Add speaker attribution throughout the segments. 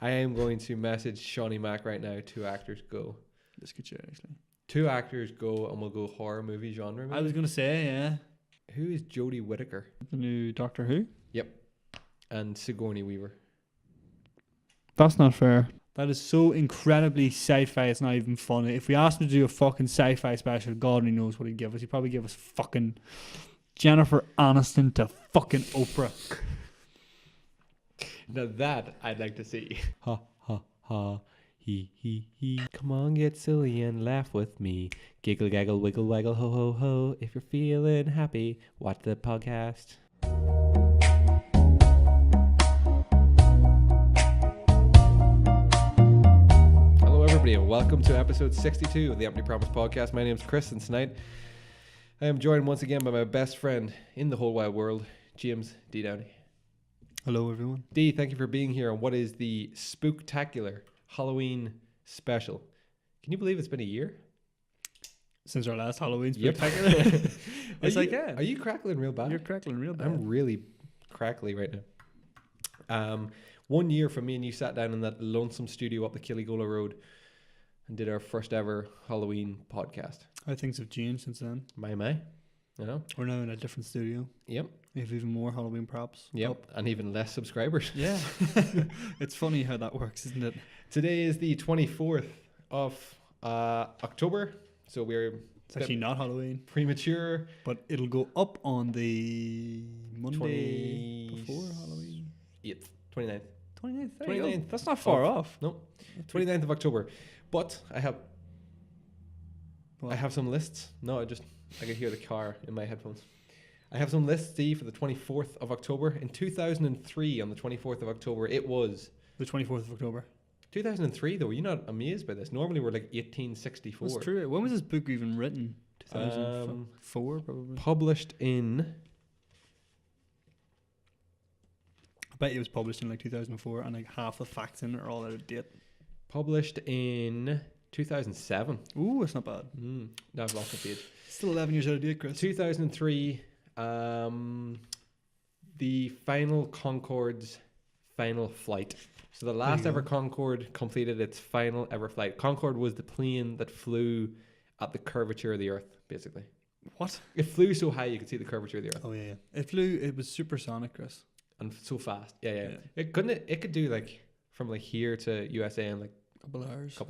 Speaker 1: I am going to message Shawnee Mac right now. 2 actors go.
Speaker 2: This could share actually.
Speaker 1: 2 actors go, and we'll go horror movie genre. Maybe?
Speaker 2: I was gonna say, yeah.
Speaker 1: Who is Jodie Whittaker?
Speaker 2: The new Doctor Who.
Speaker 1: Yep. And Sigourney Weaver.
Speaker 2: That's not fair. That is so incredibly sci-fi. It's not even funny. If we asked him to do a fucking sci-fi special, God only knows what he'd give us. He'd probably give us fucking Jennifer Aniston to fucking Oprah.
Speaker 1: Now that I'd like to see. Ha ha ha. He. Come on, get silly and laugh with me. Giggle, gaggle, wiggle, waggle, ho, ho, ho. If you're feeling happy, watch the podcast. Hello, everybody, and welcome to episode 62 of the Empty Promise podcast. My name's Chris, and tonight I am joined once again by my best friend in the whole wide world, James D. Downey.
Speaker 2: Hello, everyone.
Speaker 1: D, thank you for being here on what is the spooktacular Halloween special. Can you believe it's been a year?
Speaker 2: Since our last Halloween
Speaker 1: Yep.
Speaker 2: spectacular. It's like, yeah.
Speaker 1: Are you crackling real bad?
Speaker 2: You're crackling real bad.
Speaker 1: I'm really crackly right now. 1 year from me and you sat down in that lonesome studio up the Killygola Road and did our first ever Halloween podcast.
Speaker 2: How things have changed since then.
Speaker 1: My. You know?
Speaker 2: We're now in a different studio.
Speaker 1: Yep.
Speaker 2: We have even more Halloween props.
Speaker 1: Yep.
Speaker 2: Up.
Speaker 1: And even less subscribers.
Speaker 2: Yeah. It's funny how that works, isn't it?
Speaker 1: Today is the 24th of October. So we're
Speaker 2: It's actually not Halloween.
Speaker 1: premature.
Speaker 2: But it'll go up on the Monday before Halloween.
Speaker 1: 29th.
Speaker 2: 29th.
Speaker 1: 29th.
Speaker 2: That's not far off.
Speaker 1: No. 29th of October. But I have some lists. No, I can hear the car in my headphones. I have some lists, Steve, for the 24th of October. In 2003, on the 24th of October, it was...
Speaker 2: The 24th of October.
Speaker 1: 2003, though. Are you not amazed by this? Normally, we're like 1864.
Speaker 2: That's true. When was this book even written? 2004, probably.
Speaker 1: Published in...
Speaker 2: I bet it was published in like 2004, and like half the facts in it are all out of date.
Speaker 1: Published in 2007.
Speaker 2: Ooh, that's not bad.
Speaker 1: Now I've lost the page.
Speaker 2: Still 11 years out of date, Chris.
Speaker 1: 2003, the Final Concorde's final flight. So the last ever Concorde completed its final ever flight. Concorde was the plane that flew at the curvature of the Earth, basically.
Speaker 2: What?
Speaker 1: It flew so high you could see the curvature of the Earth.
Speaker 2: Oh, yeah. It was supersonic, Chris.
Speaker 1: And so fast. Yeah. It could do like from like here to USA in like
Speaker 2: a couple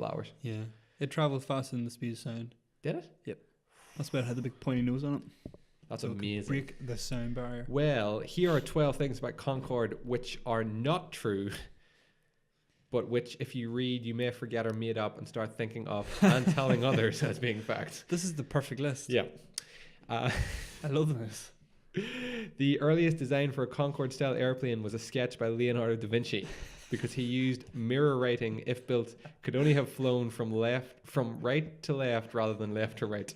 Speaker 1: hours.
Speaker 2: Yeah. It travelled faster than the speed of sound.
Speaker 1: Did it?
Speaker 2: Yep. That's why it had the big pointy nose on it.
Speaker 1: That's
Speaker 2: so
Speaker 1: amazing.
Speaker 2: Break the sound barrier.
Speaker 1: Well, here are 12 things about Concorde which are not true, but which, if you read, you may forget or made up and start thinking of and telling others as being facts.
Speaker 2: This is the perfect list.
Speaker 1: Yeah.
Speaker 2: I love this.
Speaker 1: The earliest design for a Concorde-style airplane was a sketch by Leonardo da Vinci, because he used mirror writing, if built, could only have flown from right to left rather than left to right.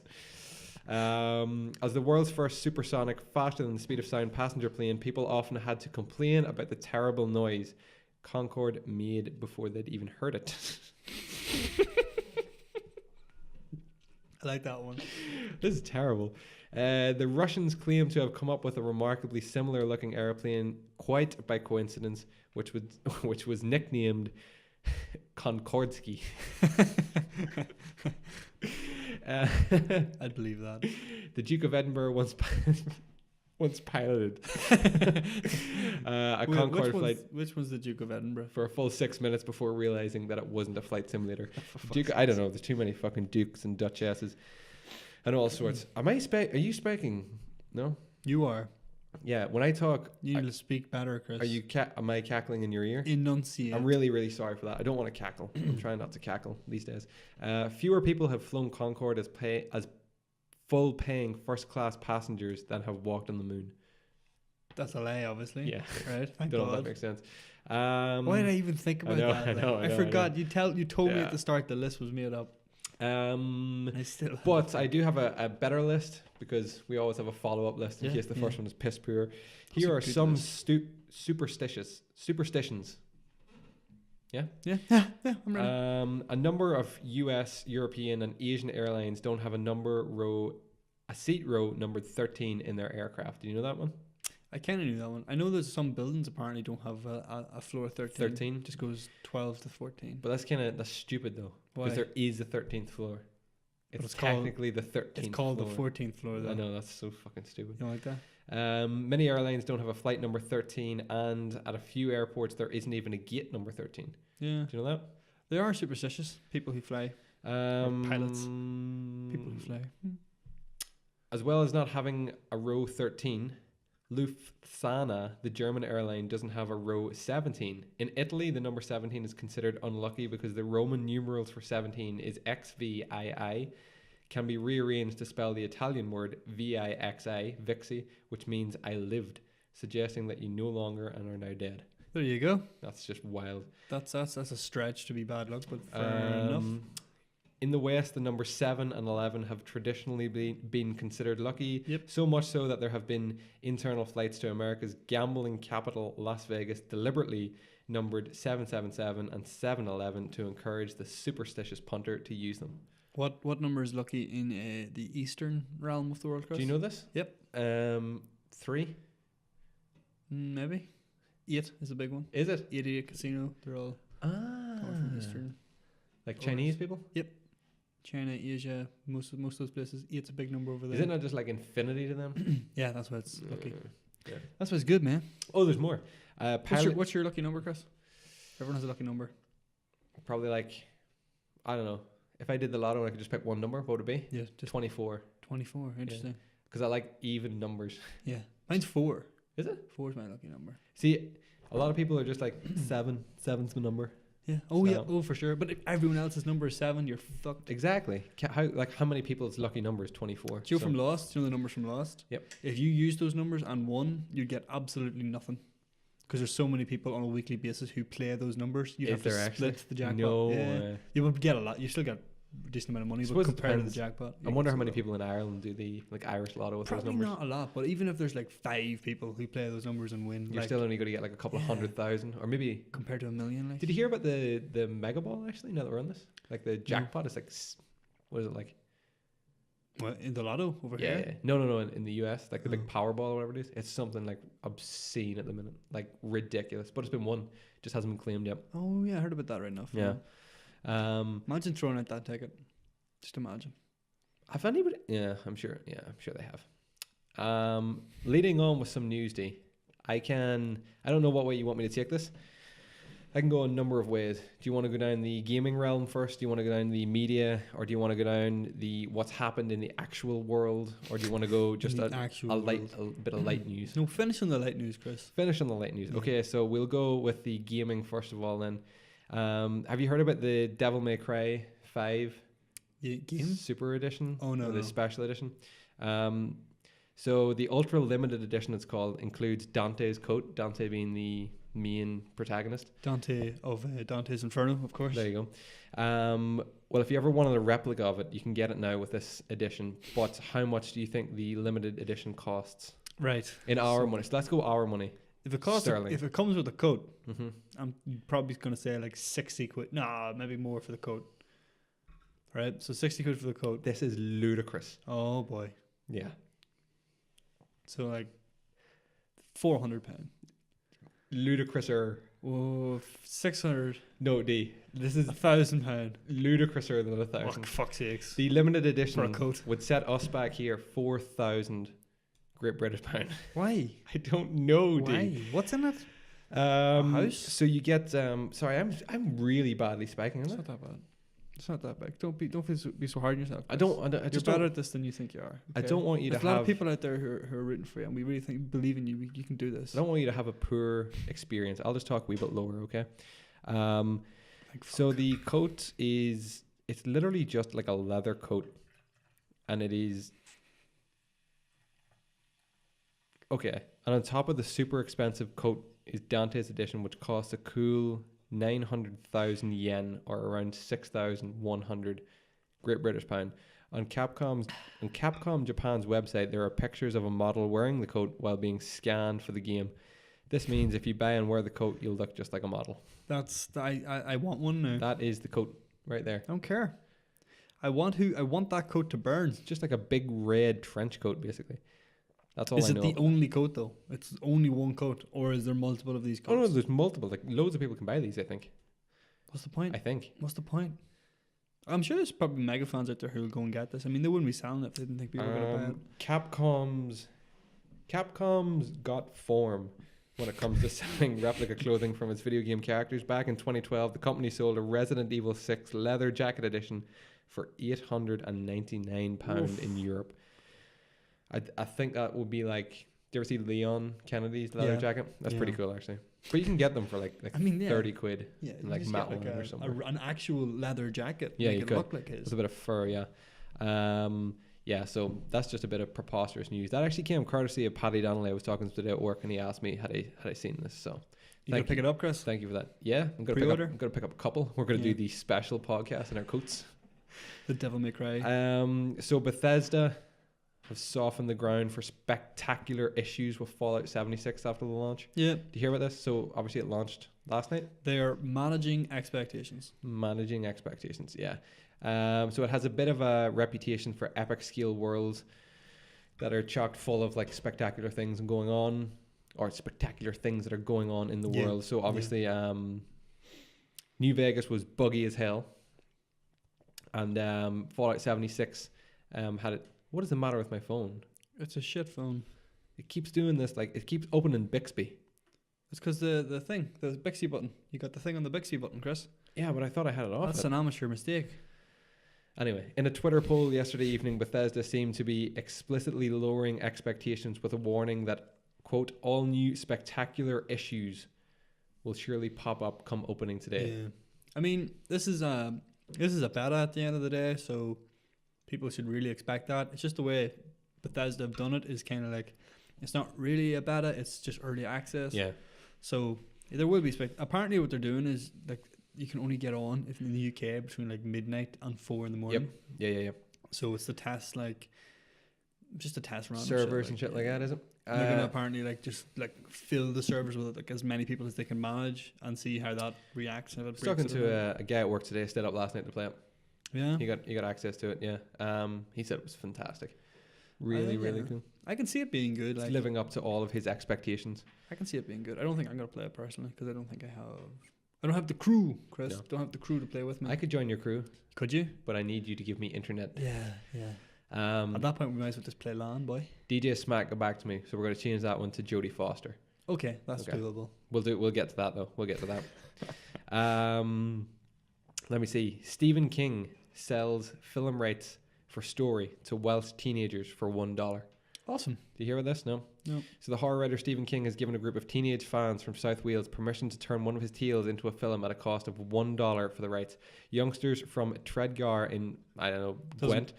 Speaker 1: As the world's first supersonic, faster than the speed of sound passenger plane, people often had to complain about the terrible noise Concorde made before they'd even heard it.
Speaker 2: I like that one.
Speaker 1: This is terrible. The Russians claim to have come up with a remarkably similar looking airplane, quite by coincidence, which was nicknamed Concordsky.
Speaker 2: I'd believe that.
Speaker 1: The Duke of Edinburgh once piloted a Concorde flight.
Speaker 2: Which was the Duke of Edinburgh?
Speaker 1: For a full 6 minutes before realizing that it wasn't a flight simulator. I don't know. There's too many fucking dukes and duchesses and all sorts. Are you spiking? No?
Speaker 2: You are.
Speaker 1: Yeah, when I talk...
Speaker 2: You need to speak better, Chris.
Speaker 1: Am I cackling in your ear?
Speaker 2: Enunciate.
Speaker 1: I'm really, really sorry for that. I don't want to cackle. I'm trying not to cackle these days. Fewer people have flown Concorde as full-paying first-class passengers than have walked on the moon.
Speaker 2: That's a lie, obviously.
Speaker 1: Yeah.
Speaker 2: Right?
Speaker 1: I don't know if that makes sense.
Speaker 2: Why did I even think about that? I forgot. You told me at the start the list was made up.
Speaker 1: But I do have a better list, because we always have a follow-up list in case the first one is piss poor. Here are some superstitions. Yeah?
Speaker 2: Yeah, I'm ready.
Speaker 1: A number of US, European, and Asian airlines don't have a seat row numbered 13 in their aircraft. Do you know that one?
Speaker 2: I kind of knew that one. I know there's some buildings apparently don't have a floor 13.
Speaker 1: 13?
Speaker 2: Just goes 12 to 14.
Speaker 1: But that's stupid though.
Speaker 2: Why?
Speaker 1: Because there is a 13th floor. It's
Speaker 2: it's called-
Speaker 1: technically the 13th
Speaker 2: It's called
Speaker 1: floor.
Speaker 2: the 14th floor though.
Speaker 1: I know, that's so fucking stupid.
Speaker 2: You don't like that?
Speaker 1: Many airlines don't have a flight number 13, and at a few airports there isn't even a gate number 13.
Speaker 2: Yeah.
Speaker 1: Do you know that?
Speaker 2: They are superstitious, people who fly. Pilots. People who fly.
Speaker 1: As well as not having a row 13, Lufthansa, the German airline, doesn't have a row 17. In Italy, the number 17 is considered unlucky because the Roman numerals for 17 is XVII, can be rearranged to spell the Italian word VIXI, Vixi, which means I lived, suggesting that you no longer and are now dead.
Speaker 2: There you go.
Speaker 1: That's just wild.
Speaker 2: That's a stretch to be bad luck, but fair enough.
Speaker 1: In the West, the number 7 and 11 have traditionally been considered lucky.
Speaker 2: Yep.
Speaker 1: So much so that there have been internal flights to America's gambling capital, Las Vegas, deliberately numbered 777 and 711 to encourage the superstitious punter to use them.
Speaker 2: What number is lucky in the eastern realm of the world, Chris?
Speaker 1: Do you know this?
Speaker 2: Yep.
Speaker 1: 3?
Speaker 2: Maybe. 8 is a big one.
Speaker 1: Is it?
Speaker 2: 88 Casino. They're all coming from eastern.
Speaker 1: Like Chinese people?
Speaker 2: Yep. China, Asia, most of those places. 8's a big number over there.
Speaker 1: Is it not just like infinity to them?
Speaker 2: Yeah, that's why it's lucky.
Speaker 1: Yeah.
Speaker 2: That's why it's good, man.
Speaker 1: Oh, there's more.
Speaker 2: What's your lucky number, Chris? Everyone has a lucky number.
Speaker 1: Probably like, I don't know. If I did the lotto and I could just pick one number, what would it be?
Speaker 2: Yeah, just
Speaker 1: 24.
Speaker 2: 24. Interesting.
Speaker 1: Because I like even numbers.
Speaker 2: Yeah. Mine's 4.
Speaker 1: Is it?
Speaker 2: 4 is my lucky number.
Speaker 1: See, a lot of people are just like 7. 7's my number.
Speaker 2: Yeah. Oh,
Speaker 1: So-
Speaker 2: yeah. Oh, for sure. But if everyone else's number is 7, you're fucked.
Speaker 1: Exactly. How many people's lucky number is 24?
Speaker 2: Do you know from Lost? Do you know the numbers from Lost?
Speaker 1: Yep.
Speaker 2: If you use those numbers and won, you'd get absolutely nothing. Because there's so many people on a weekly basis who play those numbers. You'd
Speaker 1: Is
Speaker 2: have to
Speaker 1: there
Speaker 2: split
Speaker 1: actually?
Speaker 2: the jackpot.
Speaker 1: No
Speaker 2: Yeah.
Speaker 1: way.
Speaker 2: You would get a lot. You still get a decent amount of money, but
Speaker 1: Suppose it
Speaker 2: compared to the
Speaker 1: depends.
Speaker 2: jackpot.
Speaker 1: I wonder how many people in Ireland do the like Irish lotto with
Speaker 2: Probably
Speaker 1: those numbers.
Speaker 2: not a lot, but even if there's like 5 people who play those numbers and win,
Speaker 1: You're
Speaker 2: like,
Speaker 1: still only going to get like a couple of 100,000, or maybe.
Speaker 2: compared to a million, like.
Speaker 1: Did you hear about the Mega Ball actually? Now that we're on this, like the jackpot is like, what is it like?
Speaker 2: What, in the lotto over
Speaker 1: Yeah,
Speaker 2: here?
Speaker 1: no, in the US, like the big
Speaker 2: Oh.
Speaker 1: Powerball or whatever it is, it's something like obscene at the minute, like ridiculous. But it's been won, just hasn't been claimed yet.
Speaker 2: Oh yeah, I heard about that right now.
Speaker 1: Yeah.
Speaker 2: Imagine throwing out that ticket. Just imagine.
Speaker 1: Have anybody? Yeah, I'm sure. Yeah, I'm sure they have. Leading on with some news, D. I don't know what way you want me to take this. I can go a number of ways. Do you want to go down the gaming realm first? Do you want to go down the media, or do you want to go down the what's happened in the actual world, or do you want to go just
Speaker 2: the
Speaker 1: a
Speaker 2: actual
Speaker 1: bit of light news?
Speaker 2: No, finish on the light news, Chris.
Speaker 1: Finish on the light news.
Speaker 2: Yeah.
Speaker 1: Okay, so we'll go with the gaming first of all. Then, have you heard about the Devil May Cry 5?
Speaker 2: The game?
Speaker 1: Super edition?
Speaker 2: Oh, no,
Speaker 1: Or the
Speaker 2: no.
Speaker 1: special edition. So the ultra limited edition, it's called, includes Dante's coat. Dante being the main protagonist.
Speaker 2: Dante of Dante's Inferno, of course.
Speaker 1: There you go. Well, if you ever wanted a replica of it, you can get it now with this edition. But how much do you think the limited edition costs
Speaker 2: Right.
Speaker 1: in our money? So let's go our money.
Speaker 2: If it costs,
Speaker 1: Sterling.
Speaker 2: if it comes with a coat,
Speaker 1: hmm
Speaker 2: I'm probably going to say like 60 quid. Nah, maybe more for the coat. Right, so 60 quid for the coat.
Speaker 1: This is ludicrous.
Speaker 2: Oh boy.
Speaker 1: Yeah.
Speaker 2: So like £400.
Speaker 1: Ludicrouser.
Speaker 2: Oh, 600.
Speaker 1: No, D. This is
Speaker 2: £1,000.
Speaker 1: ludicrouser than
Speaker 2: Oh,
Speaker 1: 1,000.
Speaker 2: fuck's sakes.
Speaker 1: The limited
Speaker 2: For a
Speaker 1: edition
Speaker 2: coat.
Speaker 1: would set us back here 4,000 Great British pound.
Speaker 2: Why?
Speaker 1: I don't know,
Speaker 2: Why?
Speaker 1: D.
Speaker 2: What's in it?
Speaker 1: House. So you get. Sorry, I'm really badly spiking.
Speaker 2: It's
Speaker 1: Isn't
Speaker 2: not
Speaker 1: it?
Speaker 2: that bad. It's not that bad. Don't be so hard on yourself.
Speaker 1: I
Speaker 2: Chris.
Speaker 1: don't. I
Speaker 2: You're
Speaker 1: just
Speaker 2: better
Speaker 1: don't.
Speaker 2: at this than you think you are.
Speaker 1: I
Speaker 2: okay?
Speaker 1: don't want you
Speaker 2: There's
Speaker 1: to
Speaker 2: a lot
Speaker 1: have.
Speaker 2: of people out there who are rooting for you, and we really believe in you. You can do this.
Speaker 1: I don't want you to have a poor experience. I'll just talk a wee bit lower, okay?
Speaker 2: Like,
Speaker 1: So the coat is. It's literally just like a leather coat, and it is. Okay, and on top of the super expensive coat is Dante's edition, which costs a cool 900,000 yen, or around 6,100 Great British pound. On Capcom Japan's website, there are pictures of a model wearing the coat while being scanned for the game. This means if you buy and wear the coat, you'll look just like a model.
Speaker 2: I want one now.
Speaker 1: That is the coat right there.
Speaker 2: I don't care. I want that coat to burn.
Speaker 1: It's just like a big red trench coat, basically. That's all
Speaker 2: Is
Speaker 1: I
Speaker 2: it
Speaker 1: know.
Speaker 2: the only coat though? It's only one coat, or is there multiple of these
Speaker 1: Oh no,
Speaker 2: coats?
Speaker 1: there's multiple. Like loads of people can buy these. I think.
Speaker 2: What's the point?
Speaker 1: I think.
Speaker 2: What's the point? I'm sure there's probably mega fans out there who will go and get this. I mean, they wouldn't be selling it if they didn't think people were going to buy it.
Speaker 1: Capcom's got form when it comes to selling replica clothing from its video game characters. Back in 2012, the company sold a Resident Evil 6 leather jacket edition for £899 in Europe. I think that would be like. Do you ever see Leon Kennedy's leather jacket? That's pretty cool, actually. But you can get them for like 30 quid.
Speaker 2: Yeah,
Speaker 1: in like matte line or something.
Speaker 2: An actual leather jacket.
Speaker 1: Yeah,
Speaker 2: make
Speaker 1: you
Speaker 2: it
Speaker 1: could.
Speaker 2: look like his.
Speaker 1: With a bit of fur, yeah. Yeah, so that's just a bit of preposterous news. That actually came courtesy of Paddy Donnelly. I was talking to today at work, and he asked me had I seen this. So
Speaker 2: you gonna pick it up, Chris?
Speaker 1: Thank you for that. Yeah, I'm gonna pick up a couple. We're gonna do the special podcast in our coats.
Speaker 2: The Devil May Cry.
Speaker 1: So Bethesda have softened the ground for spectacular issues with Fallout 76 after the launch.
Speaker 2: Yeah.
Speaker 1: Do you hear about this? So obviously it launched last night.
Speaker 2: They are managing expectations.
Speaker 1: Yeah. So it has a bit of a reputation for epic scale worlds that are chock full of like spectacular things going on, or spectacular things that are going on in the world. So obviously, New Vegas was buggy as hell, and Fallout 76 had it. What is the matter with my phone?
Speaker 2: It's a shit phone.
Speaker 1: It keeps doing this, like it keeps opening Bixby.
Speaker 2: It's because the Bixby button. You got the thing on the Bixby button, Chris.
Speaker 1: Yeah, but I thought I had it off.
Speaker 2: That's an amateur mistake.
Speaker 1: Anyway, in a Twitter poll yesterday evening, Bethesda seemed to be explicitly lowering expectations with a warning that, quote, all new spectacular issues will surely pop up come opening today.
Speaker 2: Yeah. I mean, this is a beta at the end of the day, so people should really expect that. It's just the way Bethesda have done it is kind of like, it's not really a beta, it's just early access.
Speaker 1: Yeah.
Speaker 2: So there will be apparently what they're doing is like you can only get on if in the UK between like midnight and 4 in the morning.
Speaker 1: Yep. Yeah.
Speaker 2: So it's the test, like just a test run.
Speaker 1: Servers and shit like that, is it?
Speaker 2: They're gonna apparently like just like fill the servers with like as many people as they can manage and see how that reacts. I was
Speaker 1: talking to a guy at work today, stayed up last night to play it.
Speaker 2: Yeah.
Speaker 1: He got access to it, yeah. He said it was fantastic. Really cool.
Speaker 2: I can see it being good.
Speaker 1: It's living up to all of his expectations.
Speaker 2: I can see it being good. I don't think I'm going to play it personally because I don't have the crew, Chris.
Speaker 1: No.
Speaker 2: Don't have the crew to play with me.
Speaker 1: I could join your crew.
Speaker 2: Could you?
Speaker 1: But I need you to give me internet.
Speaker 2: Yeah. At that point, we might as well just play LAN, boy.
Speaker 1: DJ Smack got back to me, so we're going to change that one to Jodie Foster.
Speaker 2: Okay, that's doable.
Speaker 1: We'll get to that, though. We'll get to that. Let me see. Stephen King sells film rights for Story to Welsh teenagers for $1.
Speaker 2: Awesome.
Speaker 1: Do you hear about this? No?
Speaker 2: No.
Speaker 1: So the horror writer Stephen King has given a group of teenage fans from South Wales permission to turn one of his tales into a film at a cost of $1 for the rights. Youngsters from Tredegar in, Gwent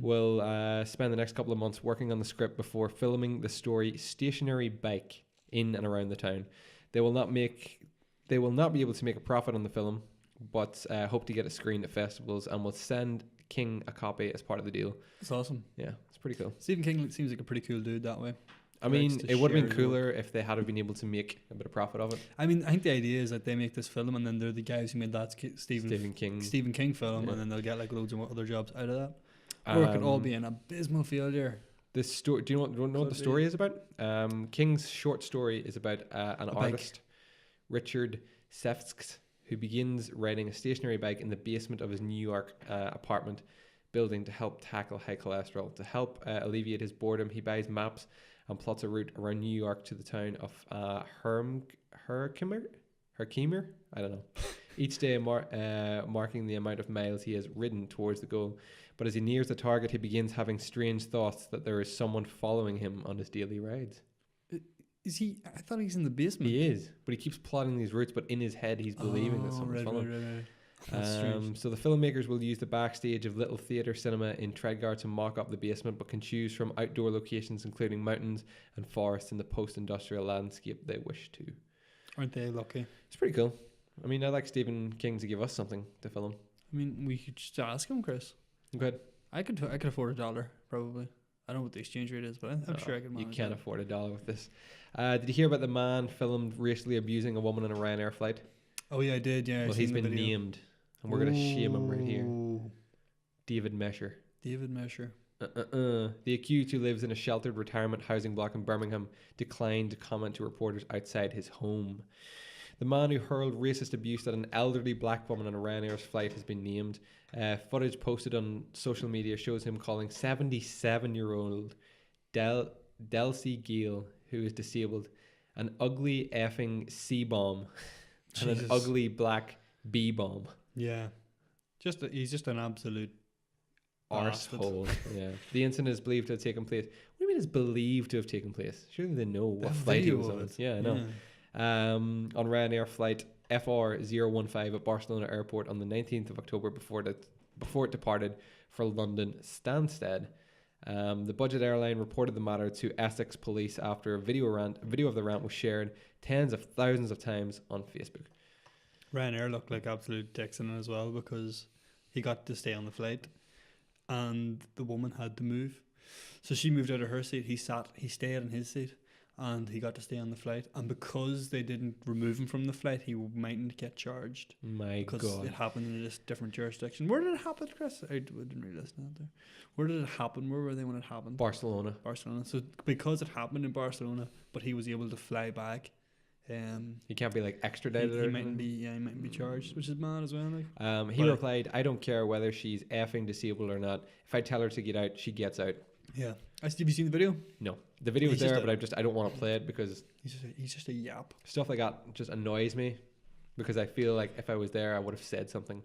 Speaker 1: will spend the next couple of months working on the script before filming the story Stationary Bike in and around the town. They will not be able to make a profit on the film, but hope to get it screened at festivals and will send King a copy as part of the deal.
Speaker 2: That's awesome.
Speaker 1: Yeah, it's pretty cool.
Speaker 2: Stephen King seems like a pretty cool dude that way.
Speaker 1: I mean, it would have been cooler if they had been able to make a bit of profit of it.
Speaker 2: I mean, I think the idea is that they make this film and then they're the guys who made that Stephen King film, and then they'll get like loads of other jobs out of that. Or it could all be an abysmal failure.
Speaker 1: This story. Do you know what the story is about? King's short story is about an artist, Richard Sefts, who begins riding a stationary bike in the basement of his New York apartment building to help tackle high cholesterol. To help alleviate his boredom, he buys maps and plots a route around New York to the town of Herkimer? I don't know. Each day marking the amount of miles he has ridden towards the goal. But as he nears the target, he begins having strange thoughts that there is someone following him on his daily rides.
Speaker 2: Is he? I thought he's in the basement.
Speaker 1: He is, but he keeps plotting these routes, but in his head he's believing that someone's following him.
Speaker 2: Right. That's strange.
Speaker 1: So the filmmakers will use the backstage of Little Theatre Cinema in Tredegar to mock up the basement, but can choose from outdoor locations including mountains and forests in the post-industrial landscape they wish to.
Speaker 2: Aren't they lucky?
Speaker 1: It's pretty cool. I mean, I'd like Stephen King to give us something to film.
Speaker 2: I mean, we could just ask him, Chris.
Speaker 1: Good.
Speaker 2: I could afford $1 probably. I don't know what the exchange rate is, but I'm sure I could manage.
Speaker 1: You can't afford $1 with this. Did you hear about the man filmed racially abusing a woman on a Ryanair flight?
Speaker 2: Oh yeah, I did. Yeah.
Speaker 1: Well, he's been named, and we're going to shame him right here. David Mesher.
Speaker 2: David Mesher.
Speaker 1: The accused, who lives in a sheltered retirement housing block in Birmingham, declined to comment to reporters outside his home. The man who hurled racist abuse at an elderly black woman on a Ryanair's flight has been named. Footage posted on social media shows him calling 77-year-old Delcy Gale, who is disabled, an ugly effing C-bomb and an ugly black B-bomb.
Speaker 2: Yeah. He's just an absolute
Speaker 1: arsehole. Yeah. The incident is believed to have taken place. What do you mean it's believed to have taken place? Surely they know what flight he was on. Yeah, I know. Yeah. On Ryanair flight FR015 at Barcelona Airport on the 19th of October before it departed for London Stansted. The budget airline reported the matter to Essex police after a video of the rant was shared tens of thousands of times on Facebook.
Speaker 2: Ryanair looked like absolute dicks in it as well, because he got to stay on the flight and the woman had to move. So she moved out of her seat, he stayed in his seat, and he got to stay on the flight. And because they didn't remove him from the flight, he mightn't get charged. Because it happened in a different jurisdiction. Where did it happen, Chris? I didn't really listen out there. Where did it happen? Where were they when it happened?
Speaker 1: Barcelona.
Speaker 2: So because it happened in Barcelona, but he was able to fly back,
Speaker 1: he can't be like extradited.
Speaker 2: He mightn't be charged, which is mad as well. Like.
Speaker 1: He replied, "I don't care whether she's effing disabled or not. If I tell her to get out, she gets out."
Speaker 2: Yeah. Have you seen the video?
Speaker 1: No, the video is there, but I don't want to play it because
Speaker 2: he's just a yap.
Speaker 1: Stuff like that just annoys me, because I feel like if I was there, I would have said something.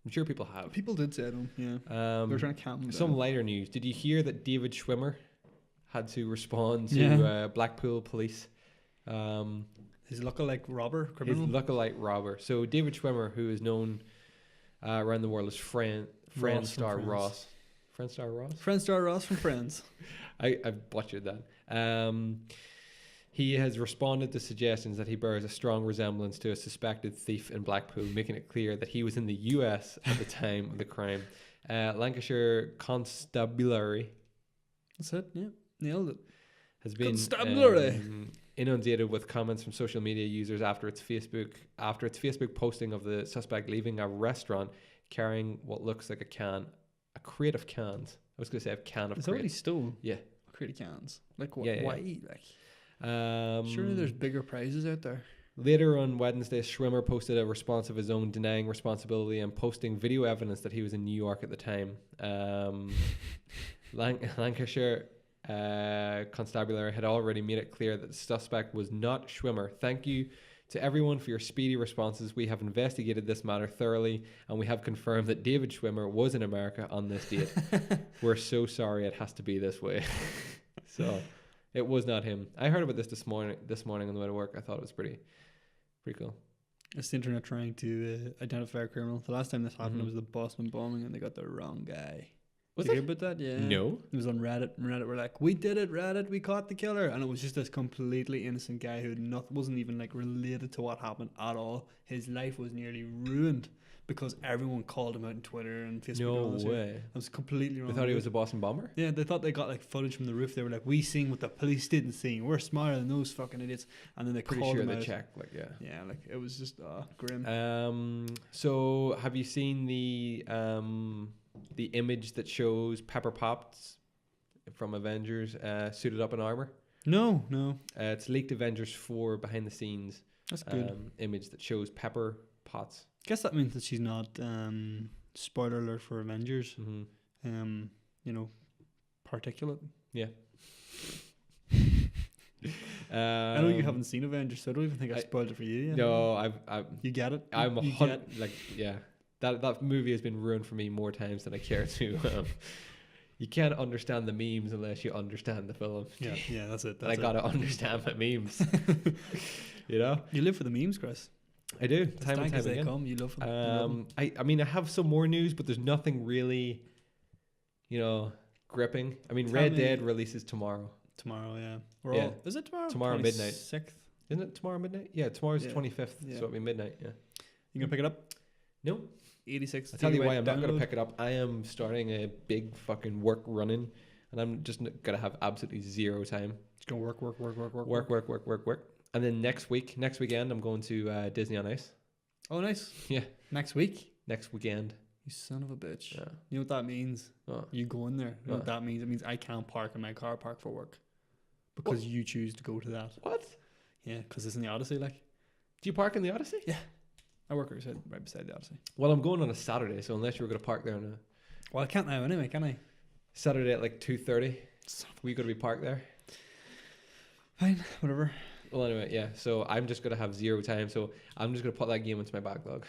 Speaker 1: I'm sure people have.
Speaker 2: People did say them. Yeah. They're trying to calm them down.
Speaker 1: Some lighter news. Did you hear that David Schwimmer had to respond to Blackpool police?
Speaker 2: His lookalike robber. So David Schwimmer, who is known around the world as Friendstar Ross. Friendstar Ross from Friends.
Speaker 1: I've butchered that. He has responded to suggestions that he bears a strong resemblance to a suspected thief in Blackpool, making it clear that he was in the US at the time of the crime. Lancashire Constabulary.
Speaker 2: That's it. Yeah, nailed it.
Speaker 1: Has been inundated with comments from social media users after its Facebook posting of the suspect leaving a restaurant carrying what looks like a crate of cans. I was going to say a can of.
Speaker 2: Is that what he stole?
Speaker 1: Yeah,
Speaker 2: a crate of cans. Like what? Yeah. Why? Like, surely there's bigger prizes out there.
Speaker 1: Later on Wednesday, Schwimmer posted a response of his own denying responsibility and posting video evidence that he was in New York at the time. Lancashire Constabulary had already made it clear that the suspect was not Schwimmer. Thank you to everyone for your speedy responses. We have investigated this matter thoroughly, and we have confirmed that David Schwimmer was in America on this date. We're so sorry it has to be this way. So it was not him. I heard about this morning on the way to work. I thought it was pretty cool.
Speaker 2: It's the internet trying to identify a criminal. The last time this happened, it was the Boston bombing, and they got the wrong guy. Did you hear about that? Yeah.
Speaker 1: No.
Speaker 2: It was on Reddit. And Reddit were like, "We did it, Reddit. We caught the killer." And it was just this completely innocent guy who wasn't even like related to what happened at all. His life was nearly ruined because everyone called him out on Twitter and Facebook.
Speaker 1: No way.
Speaker 2: It was completely wrong.
Speaker 1: They thought he was a Boston bomber?
Speaker 2: Yeah, they thought they got like footage from the roof. They were like, "We seen what the police didn't see. We're smarter than those fucking idiots." And then they called him out.
Speaker 1: Checked, like, yeah.
Speaker 2: Yeah, like it was just grim.
Speaker 1: So have you seen the image that shows Pepper Potts from Avengers suited up in armor?
Speaker 2: No.
Speaker 1: It's leaked Avengers 4 behind the scenes.
Speaker 2: That's good.
Speaker 1: Image that shows Pepper Potts.
Speaker 2: Guess that means that she's not spoiler alert for Avengers. Particulate.
Speaker 1: Yeah.
Speaker 2: I know you haven't seen Avengers, so I don't even think I spoiled it for you yet.
Speaker 1: No,
Speaker 2: you get it.
Speaker 1: That movie has been ruined for me more times than I care to. You can't understand the memes unless you understand the film.
Speaker 2: Yeah, that's it.
Speaker 1: I gotta understand my memes. You know,
Speaker 2: you live for the memes, Chris.
Speaker 1: I do. Time and time again.
Speaker 2: You love them.
Speaker 1: I mean, I have some more news, but there's nothing really, gripping. I mean, Red Dead releases tomorrow.
Speaker 2: Tomorrow, yeah. Is it tomorrow?
Speaker 1: Tomorrow midnight.
Speaker 2: 6th.
Speaker 1: Isn't it tomorrow midnight? Yeah, tomorrow's 25th, so it'll be midnight. Yeah.
Speaker 2: You gonna pick it up?
Speaker 1: No.
Speaker 2: 86.
Speaker 1: I'll tell you why I'm not going to pick it up. I am starting a big fucking work running, and I'm just going to have absolutely zero time.
Speaker 2: Just going to work.
Speaker 1: And then next weekend, I'm going to Disney on Ice.
Speaker 2: Oh, nice.
Speaker 1: Yeah.
Speaker 2: Next weekend. You son of a bitch.
Speaker 1: Yeah.
Speaker 2: You know what that means?
Speaker 1: Oh.
Speaker 2: You go in there. You know what that means? It means I can't park in my car park for work. Because you choose to go to that.
Speaker 1: What?
Speaker 2: Yeah, because it's in the Odyssey, like.
Speaker 1: Do you park in the Odyssey?
Speaker 2: Yeah. I work right beside the Odyssey.
Speaker 1: Well, I'm going on a Saturday, so unless you were going to park there on a
Speaker 2: Well, I can't now anyway, can I?
Speaker 1: Saturday at like 2:30, we got to be parked there.
Speaker 2: Fine, whatever.
Speaker 1: Well, anyway, yeah. So I'm just going to have 0 time, so I'm just going to put that game into my backlog.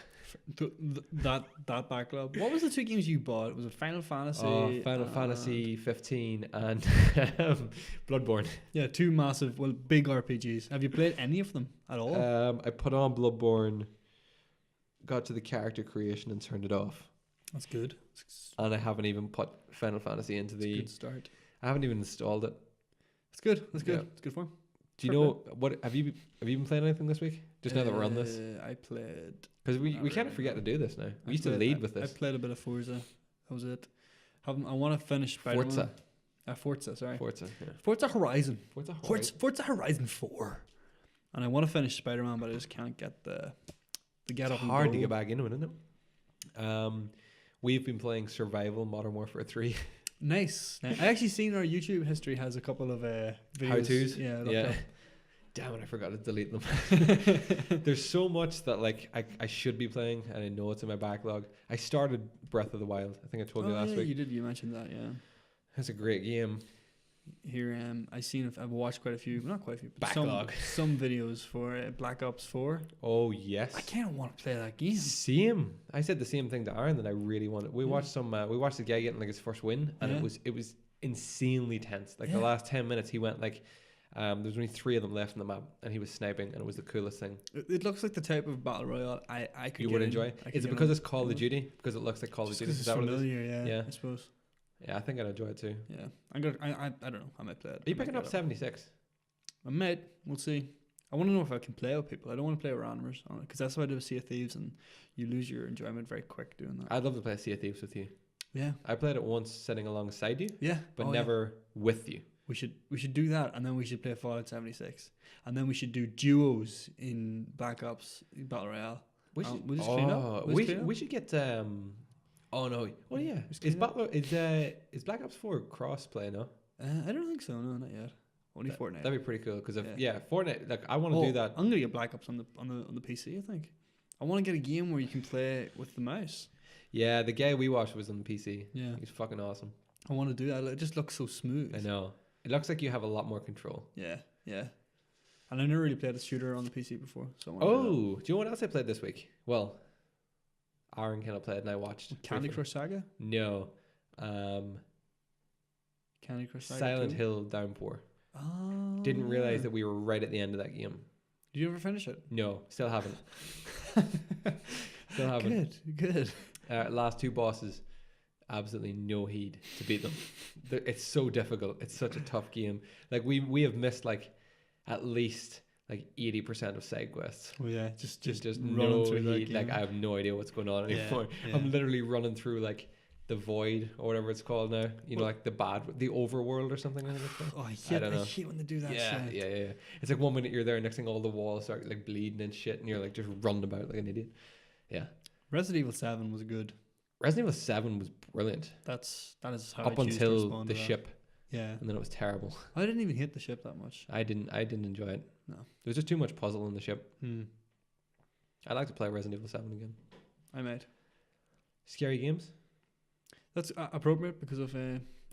Speaker 2: That backlog. What was the 2 games you bought? Was it Final Fantasy?
Speaker 1: Oh, Final Fantasy 15 and Bloodborne.
Speaker 2: Yeah, 2 massive, big RPGs. Have you played any of them at all?
Speaker 1: I put on Bloodborne, got to the character creation and turned it off.
Speaker 2: That's good.
Speaker 1: And I haven't even put Final Fantasy into the...
Speaker 2: Good start.
Speaker 1: I haven't even installed it.
Speaker 2: It's good. That's good.
Speaker 1: Yeah.
Speaker 2: It's good form.
Speaker 1: Do you know what have you been playing anything this week? Just now that we're on this,
Speaker 2: I played
Speaker 1: because we kind of forget to do this now. We used to lead with this.
Speaker 2: I played a bit of Forza. That was it. I want to finish Spider-Man. Forza. Sorry.
Speaker 1: Forza. Yeah.
Speaker 2: Forza Horizon.
Speaker 1: Forza
Speaker 2: Horizon 4. And I want to finish Spider-Man, but I just can't get the get up.
Speaker 1: It's hard to get back into it, isn't it? We've been playing Survival Modern Warfare 3.
Speaker 2: Nice. I actually seen our YouTube history has a couple of videos.
Speaker 1: How-tos?
Speaker 2: Yeah.
Speaker 1: Damn it, I forgot to delete them. There's so much that like I should be playing, and I know it's in my backlog. I started Breath of the Wild. I think I told you last week.
Speaker 2: You did. You mentioned that. Yeah.
Speaker 1: It's a great game.
Speaker 2: Here, I've watched quite a few, not quite a few, but
Speaker 1: Backlog.
Speaker 2: some videos for Black Ops 4.
Speaker 1: Oh yes.
Speaker 2: I kind of want to play that game.
Speaker 1: Same. I said the same thing to Aaron that I really wanted. We watched we watched the guy getting like his first win, and it was insanely tense. Like the last 10 minutes, he went like, there was only 3 of them left on the map, and he was sniping, and it was the coolest thing.
Speaker 2: It looks like the type of battle royale I could.
Speaker 1: You would enjoy. Is it because it's Call of Duty? Because it looks like Call of Duty. Is that what it is?
Speaker 2: Yeah, I suppose.
Speaker 1: Yeah, I think I'd enjoy it too.
Speaker 2: Yeah, I don't know. I might play it.
Speaker 1: Are you picking up 76?
Speaker 2: I might. We'll see. I want to know if I can play with people. I don't want to play with randomers on it, because that's what I do with Sea of Thieves, and you lose your enjoyment very quick doing that.
Speaker 1: I'd love to play Sea of Thieves with you.
Speaker 2: Yeah,
Speaker 1: I played it once sitting alongside you.
Speaker 2: Yeah,
Speaker 1: but never with you.
Speaker 2: We should do that, and then we should play Fallout 76, and then we should do duos in Black Ops Battle Royale.
Speaker 1: We'll just
Speaker 2: clean up.
Speaker 1: We should get oh no! Oh yeah, is Black Ops 4 cross play? No,
Speaker 2: I don't think so. No, not yet. Only Fortnite.
Speaker 1: That'd be pretty cool because Fortnite. Like I want to do that.
Speaker 2: I'm gonna get Black Ops on the PC. I think I want to get a game where you can play with the mouse.
Speaker 1: Yeah, the guy we watched was on the PC.
Speaker 2: Yeah,
Speaker 1: he's fucking awesome.
Speaker 2: I want to do that. It just looks so smooth.
Speaker 1: I know. It looks like you have a lot more control.
Speaker 2: Yeah. And I never really played a shooter on the PC before. So do
Speaker 1: you know what else I played this week? Well, Aaron kind of played and I watched.
Speaker 2: Candy Crush Saga?
Speaker 1: No.
Speaker 2: Candy Crush Saga
Speaker 1: Silent
Speaker 2: 2?
Speaker 1: Hill Downpour.
Speaker 2: Oh.
Speaker 1: Didn't realize that we were right at the end of that game.
Speaker 2: Did you ever finish it?
Speaker 1: No, still haven't. Still haven't.
Speaker 2: Good.
Speaker 1: Last 2 bosses, absolutely no heed to beat them. It's so difficult. It's such a tough game. Like we have missed like at least like 80% of side quests.
Speaker 2: Oh yeah, just
Speaker 1: running
Speaker 2: no
Speaker 1: through
Speaker 2: heed.
Speaker 1: Like I have no idea what's going on anymore.
Speaker 2: Yeah.
Speaker 1: I'm literally running through like the void or whatever it's called now. You know, like the overworld or something. I think it's called.
Speaker 2: Oh, I hate when they do that.
Speaker 1: Yeah. It's like 1 minute you're there, next thing all the walls start like bleeding and shit, and you're like just running about like an idiot. Yeah.
Speaker 2: Resident Evil 7 was good.
Speaker 1: Resident Evil 7 was brilliant.
Speaker 2: That is how
Speaker 1: up
Speaker 2: I choose to
Speaker 1: until
Speaker 2: respond
Speaker 1: the
Speaker 2: to that.
Speaker 1: ship.
Speaker 2: Yeah.
Speaker 1: And then it was terrible.
Speaker 2: I didn't even hit the ship that much.
Speaker 1: I didn't enjoy it.
Speaker 2: No.
Speaker 1: There was just too much puzzle in the ship.
Speaker 2: I'd
Speaker 1: like to play Resident Evil 7 again.
Speaker 2: I might.
Speaker 1: Scary games?
Speaker 2: That's appropriate because of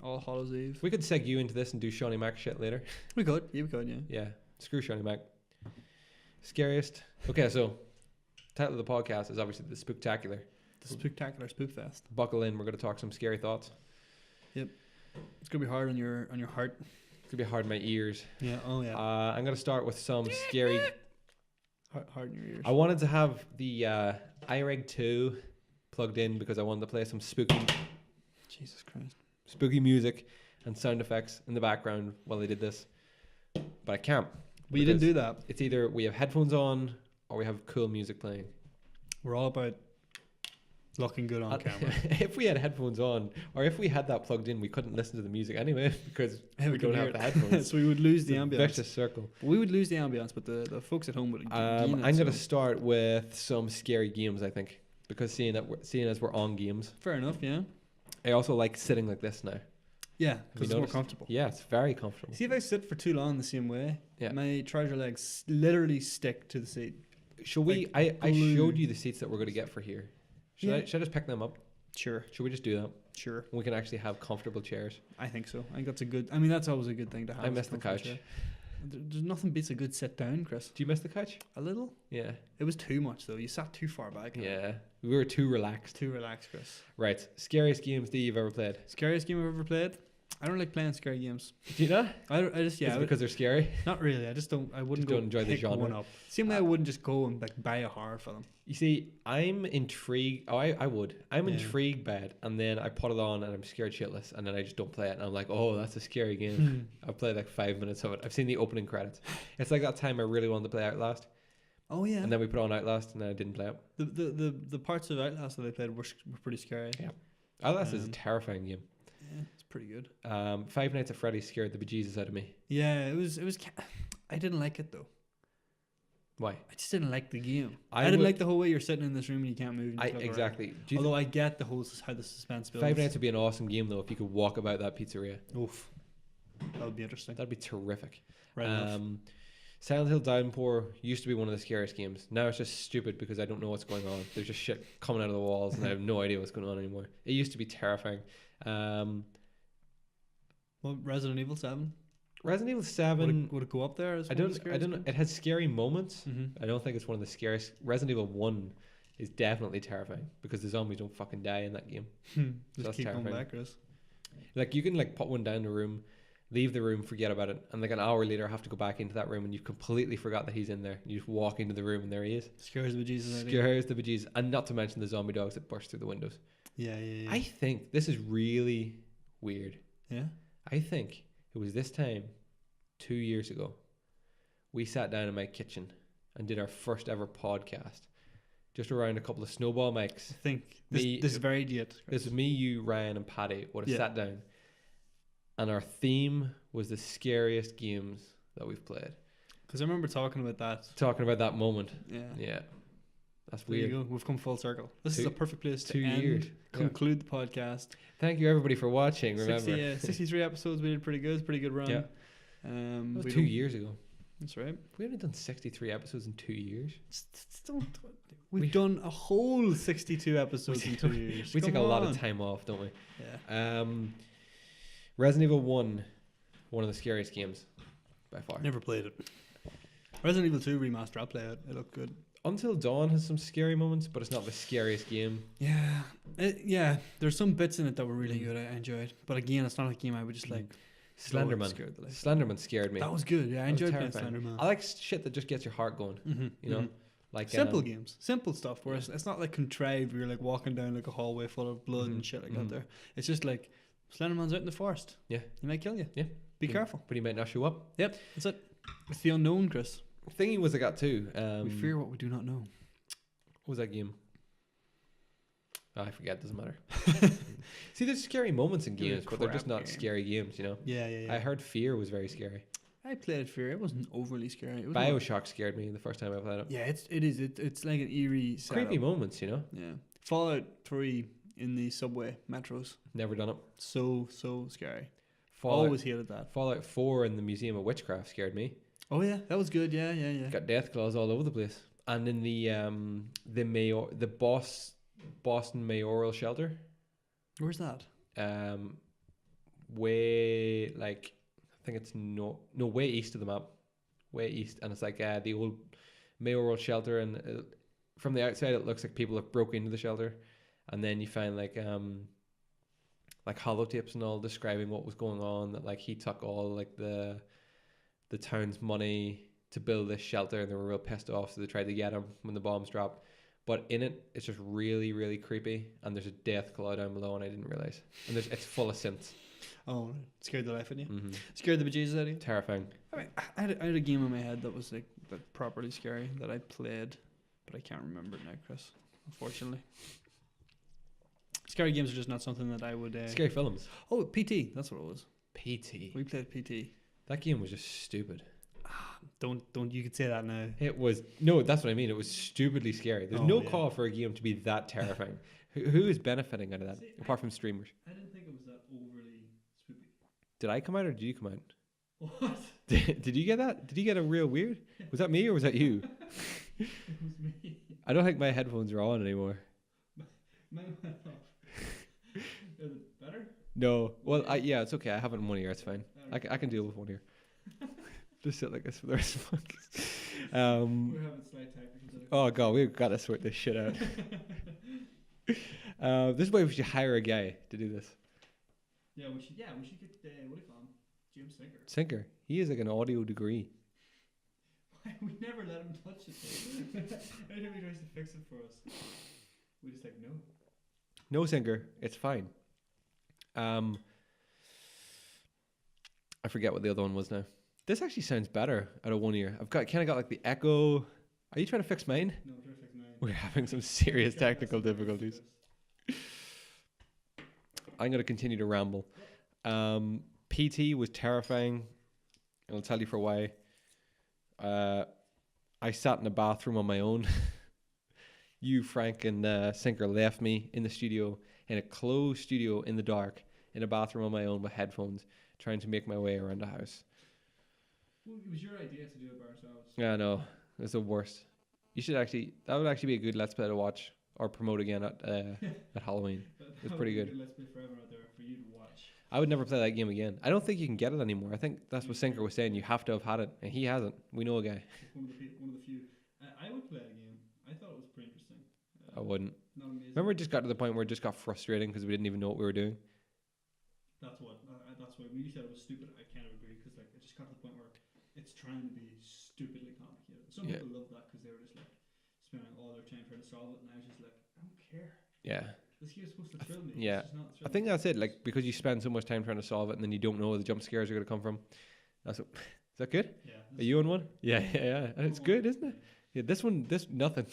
Speaker 2: All Hallows Eve.
Speaker 1: We could seg you into this and do Shawnee Mac shit later.
Speaker 2: We could. Yeah, we could, yeah.
Speaker 1: Yeah. Screw Shawnee Mac. Scariest. Okay, so title of the podcast is obviously The Spooktacular.
Speaker 2: The Spooktacular Spookfest.
Speaker 1: Buckle in, we're going to talk some scary thoughts.
Speaker 2: Yep. It's going to be hard on your heart.
Speaker 1: It's going to be hard on my ears.
Speaker 2: Yeah, oh yeah.
Speaker 1: I'm going to start with some scary...
Speaker 2: Hard in your ears.
Speaker 1: I wanted to have the iReg 2 plugged in because I wanted to play some spooky...
Speaker 2: Jesus Christ.
Speaker 1: Spooky music and sound effects in the background while they did this. But I can't.
Speaker 2: But you didn't do that.
Speaker 1: It's either we have headphones on or we have cool music playing.
Speaker 2: We're all about looking good on camera.
Speaker 1: If we had headphones on, or if we had that plugged in, we couldn't listen to the music anyway because we don't have the headphones.
Speaker 2: So we would lose the ambience.
Speaker 1: Vicious circle.
Speaker 2: We would lose the ambience, but the folks at home would.
Speaker 1: I'm going to start with some scary games, I think, because seeing as we're on games.
Speaker 2: Fair enough, yeah.
Speaker 1: I also like sitting like this now.
Speaker 2: Yeah, because it's more
Speaker 1: noticed?
Speaker 2: comfortable.
Speaker 1: Yeah, it's very comfortable.
Speaker 2: See, if I sit for too long the same way,
Speaker 1: Yeah.
Speaker 2: my trouser legs literally stick to the seat.
Speaker 1: Should we?
Speaker 2: Like
Speaker 1: I
Speaker 2: glue.
Speaker 1: showed you the seats that we're going to get for here. Should I just pick them up?
Speaker 2: Sure.
Speaker 1: Should we just do that?
Speaker 2: Sure.
Speaker 1: We can actually have comfortable chairs.
Speaker 2: I think so. I think that's a good. I mean, that's always a good thing to have.
Speaker 1: I
Speaker 2: is
Speaker 1: miss the
Speaker 2: comfortable
Speaker 1: couch.
Speaker 2: chair. There's nothing beats a good sit down, Chris.
Speaker 1: Do you miss the couch?
Speaker 2: A little.
Speaker 1: Yeah.
Speaker 2: It was too much though. You sat too far back.
Speaker 1: Yeah. We were too relaxed.
Speaker 2: Too relaxed, Chris.
Speaker 1: Right. Scariest games that you've ever played?
Speaker 2: Scariest game I've ever played. I don't like playing scary games.
Speaker 1: Do you not?
Speaker 2: I just
Speaker 1: Is it because they're scary?
Speaker 2: not really. I just don't. I wouldn't
Speaker 1: Just
Speaker 2: go
Speaker 1: don't enjoy the
Speaker 2: pick
Speaker 1: genre.
Speaker 2: one up. Same way I wouldn't just go and like buy a horror film.
Speaker 1: You see, I'm intrigued. Oh, I would. I'm
Speaker 2: Yeah.
Speaker 1: intrigued by it, and then I put it on, and I'm scared shitless, and then I just don't play it, and I'm like, oh, that's a scary game. I've played like 5 minutes of it. I've seen the opening credits. It's like that time I really wanted to play Outlast,
Speaker 2: Oh yeah.
Speaker 1: and then we put on Outlast, and then I didn't play it.
Speaker 2: The parts of Outlast that I played were pretty scary.
Speaker 1: Yeah. Outlast is a
Speaker 2: Um,
Speaker 1: terrifying game.
Speaker 2: Yeah, it's pretty good.
Speaker 1: Five Nights at Freddy's scared the bejesus out of me.
Speaker 2: Yeah, it was. I didn't like it though.
Speaker 1: Why?
Speaker 2: I just didn't like the game.
Speaker 1: I
Speaker 2: I didn't
Speaker 1: would-
Speaker 2: like the whole way you're sitting in this room and you can't move. And just look around.
Speaker 1: Exactly. Do you
Speaker 2: Although I get the whole how the suspense builds.
Speaker 1: Five Nights would be an awesome game though if you could walk about that pizzeria.
Speaker 2: Oof, that would be interesting.
Speaker 1: That'd be terrific.
Speaker 2: Right enough.
Speaker 1: Silent Hill Downpour used to be one of the scariest games. Now it's just stupid because I don't know what's going on. There's just shit coming out of the walls and I have no idea what's going on anymore. It used to be terrifying.
Speaker 2: Well, Resident Evil 7.
Speaker 1: Resident Evil 7.
Speaker 2: Would it go up there? As
Speaker 1: I don't know. It has scary moments. I don't think it's one of the scariest. Resident Evil 1 is definitely terrifying because the zombies don't fucking die in that game.
Speaker 2: Just
Speaker 1: that's
Speaker 2: keep
Speaker 1: terrifying.
Speaker 2: going back, Chris.
Speaker 1: Like you can like put one down in the room, leave the room, forget about it, and like an hour later have to go back into that room and you've completely forgot that he's in there. You just walk into the room and there he is.
Speaker 2: Scares the bejesus out of you.
Speaker 1: Scares the bejesus, and not to mention the zombie dogs that burst through the windows.
Speaker 2: Yeah.
Speaker 1: I think this is really weird.
Speaker 2: Yeah.
Speaker 1: I think it was this time 2 years ago. We sat down in my kitchen and did our first ever podcast, just around a couple of snowball mics.
Speaker 2: I think this very date.
Speaker 1: This is me, you, Ryan, and Paddy would have
Speaker 2: Yeah.
Speaker 1: sat down, and our theme was the scariest games that we've played.
Speaker 2: Because I remember talking about that.
Speaker 1: Talking about that moment.
Speaker 2: Yeah.
Speaker 1: Yeah, that's
Speaker 2: There
Speaker 1: weird.
Speaker 2: you go. We've come full circle. This is
Speaker 1: Two-
Speaker 2: a perfect place to
Speaker 1: 2 years.
Speaker 2: conclude the podcast.
Speaker 1: Thank you everybody for watching. Remember,
Speaker 2: 63 episodes. We did pretty good. It's a pretty good run.
Speaker 1: Yeah.
Speaker 2: That
Speaker 1: that was
Speaker 2: we
Speaker 1: 2
Speaker 2: don't-
Speaker 1: years ago.
Speaker 2: That's right.
Speaker 1: We only done 63 episodes in 2 years.
Speaker 2: We've done a whole 62 episodes in 2 years.
Speaker 1: We take a
Speaker 2: Come
Speaker 1: lot
Speaker 2: on.
Speaker 1: of time off, don't we?
Speaker 2: Yeah.
Speaker 1: Resident Evil 1, one of the scariest games by far.
Speaker 2: Never played it. Resident Evil 2 remaster. I'll play it. It looked good.
Speaker 1: Until Dawn has some scary moments, but it's not the scariest game.
Speaker 2: Yeah. Yeah. There's some bits in it that were really good. I enjoyed. But again, it's not a game I would just like.
Speaker 1: Slenderman.
Speaker 2: Scared the life.
Speaker 1: Slenderman scared me.
Speaker 2: That was good. Yeah, I
Speaker 1: That was
Speaker 2: enjoyed playing
Speaker 1: terrifying.
Speaker 2: Slenderman.
Speaker 1: I like shit that just gets your heart going. You know, like
Speaker 2: Simple games, simple stuff. Where it's not like contrived. Where you're like walking down like a hallway full of blood and shit like that. There, it's just like Slenderman's out in the forest.
Speaker 1: Yeah,
Speaker 2: he might kill you.
Speaker 1: Yeah,
Speaker 2: be careful.
Speaker 1: But he might not show up.
Speaker 2: Yep, that's it. It's the unknown, Chris.
Speaker 1: Thingy was I got too.
Speaker 2: We fear what we do not know.
Speaker 1: What was that game? Oh, I forget. Doesn't matter. See, there's scary moments in games, but they're just not scary games. You know.
Speaker 2: Yeah.
Speaker 1: I heard Fear was very scary.
Speaker 2: I played Fear. It wasn't overly scary. It was
Speaker 1: BioShock scared me the first time I played it.
Speaker 2: Yeah, it's like an eerie setup.
Speaker 1: Creepy moments, you know.
Speaker 2: Yeah. Fallout 3 in the subway metros.
Speaker 1: Never done it.
Speaker 2: So scary.
Speaker 1: Fallout,
Speaker 2: Always hated that.
Speaker 1: Fallout 4 in the Museum of Witchcraft scared me.
Speaker 2: Oh yeah, that was good. Yeah.
Speaker 1: Got death claws all over the place. And in the Boston Mayoral Shelter.
Speaker 2: Where's that?
Speaker 1: Way like I think it's way east of the map, way east, and it's like the old mayoral shelter, and from the outside it looks like people have broke into the shelter, and then you find like holotapes and all describing what was going on, that like he took all like the town's money to build this shelter, and they were real pissed off, so they tried to get him when the bombs dropped. But in it, it's just really, really creepy, and there's a death claw down below, and I didn't realize. And it's full of synths.
Speaker 2: Oh, scared the life out of you. Scared the bejesus out of you.
Speaker 1: Terrifying.
Speaker 2: I mean, I had a game in my head that was like properly scary that I played, but I can't remember it now, Chris. Unfortunately, scary games are just not something that I would.
Speaker 1: Scary films.
Speaker 2: Oh, PT. That's what it was.
Speaker 1: PT.
Speaker 2: We played PT.
Speaker 1: That game was just stupid.
Speaker 2: don't. You could say that now.
Speaker 1: It was no. That's what I mean. It was stupidly scary. There's no call for a game to be that terrifying. Who is benefiting out of that apart from streamers?
Speaker 2: I didn't think it was that overly spooky.
Speaker 1: Did I come out or did you come out?
Speaker 2: What?
Speaker 1: Did you get that? Did you get a real weird? Was that me or was that you?
Speaker 2: It was me.
Speaker 1: I don't think my headphones are on anymore.
Speaker 2: Mine went off. Is it better?
Speaker 1: No. Well, yeah, it's okay. I have it in one ear. It's fine. I can deal with one ear. Just sit like this for the rest of the
Speaker 2: We're having slight technical difficulties.
Speaker 1: Oh god, we've got to sort this shit out. This is why we should hire a guy to do this.
Speaker 2: Yeah, we should get what do you call him? James Sinker.
Speaker 1: Sinker. He is like an audio degree.
Speaker 2: We never let him touch it. Anytime he tries to fix it for us, we just like no.
Speaker 1: No, Sinker. It's fine. I forget what the other one was now. This actually sounds better out of one ear. I've kind of got like the echo. Are you trying to fix mine?
Speaker 2: No, I'm trying to fix mine.
Speaker 1: We're having some serious technical difficulties. I'm going to continue to ramble. PT was terrifying, and I'll tell you for why. I sat in the bathroom on my own. You, Frank, and Sinker left me in the studio, in a closed studio in the dark, in a bathroom on my own with headphones, trying to make my way around the house.
Speaker 2: Well, it was your idea to do it by ourselves.
Speaker 1: Yeah, I know. It's the worst. You should actually, that would actually be a good Let's Play to watch or promote again at Halloween. It's pretty good.
Speaker 2: Let's Play forever out there for you to watch.
Speaker 1: I would never play that game again. I don't think you can get it anymore. I think that's what Sinker was saying. You have to have had it, and he hasn't. We know a guy.
Speaker 2: It's one of the few. I would play it again. I thought it was pretty interesting.
Speaker 1: I wouldn't.
Speaker 2: Not amazing.
Speaker 1: Remember, it just got to the point where it just got frustrating because we didn't even know what we were doing.
Speaker 2: That's why when you said it was stupid, I kind of agree because like it just got to the point where it's trying to be stupidly complicated. Some people love that because they were just like spending all their time trying to solve it, and I was just like, I don't care.
Speaker 1: Yeah.
Speaker 2: This game's supposed to thrill me.
Speaker 1: Yeah. I think that's it. Like, because you spend so much time trying to solve it, and then you don't know where the jump scares are going to come from. Is that good?
Speaker 2: Yeah.
Speaker 1: Are you on one? Yeah. And it's good, isn't it? Yeah. This nothing.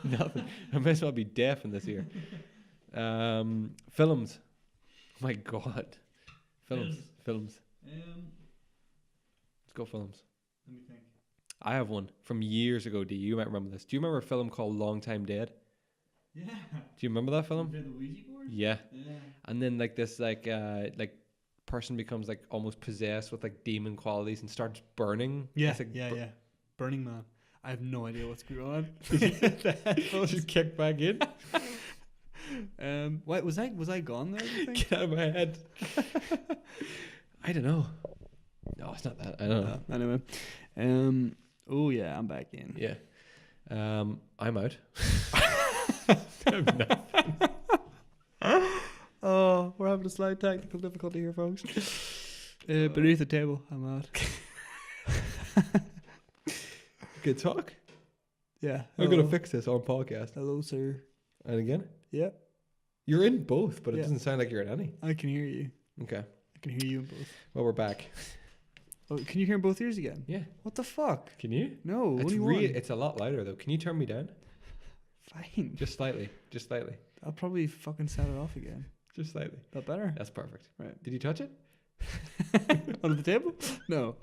Speaker 1: Nothing. I might as well be deaf in this ear. Films. Oh my god. Films. Let's go films.
Speaker 2: Let me think.
Speaker 1: I have one from years ago. You might remember this. Do you remember a film called Long Time Dead?
Speaker 2: Yeah.
Speaker 1: Do you remember that film?
Speaker 2: The Ouija board?
Speaker 1: Yeah. And then like this like person becomes like almost possessed with like demon qualities and starts burning.
Speaker 2: Yeah.
Speaker 1: It's like
Speaker 2: Yeah. Burning Man. I have no idea what's going on.
Speaker 1: Just kick back in.
Speaker 2: What was I gone there? You think?
Speaker 1: Get out of my head. I don't know. No, it's not that. I don't know.
Speaker 2: Anyway, oh yeah, I'm back in.
Speaker 1: Yeah. I'm out.
Speaker 2: Oh, we're having a slight technical difficulty here, folks. Beneath the table, I'm out.
Speaker 1: Good talk.
Speaker 2: Yeah.
Speaker 1: I'm gonna fix this on podcast.
Speaker 2: Hello, sir.
Speaker 1: And again?
Speaker 2: Yeah.
Speaker 1: You're in both, but it doesn't sound like you're in any.
Speaker 2: I can hear you.
Speaker 1: Okay.
Speaker 2: I can hear you in both.
Speaker 1: Well, we're back.
Speaker 2: Oh, can you hear in both ears again?
Speaker 1: Yeah.
Speaker 2: What the fuck?
Speaker 1: Can you?
Speaker 2: No. What do you want?
Speaker 1: It's a lot louder though. Can you turn me down?
Speaker 2: Fine.
Speaker 1: Just slightly.
Speaker 2: I'll probably fucking set it off again.
Speaker 1: Just slightly.
Speaker 2: That better?
Speaker 1: That's perfect.
Speaker 2: Right.
Speaker 1: Did you touch it?
Speaker 2: Under the table? No.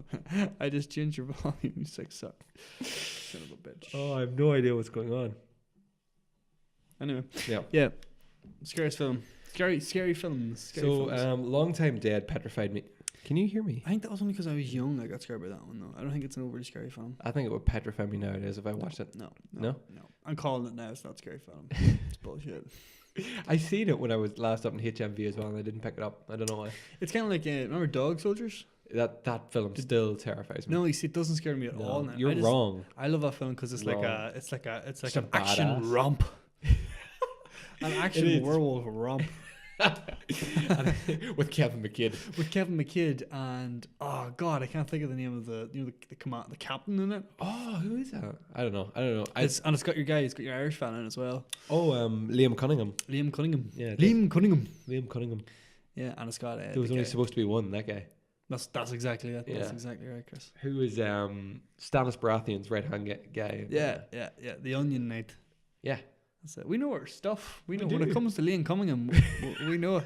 Speaker 2: I just changed your volume. You like suck. Son of a bitch.
Speaker 1: Oh, I have no idea what's going on.
Speaker 2: Anyway.
Speaker 1: Yeah.
Speaker 2: Yeah. Scariest film. Scary films.
Speaker 1: Long Time Dead petrified me. Can you hear me?
Speaker 2: I think that was only because I was young I got scared by that one, though. I don't think it's an overly scary film.
Speaker 1: I think it would petrify me nowadays if I watched it.
Speaker 2: No. I'm calling it now. It's not a scary film. It's bullshit.
Speaker 1: I seen it when I was last up in HMV as well, and I didn't pick it up. I don't know why.
Speaker 2: It's kind of like remember Dog Soldiers?
Speaker 1: That film still terrifies me.
Speaker 2: No, you see, it doesn't scare me at all. Now.
Speaker 1: You're wrong.
Speaker 2: I love that film because it's like
Speaker 1: Just
Speaker 2: an action romp. An action werewolf romp.
Speaker 1: With Kevin McKidd.
Speaker 2: And oh god, I can't think of the name of the captain in it.
Speaker 1: Oh, who is that? I don't know.
Speaker 2: It's got your guy. It's got your Irish fan in it as well.
Speaker 1: Oh, Liam Cunningham.
Speaker 2: Yeah,
Speaker 1: Liam
Speaker 2: Cunningham. Yeah, and it's got
Speaker 1: there was only supposed to be one. That guy.
Speaker 2: That's exactly it.
Speaker 1: Yeah.
Speaker 2: That's exactly right, Chris.
Speaker 1: Who is Stannis Baratheon's right hand guy?
Speaker 2: Yeah. The Onion Knight.
Speaker 1: Yeah.
Speaker 2: That's it. We know our stuff. We know
Speaker 1: We
Speaker 2: when it
Speaker 1: do.
Speaker 2: comes to Liam Cunningham, we know it.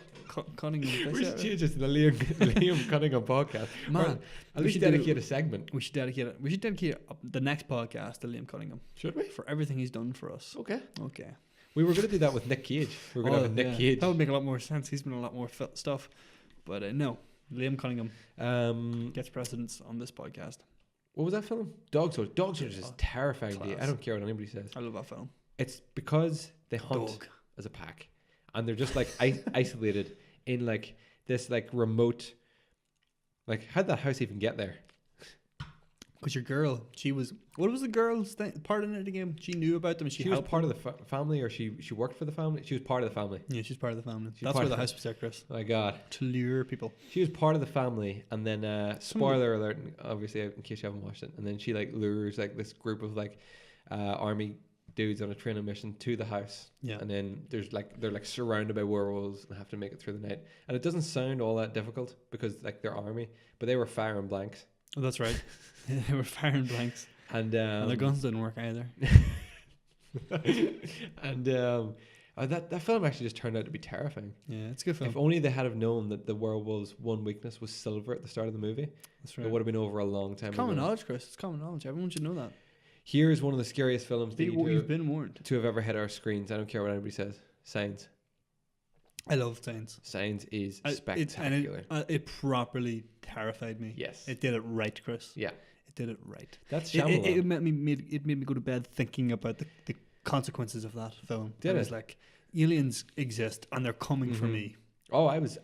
Speaker 2: Cunningham.
Speaker 1: We should change it to the Liam Cunningham podcast.
Speaker 2: Man,
Speaker 1: Or at
Speaker 2: we
Speaker 1: least
Speaker 2: should do-
Speaker 1: dedicate a segment.
Speaker 2: We should dedicate it. We should dedicate the next podcast to Liam Cunningham
Speaker 1: Should we?
Speaker 2: for everything he's done for us.
Speaker 1: Okay.
Speaker 2: Okay.
Speaker 1: We were going to do that with Nick Cage. We were going to have a Nick Cage.
Speaker 2: That would make a lot more sense. He's been in a lot more stuff. But no, Liam Cunningham gets precedence on this podcast.
Speaker 1: What was that film? Dog Soldiers. Dog Soldiers is
Speaker 2: Oh,
Speaker 1: terrifying. To you.
Speaker 2: class.
Speaker 1: I don't care what anybody says.
Speaker 2: I love that film.
Speaker 1: It's because they hunt
Speaker 2: Dog.
Speaker 1: as a pack, and they're just like isolated in like this like remote. Like, how'd that house even get there?
Speaker 2: Because your girl, she was. What was the girl's part in it again? She knew about them. And
Speaker 1: She
Speaker 2: she
Speaker 1: was
Speaker 2: helped
Speaker 1: part
Speaker 2: them?
Speaker 1: of the family, or she worked for the family. She was part of the family.
Speaker 2: Yeah, she's part of the family.
Speaker 1: She's
Speaker 2: That's
Speaker 1: part
Speaker 2: where
Speaker 1: of
Speaker 2: the
Speaker 1: the-
Speaker 2: house was at, Chris.
Speaker 1: My God,
Speaker 2: To lure people.
Speaker 1: she was part of the family, and then spoiler alert, obviously in case you haven't watched it, and then she like lures like this group of like army dudes on a training mission to the house.
Speaker 2: Yeah.
Speaker 1: And then they're like surrounded by werewolves and have to make it through the night. And it doesn't sound all that difficult because like they're army, but they were firing blanks.
Speaker 2: Oh, that's right. They were firing blanks.
Speaker 1: And
Speaker 2: And their guns didn't work either.
Speaker 1: and that film actually just turned out to be terrifying.
Speaker 2: Yeah, it's a good film.
Speaker 1: If only they had have known that the werewolves' one weakness was silver at the start of the movie,
Speaker 2: That's
Speaker 1: it
Speaker 2: right.
Speaker 1: would have been over a long time
Speaker 2: It's common
Speaker 1: ago.
Speaker 2: knowledge, Chris. It's common knowledge. Everyone should know that.
Speaker 1: Here's one of the scariest films that
Speaker 2: You've been warned.
Speaker 1: to have ever hit our screens. I don't care what anybody says. Signs.
Speaker 2: I love Signs.
Speaker 1: Signs is
Speaker 2: And
Speaker 1: spectacular.
Speaker 2: it properly terrified me.
Speaker 1: Yes.
Speaker 2: It did it right, Chris.
Speaker 1: Yeah.
Speaker 2: It did it right.
Speaker 1: That's
Speaker 2: It,
Speaker 1: Shyamalan.
Speaker 2: it made me go to bed thinking about the consequences of that film.
Speaker 1: Did
Speaker 2: I was
Speaker 1: it?
Speaker 2: like, aliens exist and they're coming for
Speaker 1: Mhm.
Speaker 2: me.
Speaker 1: Oh, I was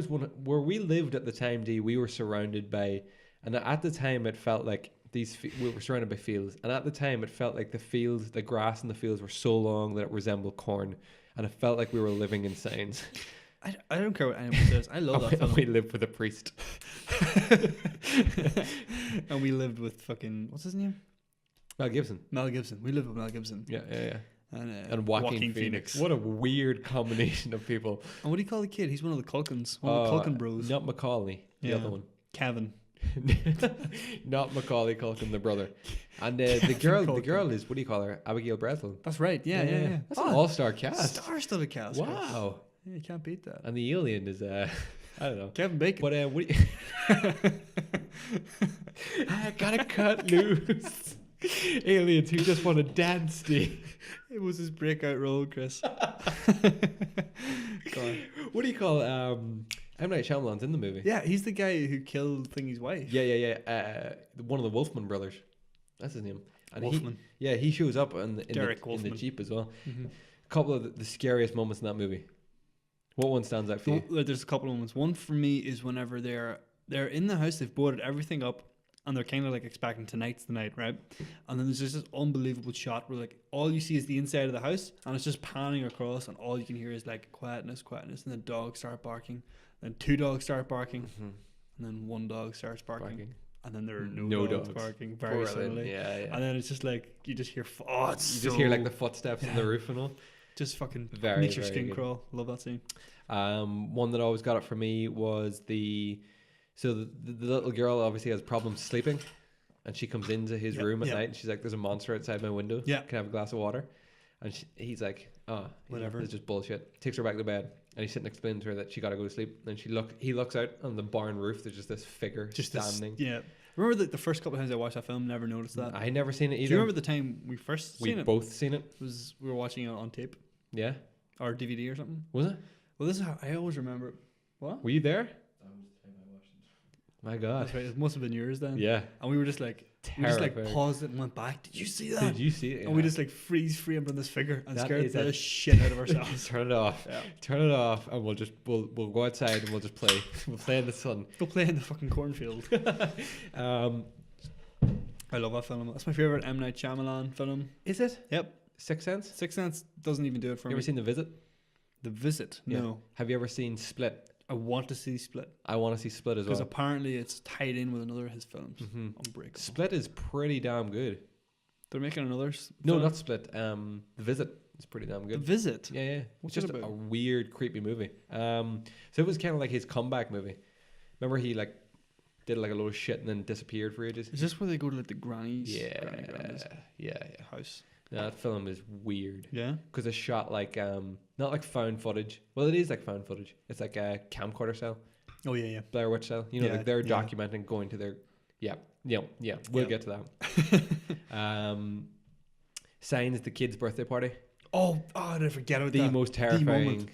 Speaker 1: one where we lived at the time. We were surrounded by, and at the time it felt like we were surrounded by fields, and at the time it felt like the grass in the fields were so long that it resembled corn, and it felt like we were living in signs.
Speaker 2: I don't care what anyone says. I love that
Speaker 1: And
Speaker 2: film.
Speaker 1: we lived with a priest.
Speaker 2: And we lived with fucking, what's his name?
Speaker 1: Mel Gibson.
Speaker 2: Mel Gibson. We lived with Mel Gibson.
Speaker 1: Yeah.
Speaker 2: And,
Speaker 1: And Joaquin Phoenix. What a weird combination of people.
Speaker 2: And what do you call the kid? He's one of the Culkins. One of the Culkin bros.
Speaker 1: Not Macaulay, the
Speaker 2: Yeah.
Speaker 1: other one.
Speaker 2: Kevin.
Speaker 1: Not Macaulay Culkin, the brother. And the girl
Speaker 2: Culkin.
Speaker 1: is, what do you call her? Abigail Breslin.
Speaker 2: That's right. Yeah.
Speaker 1: That's an all-star cast.
Speaker 2: Star-studded cast. Chris.
Speaker 1: Wow.
Speaker 2: Yeah, you can't beat that.
Speaker 1: And the alien is I don't know.
Speaker 2: Kevin Bacon.
Speaker 1: But what do you I gotta cut loose. Aliens who just want to dance, Steve.
Speaker 2: It was his breakout role, Chris. God.
Speaker 1: What do you call M. Night Shyamalan's in the movie?
Speaker 2: Yeah, he's the guy who killed Thingy's wife.
Speaker 1: Yeah. One of the Wolfman brothers. That's his name. And
Speaker 2: Wolfman.
Speaker 1: he shows up in the
Speaker 2: Derek
Speaker 1: in the
Speaker 2: Wolfman.
Speaker 1: Jeep as well.
Speaker 2: Mm-hmm.
Speaker 1: A couple of the scariest moments in that movie. What one stands out for you?
Speaker 2: There's a couple of moments. One for me is whenever they're in the house, they've boarded everything up, and they're kind of like expecting tonight's the night, right? And then there's just this unbelievable shot where like all you see is the inside of the house, and it's just panning across, and all you can hear is like quietness, and then dogs start barking, then two dogs start barking,
Speaker 1: Mm-hmm.
Speaker 2: and then one dog starts barking. And then there are no,
Speaker 1: No
Speaker 2: dogs,
Speaker 1: dogs.
Speaker 2: barking very
Speaker 1: Poor
Speaker 2: suddenly.
Speaker 1: Ellen. Yeah.
Speaker 2: And then it's just like you just hear
Speaker 1: You just hear like the footsteps on the roof and all.
Speaker 2: just fucking
Speaker 1: Very,
Speaker 2: makes your
Speaker 1: very
Speaker 2: skin
Speaker 1: good.
Speaker 2: crawl. Love that scene.
Speaker 1: One that always got it for me was the little girl obviously has problems sleeping, and she comes into his room at night and she's like, "There's a monster outside my window.
Speaker 2: Yeah.
Speaker 1: Can I have a glass of water?" And he's like, "Oh,
Speaker 2: Whatever.
Speaker 1: it's just bullshit." Takes her back to bed, and he's sitting explaining to her that she got to go to sleep. And he looks out on the barn roof. There's just this figure standing.
Speaker 2: Yeah. Remember the first couple of times I watched that film, never noticed that.
Speaker 1: I never seen it either.
Speaker 2: Do you remember the time we first
Speaker 1: we
Speaker 2: seen it?
Speaker 1: both seen it?
Speaker 2: We were watching it on tape
Speaker 1: Yeah.
Speaker 2: or DVD or something.
Speaker 1: Was it?
Speaker 2: Well, this is how I always remember it. What?
Speaker 1: Were you there? My God.
Speaker 2: That's right. It must have been yours then.
Speaker 1: Yeah.
Speaker 2: And we were just like,
Speaker 1: Terrifying.
Speaker 2: paused it and went back. Did you see that?
Speaker 1: Did you see it?
Speaker 2: And we just like freeze framed on this figure and
Speaker 1: That
Speaker 2: scared
Speaker 1: is
Speaker 2: the
Speaker 1: a-
Speaker 2: shit out of ourselves.
Speaker 1: Turn it off.
Speaker 2: Yeah.
Speaker 1: Turn it off, and we'll go outside and we'll just play. We'll play in the sun.
Speaker 2: Go play in the fucking cornfield. I love that film. That's my favorite M. Night Shyamalan film.
Speaker 1: Is it
Speaker 2: Yep.
Speaker 1: Sixth Sense?
Speaker 2: Sixth Sense doesn't even do it for
Speaker 1: You
Speaker 2: me.
Speaker 1: ever seen The Visit?
Speaker 2: The Visit?
Speaker 1: Yeah.
Speaker 2: No.
Speaker 1: Have you ever seen Split?
Speaker 2: I want to see Split
Speaker 1: I want to see Split as
Speaker 2: because
Speaker 1: well.
Speaker 2: apparently it's tied in with another of his films.
Speaker 1: Mm-hmm.
Speaker 2: Unbreakable.
Speaker 1: Split is pretty damn good.
Speaker 2: They're making another.
Speaker 1: No,
Speaker 2: film?
Speaker 1: not Split. The Visit is pretty damn
Speaker 2: The
Speaker 1: good.
Speaker 2: Visit.
Speaker 1: Yeah.
Speaker 2: What's
Speaker 1: It's
Speaker 2: it
Speaker 1: just
Speaker 2: about?
Speaker 1: a weird, creepy movie. So it was kind of like his comeback movie. Remember he like did like a load of shit and then disappeared for ages.
Speaker 2: Is this where they go to like the granny's?
Speaker 1: Yeah,
Speaker 2: Granny's
Speaker 1: yeah.
Speaker 2: house.
Speaker 1: That film is weird.
Speaker 2: Yeah.
Speaker 1: Because it's shot like not like found footage. Well, it is like found footage. It's like a camcorder style,
Speaker 2: Oh yeah, yeah.
Speaker 1: Blair Witch style. You know,
Speaker 2: Yeah,
Speaker 1: like they're
Speaker 2: yeah.
Speaker 1: documenting going to their yeah. We'll
Speaker 2: Yeah.
Speaker 1: get to that. Signs, the kid's birthday party.
Speaker 2: Oh, did I forget about
Speaker 1: The
Speaker 2: that?
Speaker 1: most
Speaker 2: The
Speaker 1: terrifying.
Speaker 2: moment.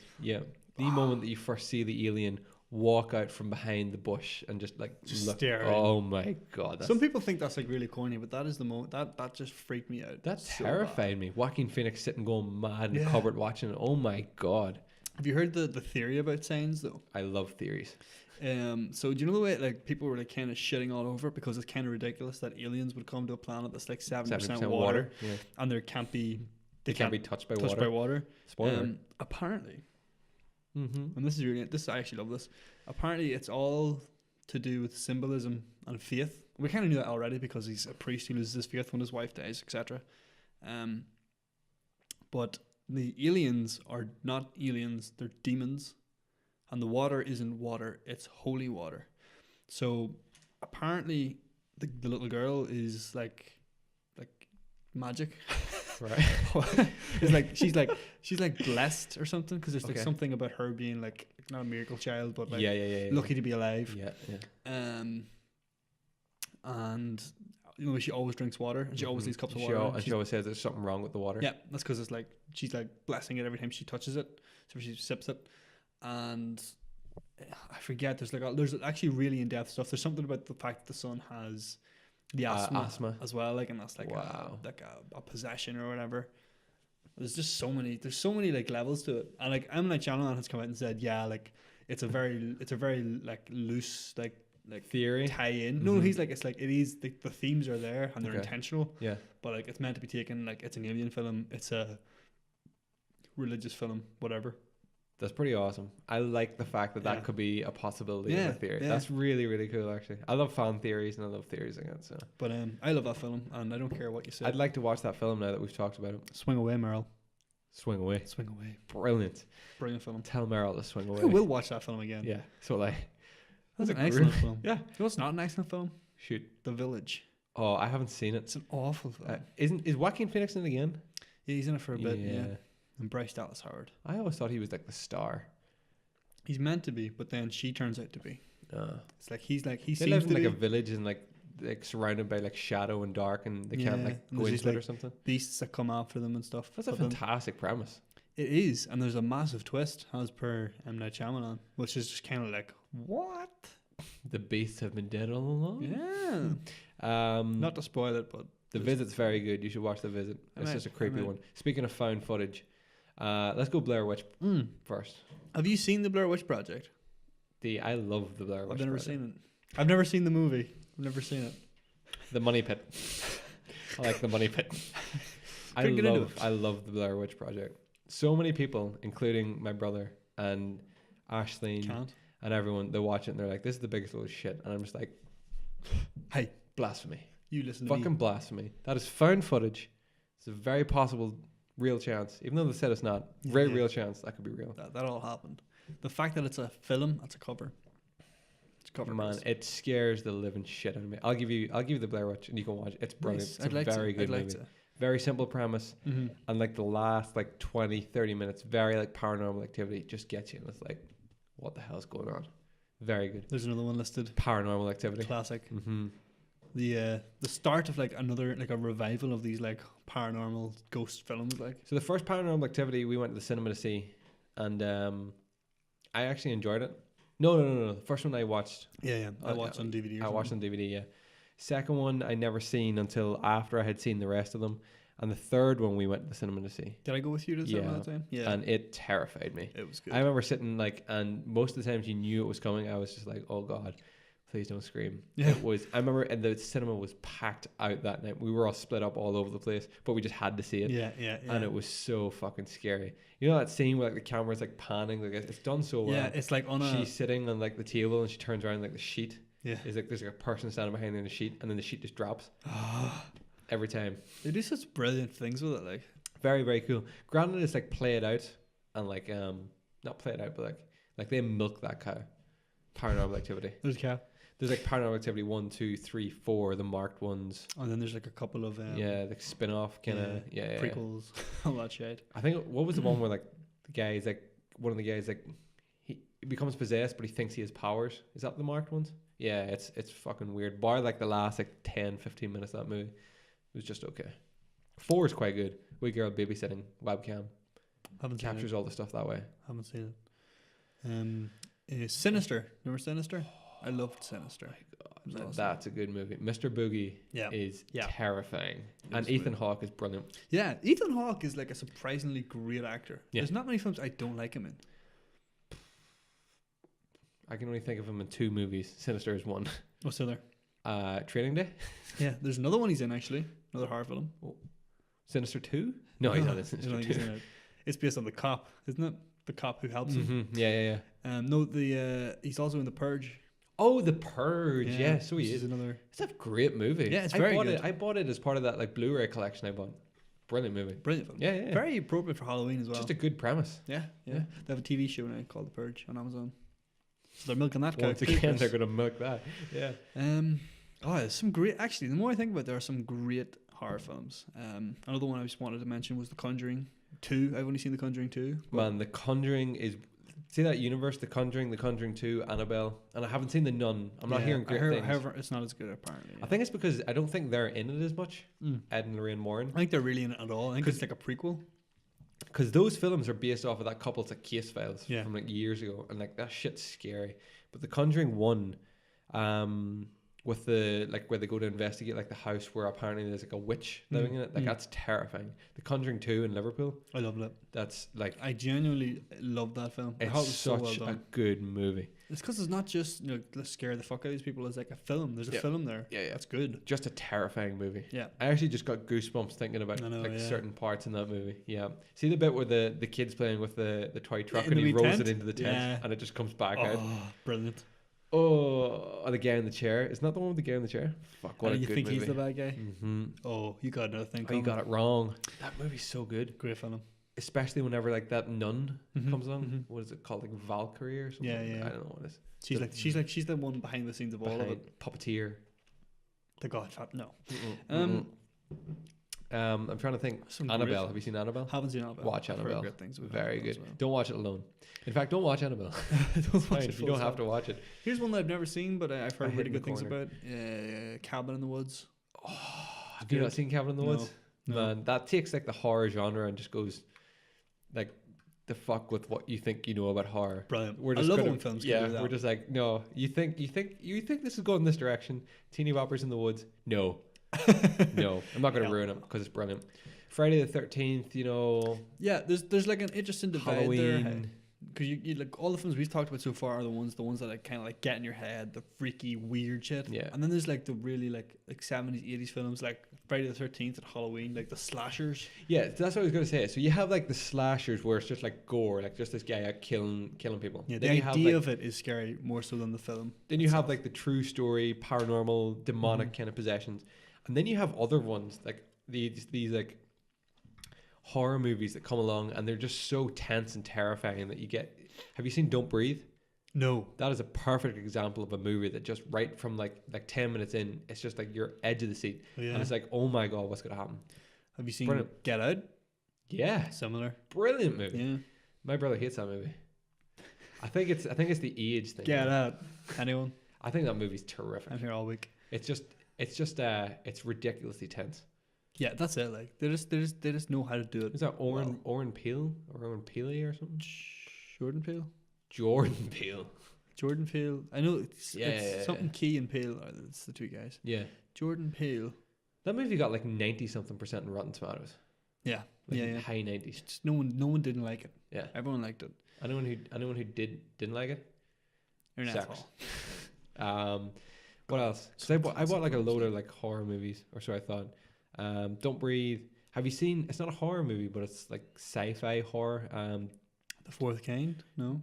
Speaker 1: The moment that you first see the alien walk out from behind the bush and just like
Speaker 2: Just
Speaker 1: look.
Speaker 2: staring.
Speaker 1: Oh my god!
Speaker 2: Some people think that's like really corny, but that is the moment that just freaked me out.
Speaker 1: That
Speaker 2: so
Speaker 1: terrified me. Joaquin Phoenix sitting going mad in the
Speaker 2: Yeah.
Speaker 1: cupboard watching it. Oh my god!
Speaker 2: bad. Have you heard the theory about signs though?
Speaker 1: I love theories.
Speaker 2: So do you know the way like people were like kind of shitting all over it because it's kind of ridiculous that aliens would come to a planet that's like 70% water,
Speaker 1: Yeah.
Speaker 2: and there can't be
Speaker 1: They can't be touched by
Speaker 2: touched
Speaker 1: water.
Speaker 2: by water.
Speaker 1: Spoiler.
Speaker 2: Apparently,
Speaker 1: Mm-hmm.
Speaker 2: and this I actually love this. Apparently, it's all to do with symbolism and faith. We kind of knew that already because he's a priest who loses his faith when his wife dies, etc. But the aliens are not aliens; they're demons, and the water isn't water; it's holy water. So apparently, the little girl is like magic.
Speaker 1: Right.
Speaker 2: It's like she's like blessed or something because there's like
Speaker 1: Okay.
Speaker 2: something about her being like not a miracle child but like
Speaker 1: yeah.
Speaker 2: lucky to be alive.
Speaker 1: Yeah.
Speaker 2: And you know she always drinks water and she always leaves cups of water.
Speaker 1: And she always says there's something wrong with the water.
Speaker 2: Yeah, that's because it's like she's like blessing it every time she touches it, so she sips it. And I forget there's actually really in depth stuff. There's something about the fact that the sun has the asthma as well, like, and that's like
Speaker 1: Wow.
Speaker 2: a possession or whatever. There's just so many like levels to it, and like M. Night Shyamalan has come out and said, yeah, like it's a very like loose like
Speaker 1: Theory.
Speaker 2: tie in. No, he's like it is the themes are there and they're
Speaker 1: Okay.
Speaker 2: intentional,
Speaker 1: Yeah.
Speaker 2: but like it's meant to be taken like it's an alien film, it's a religious film, whatever.
Speaker 1: That's pretty awesome. I like the fact that
Speaker 2: Yeah.
Speaker 1: that could be a possibility of
Speaker 2: Yeah,
Speaker 1: a theory.
Speaker 2: yeah.
Speaker 1: That's really, really cool, actually. I love fan theories and I love theories again. So
Speaker 2: But I love that film and I don't care what you say.
Speaker 1: I'd like to watch that film now that we've talked about it.
Speaker 2: Swing away, Meryl.
Speaker 1: Swing away.
Speaker 2: Swing away.
Speaker 1: Brilliant.
Speaker 2: Brilliant film.
Speaker 1: Tell Meryl to swing away.
Speaker 2: I will watch that film again.
Speaker 1: Yeah. So like,
Speaker 2: That's
Speaker 1: That's
Speaker 2: an
Speaker 1: a
Speaker 2: excellent
Speaker 1: group.
Speaker 2: film.
Speaker 1: yeah.
Speaker 2: You know what's not an excellent film?
Speaker 1: Shoot.
Speaker 2: The Village.
Speaker 1: Oh, I haven't seen it.
Speaker 2: It's an awful film.
Speaker 1: Is Joaquin Phoenix in it again?
Speaker 2: Yeah, he's in it for a bit, yeah. And Bryce Dallas Howard.
Speaker 1: I always thought he was like the star.
Speaker 2: He's meant to be, but then she turns out to be. It's like he
Speaker 1: They
Speaker 2: seems
Speaker 1: live
Speaker 2: to
Speaker 1: in like
Speaker 2: be
Speaker 1: a village and like surrounded by like shadow and dark, and they can't
Speaker 2: Yeah,
Speaker 1: like
Speaker 2: and
Speaker 1: go
Speaker 2: there's
Speaker 1: into it
Speaker 2: these,
Speaker 1: or something.
Speaker 2: beasts that come after them and stuff.
Speaker 1: That's a
Speaker 2: But then
Speaker 1: fantastic premise.
Speaker 2: it is, and there's a massive twist as per M. Night Shyamalan, which is just kind of like, what?
Speaker 1: The beasts have been dead all along.
Speaker 2: Yeah. Not to spoil it, but
Speaker 1: The Visit's very good. You should watch The Visit. It's just a creepy one. Speaking of found footage, let's go Blair Witch first.
Speaker 2: Have you seen the Blair Witch Project?
Speaker 1: I love the Blair Witch.
Speaker 2: I've never
Speaker 1: Project.
Speaker 2: seen it. I've never seen the movie. I've never seen it.
Speaker 1: The Money Pit. I like the Money Pit.
Speaker 2: Couldn't get into it.
Speaker 1: I love the Blair Witch Project. So many people, including my brother and Ashleen
Speaker 2: Can't.
Speaker 1: and everyone, they watch it and they're like, "This is the biggest load of shit," and I'm just like,
Speaker 2: Hey,
Speaker 1: blasphemy.
Speaker 2: you listen to
Speaker 1: Fucking
Speaker 2: me.
Speaker 1: blasphemy. That is found footage. It's a very possible real chance. Even though they said it's not. Very
Speaker 2: Yeah.
Speaker 1: real chance that could be real.
Speaker 2: That all happened. The fact that it's a film, that's a cover. It's a cover.
Speaker 1: Man,
Speaker 2: Chris.
Speaker 1: it scares the living shit out of me. I'll give you the Blair Witch and you can watch it. It's brilliant.
Speaker 2: Nice.
Speaker 1: It's
Speaker 2: I'd
Speaker 1: a
Speaker 2: like
Speaker 1: very
Speaker 2: to.
Speaker 1: good
Speaker 2: I'd like
Speaker 1: movie.
Speaker 2: to.
Speaker 1: Very simple premise.
Speaker 2: Mm-hmm.
Speaker 1: And like the last like 20, 30 minutes, very like paranormal activity just gets you and it's like, what the hell's going on? Very good.
Speaker 2: There's another one listed.
Speaker 1: Paranormal activity.
Speaker 2: Classic.
Speaker 1: Mm-hmm.
Speaker 2: The start of like another like a revival of these like paranormal ghost films. Like
Speaker 1: So the first paranormal activity we went to the cinema to see, and I actually enjoyed it. No. The first one I watched.
Speaker 2: yeah, I watched on DVD.
Speaker 1: I watched on DVD. Yeah. Second one I never seen until after I had seen the rest of them, and the third one we went to the cinema to see,
Speaker 2: Did I go with you to the cinema that time? Yeah,
Speaker 1: and it terrified me.
Speaker 2: it was good.
Speaker 1: I remember sitting like, and most of the times you knew it was coming, I was just like, oh god, please don't scream.
Speaker 2: Yeah.
Speaker 1: It was. I remember, and the cinema was packed out that night. We were all split up all over the place, but we just had to see it.
Speaker 2: yeah.
Speaker 1: And it was so fucking scary. You know that scene where like the camera's like panning, like it's done so well.
Speaker 2: Yeah, it's like on a
Speaker 1: She's sitting on like the table and she turns around like the sheet.
Speaker 2: yeah.
Speaker 1: Is like there's like a person standing behind her in the sheet, and then the sheet just drops every time.
Speaker 2: They do such brilliant things with it. Like
Speaker 1: Very, very cool. Granted, it's like play it out and like not play it out, but like they milk that cow. Paranormal activity.
Speaker 2: there's a cow.
Speaker 1: There's like Paranormal Activity 1, 2, 3, 4, the marked ones.
Speaker 2: And then there's like a couple of
Speaker 1: Like spin-off kind of
Speaker 2: prequels, all that shit.
Speaker 1: I think what was the one where like the guy's like one of the guys like he becomes possessed but he thinks he has powers. Is that the marked ones? Yeah, it's fucking weird. Bar like the last like 10-15 minutes of that movie, it was just okay. 4 is quite good. Wee girl babysitting webcam.
Speaker 2: Haven't seen
Speaker 1: Captures all the stuff that way.
Speaker 2: Haven't seen it. Sinister. Remember Sinister? I loved Sinister.
Speaker 1: My God, that's a good movie. Mr. Boogie is terrifying, and Ethan Hawke is brilliant.
Speaker 2: Yeah, Ethan Hawke is like a surprisingly great actor.
Speaker 1: Yeah.
Speaker 2: There's not many films I don't like him in.
Speaker 1: I can only think of him in 2 movies. Sinister is one.
Speaker 2: What's the other?
Speaker 1: Training Day.
Speaker 2: Yeah, there's another one he's in actually. Another horror film.
Speaker 1: Sinister 2? No, he's not in Sinister 2.
Speaker 2: It's based on the cop, isn't it? The cop who helps him.
Speaker 1: Yeah.
Speaker 2: No, he's also in The Purge.
Speaker 1: Oh, The Purge. Yeah, so he is. It's a great movie.
Speaker 2: Yeah, it's very good.
Speaker 1: I bought it as part of that like Blu-ray collection I bought. Brilliant movie.
Speaker 2: Brilliant film.
Speaker 1: Yeah.
Speaker 2: Very appropriate for Halloween as well.
Speaker 1: Just a good premise.
Speaker 2: Yeah. They have a TV show now called The Purge on Amazon. So they're milking that.
Speaker 1: Once again, they're going to milk that. Yeah.
Speaker 2: There's some great. Actually, the more I think about it, there are some great horror films. Another one I just wanted to mention was The Conjuring 2. I've only seen The Conjuring 2.
Speaker 1: Man, The Conjuring is. See that universe, The Conjuring 2, Annabelle, and I haven't seen The Nun. I'm not hearing great things.
Speaker 2: However, it's not as good apparently.
Speaker 1: I think it's because I don't think they're in it as much. Ed and Lorraine Warren.
Speaker 2: I think they're really in it at all. I think it's like a prequel.
Speaker 1: Because those films are based off of that couple's like case files from like years ago, and like that shit's scary. But The Conjuring 1, with the like where they go to investigate like the house where apparently there's like a witch living in it, like that's terrifying. The Conjuring 2 in Liverpool,
Speaker 2: I loved it.
Speaker 1: That's like
Speaker 2: I genuinely loved that film.
Speaker 1: It's such a good movie.
Speaker 2: It's because it's not just let's scare the fuck out of these people. It's like a film. There's a film there. Yeah, that's good.
Speaker 1: Just a terrifying movie.
Speaker 2: Yeah,
Speaker 1: I actually just got goosebumps thinking about certain parts in that movie. Yeah, see the bit where the kid's playing with the toy truck and he rolls it into the tent and it just comes back out.
Speaker 2: Brilliant.
Speaker 1: Oh, the guy in the chair. Isn't that the one with the guy in the chair? Fuck, what a good movie. You think
Speaker 2: he's the bad guy? Mm-hmm. Oh, you got another thing.
Speaker 1: Oh, you got it wrong. That movie's so good.
Speaker 2: Great film.
Speaker 1: Especially whenever like that nun comes along. What is it called? Like Valkyrie or something?
Speaker 2: Yeah.
Speaker 1: I don't know what it is.
Speaker 2: She's the one behind the scenes of all of it.
Speaker 1: Puppeteer.
Speaker 2: The Godfather. No.
Speaker 1: I'm trying to think. Annabelle. Have you seen Annabelle?
Speaker 2: Haven't seen Annabelle.
Speaker 1: Watch Annabelle.
Speaker 2: Good things
Speaker 1: Very good.
Speaker 2: well.
Speaker 1: Don't watch it alone. In fact, don't watch Annabelle. You don't have to watch it.
Speaker 2: Here's one that I've never seen, but I've heard really good things about. Cabin in the Woods.
Speaker 1: Oh, have you not seen Cabin in the Woods? No. Man, that takes like the horror genre and just goes like the fuck with what you think you know about horror.
Speaker 2: Brilliant.
Speaker 1: We're just
Speaker 2: I love when films can do that.
Speaker 1: We're just like, no, you think this is going this direction? Teeny boppers in the woods? No. No, I'm not going to ruin it because it's brilliant. Friday the 13th,
Speaker 2: Yeah, there's like an interesting divide
Speaker 1: Halloween.
Speaker 2: there. Because you like all the films we've talked about so far are the ones that like kind of like get in your head, the freaky weird shit.
Speaker 1: Yeah.
Speaker 2: And then there's like the really like 70s, 80s films like Friday the 13th and Halloween, like the slashers.
Speaker 1: Yeah, that's what I was going to say. So you have like the slashers where it's just like gore, like just this guy out killing people.
Speaker 2: Yeah, the idea of it is scary more so than the film.
Speaker 1: Then you have like the true story, paranormal, demonic kind of possessions. And then you have other ones like these like horror movies that come along and they're just so tense and terrifying that you get. Have you seen Don't Breathe?
Speaker 2: No.
Speaker 1: That is a perfect example of a movie that just right from like 10 minutes in, it's just like you're edge of the seat. And it's like, oh my God, what's going to happen?
Speaker 2: Have you seen Get Out?
Speaker 1: Yeah.
Speaker 2: Similar.
Speaker 1: Brilliant movie.
Speaker 2: Yeah.
Speaker 1: My brother hates that movie. I think it's the age thing.
Speaker 2: Get Out. Anyone?
Speaker 1: I think that movie's terrific.
Speaker 2: I'm here all week.
Speaker 1: It's ridiculously tense.
Speaker 2: Yeah, that's it. Like they just know how to do it.
Speaker 1: Is that Oren Peel or Oren Peele or something?
Speaker 2: Jordan Peele. Jordan Peele. I know it's something Key and Peele. It's the two guys.
Speaker 1: Yeah.
Speaker 2: Jordan Peele.
Speaker 1: That movie got like 90-something% in Rotten Tomatoes.
Speaker 2: Yeah.
Speaker 1: Like high 90s.
Speaker 2: Just no one didn't like it.
Speaker 1: Yeah.
Speaker 2: Everyone liked it.
Speaker 1: Anyone who didn't like it?
Speaker 2: You're an
Speaker 1: asshole. What else? Because I bought like a load of like horror movies, or so I thought. Don't Breathe. Have you seen? It's not a horror movie, but it's like sci-fi horror.
Speaker 2: The Fourth Kind? No.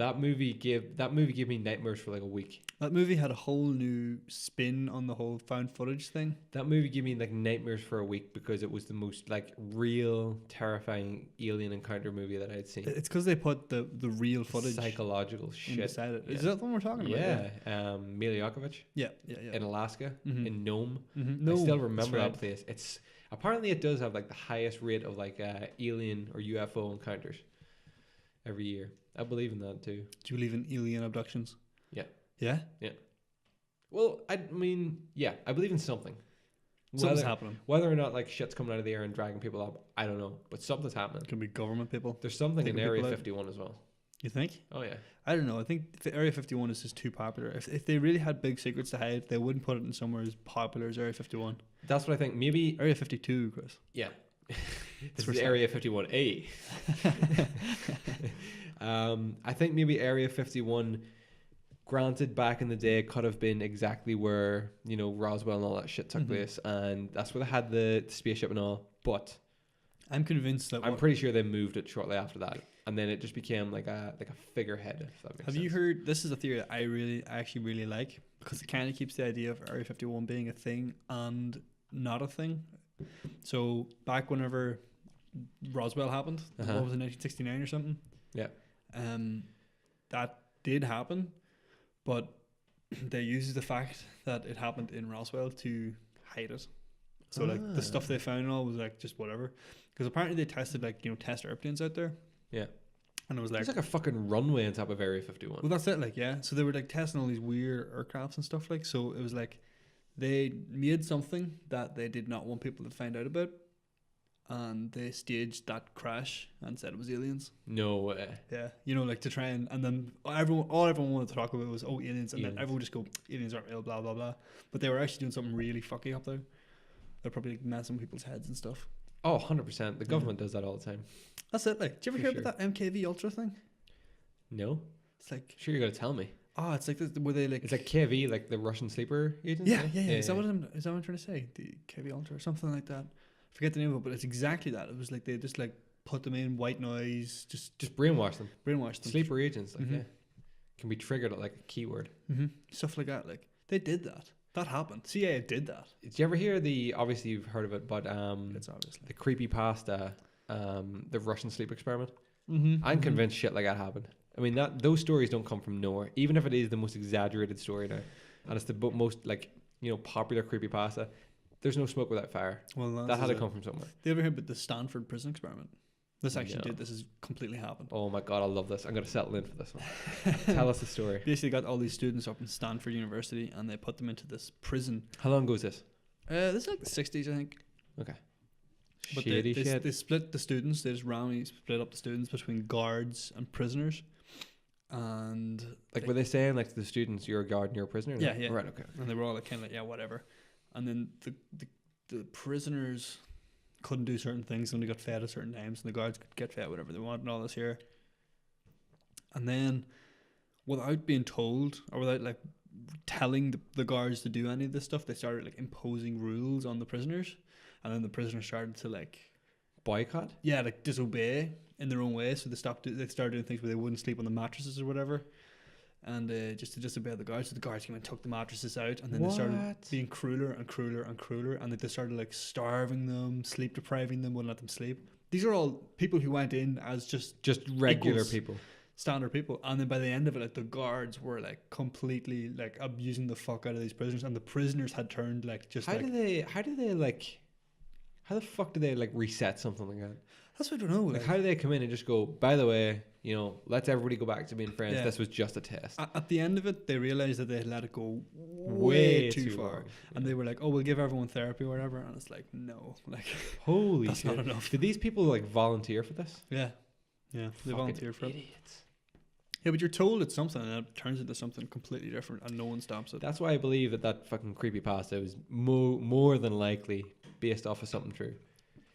Speaker 1: That movie gave me nightmares for like a week.
Speaker 2: That movie had a whole new spin on the whole found footage thing.
Speaker 1: That movie gave me like nightmares for a week because it was the most like real terrifying alien encounter movie that I had seen.
Speaker 2: It's because they put the real footage
Speaker 1: Psychological shit.
Speaker 2: beside it.
Speaker 1: Yeah.
Speaker 2: Is that the one we're talking about?
Speaker 1: Yeah. Mila Jokovic
Speaker 2: Yeah.
Speaker 1: in Alaska,
Speaker 2: Mhm.
Speaker 1: in Nome.
Speaker 2: No,
Speaker 1: I still remember
Speaker 2: that's
Speaker 1: that place. It's apparently it does have like the highest rate of like alien or UFO encounters every year. I believe in that too.
Speaker 2: Do you believe in alien abductions?
Speaker 1: Yeah.
Speaker 2: Yeah?
Speaker 1: Well, I mean, yeah, I believe in something.
Speaker 2: Something's happening.
Speaker 1: Whether or not like shit's coming out of the air and dragging people up, I don't know. But something's happening.
Speaker 2: Could be government people.
Speaker 1: There's something in
Speaker 2: Taking
Speaker 1: Area
Speaker 2: people out.
Speaker 1: 51 as well.
Speaker 2: You think?
Speaker 1: Oh yeah.
Speaker 2: I don't know. I think Area 51 is just too popular. If they really had big secrets to hide, they wouldn't put it in somewhere as popular as Area 51.
Speaker 1: That's what I think. Maybe
Speaker 2: Area 52, Chris.
Speaker 1: yeah. This
Speaker 2: for
Speaker 1: is
Speaker 2: some.
Speaker 1: Area 51A. I think maybe Area 51, granted back in the day, could have been exactly where, you know, Roswell and all that shit took place, and that's where they had the spaceship and all. But
Speaker 2: I'm convinced that.
Speaker 1: I'm pretty sure they moved it shortly after that, and then it just became like a figurehead. If that makes
Speaker 2: Have
Speaker 1: sense.
Speaker 2: you heard? This is a theory that I actually really like because it kind of keeps the idea of Area 51 being a thing and not a thing. So back whenever Roswell happened, what was it, 1969 or something?
Speaker 1: Yeah.
Speaker 2: That did happen, but they used the fact that it happened in Roswell to hide it. So like the stuff they found and all was like just whatever, because apparently they tested like, you know, test airplanes out there.
Speaker 1: Yeah.
Speaker 2: And it was like,
Speaker 1: There's like a fucking runway on top of Area 51.
Speaker 2: well, that's it. Like, yeah. So they were like testing all these weird aircrafts and stuff. Like, so it was like they made something that they did not want people to find out about, and they staged that crash and said it was aliens.
Speaker 1: No way.
Speaker 2: Yeah, you know, like to try and then all everyone wanted to talk about was aliens, and then everyone would just go aliens aren't real, blah blah blah. But they were actually doing something really fucky up there. They're probably like messing with people's heads and stuff.
Speaker 1: Oh, 100%. The government does that all the time.
Speaker 2: That's it. Like, did you ever
Speaker 1: For
Speaker 2: hear about that MKV Ultra thing?
Speaker 1: No.
Speaker 2: It's like,
Speaker 1: Sure, you're gonna tell me.
Speaker 2: oh, it's like this, where they like.
Speaker 1: It's like KV, like the Russian sleeper agent.
Speaker 2: Yeah. Is that what I'm trying to say? The KV Ultra or something like that. Forget the name of it, but it's exactly that. It was like they just like put them in white noise, just
Speaker 1: brainwash them.
Speaker 2: brainwash them.
Speaker 1: Sleeper agents, like yeah, can be triggered at like a keyword.
Speaker 2: Stuff like that. Like they did that. That happened. CIA did that.
Speaker 1: Did you ever hear the? Obviously, you've heard of it, but
Speaker 2: It's obviously
Speaker 1: the creepypasta, the Russian sleep experiment. I'm convinced shit like that happened. I mean, those stories don't come from nowhere, even if it is the most exaggerated story now, and it's the most like, you know, popular creepypasta. There's no smoke without fire.
Speaker 2: Well,
Speaker 1: that had to come from somewhere.
Speaker 2: Did you ever hear about the Stanford prison experiment? This actually
Speaker 1: No.
Speaker 2: did. This has completely happened.
Speaker 1: Oh my god, I love this. I'm gonna settle in for this one. Tell us the story.
Speaker 2: Basically, got all these students up in Stanford University, and they put them into this prison.
Speaker 1: How long ago was this?
Speaker 2: This is like the 60s, I think.
Speaker 1: Okay.
Speaker 2: But
Speaker 1: Shady
Speaker 2: they
Speaker 1: shit.
Speaker 2: split the students. They just randomly split up the students between guards and prisoners. And
Speaker 1: Like, were they saying like to the students, you're a guard and you're a prisoner?
Speaker 2: Yeah, yeah.
Speaker 1: Right. Okay.
Speaker 2: and they were all like kind of like, yeah, whatever. And then the prisoners couldn't do certain things when they got fed at certain times, and the guards could get fed whatever they wanted and all this here. And then, without being told or without like telling the guards to do any of this stuff, they started like imposing rules on the prisoners, and then the prisoners started to like
Speaker 1: Boycott?
Speaker 2: like disobey in their own way. So they started doing things where they wouldn't sleep on the mattresses or whatever, and just to disobey the guards. So the guards came and took the mattresses out, and then they started being crueler and crueler and crueler, and they started like starving them, sleep depriving them, wouldn't let them sleep. These are all people who went in as just
Speaker 1: regular
Speaker 2: equals,
Speaker 1: people.
Speaker 2: standard people, and then by the end of it, like the guards were like completely like abusing the fuck out of these prisoners, and the prisoners had turned like just
Speaker 1: How the fuck do they like reset something like that?
Speaker 2: that's what I don't know.
Speaker 1: Like, how do they come in and just go, by the way, you know, let's everybody go back to being friends.
Speaker 2: Yeah.
Speaker 1: This was just a test.
Speaker 2: At the end of it, they realized that they had let it go way too far,
Speaker 1: long.
Speaker 2: and they were like, "Oh, we'll give everyone therapy or whatever." And it's like, no, like
Speaker 1: Holy
Speaker 2: that's
Speaker 1: shit.
Speaker 2: not enough.
Speaker 1: Did these people like volunteer for this?
Speaker 2: Yeah, they
Speaker 1: Fucking
Speaker 2: volunteered for it.
Speaker 1: idiots.
Speaker 2: Yeah, but you're told it's something, and it turns into something completely different, and no one stops it.
Speaker 1: That's why I believe that fucking creepypasta was more than likely based off of something true.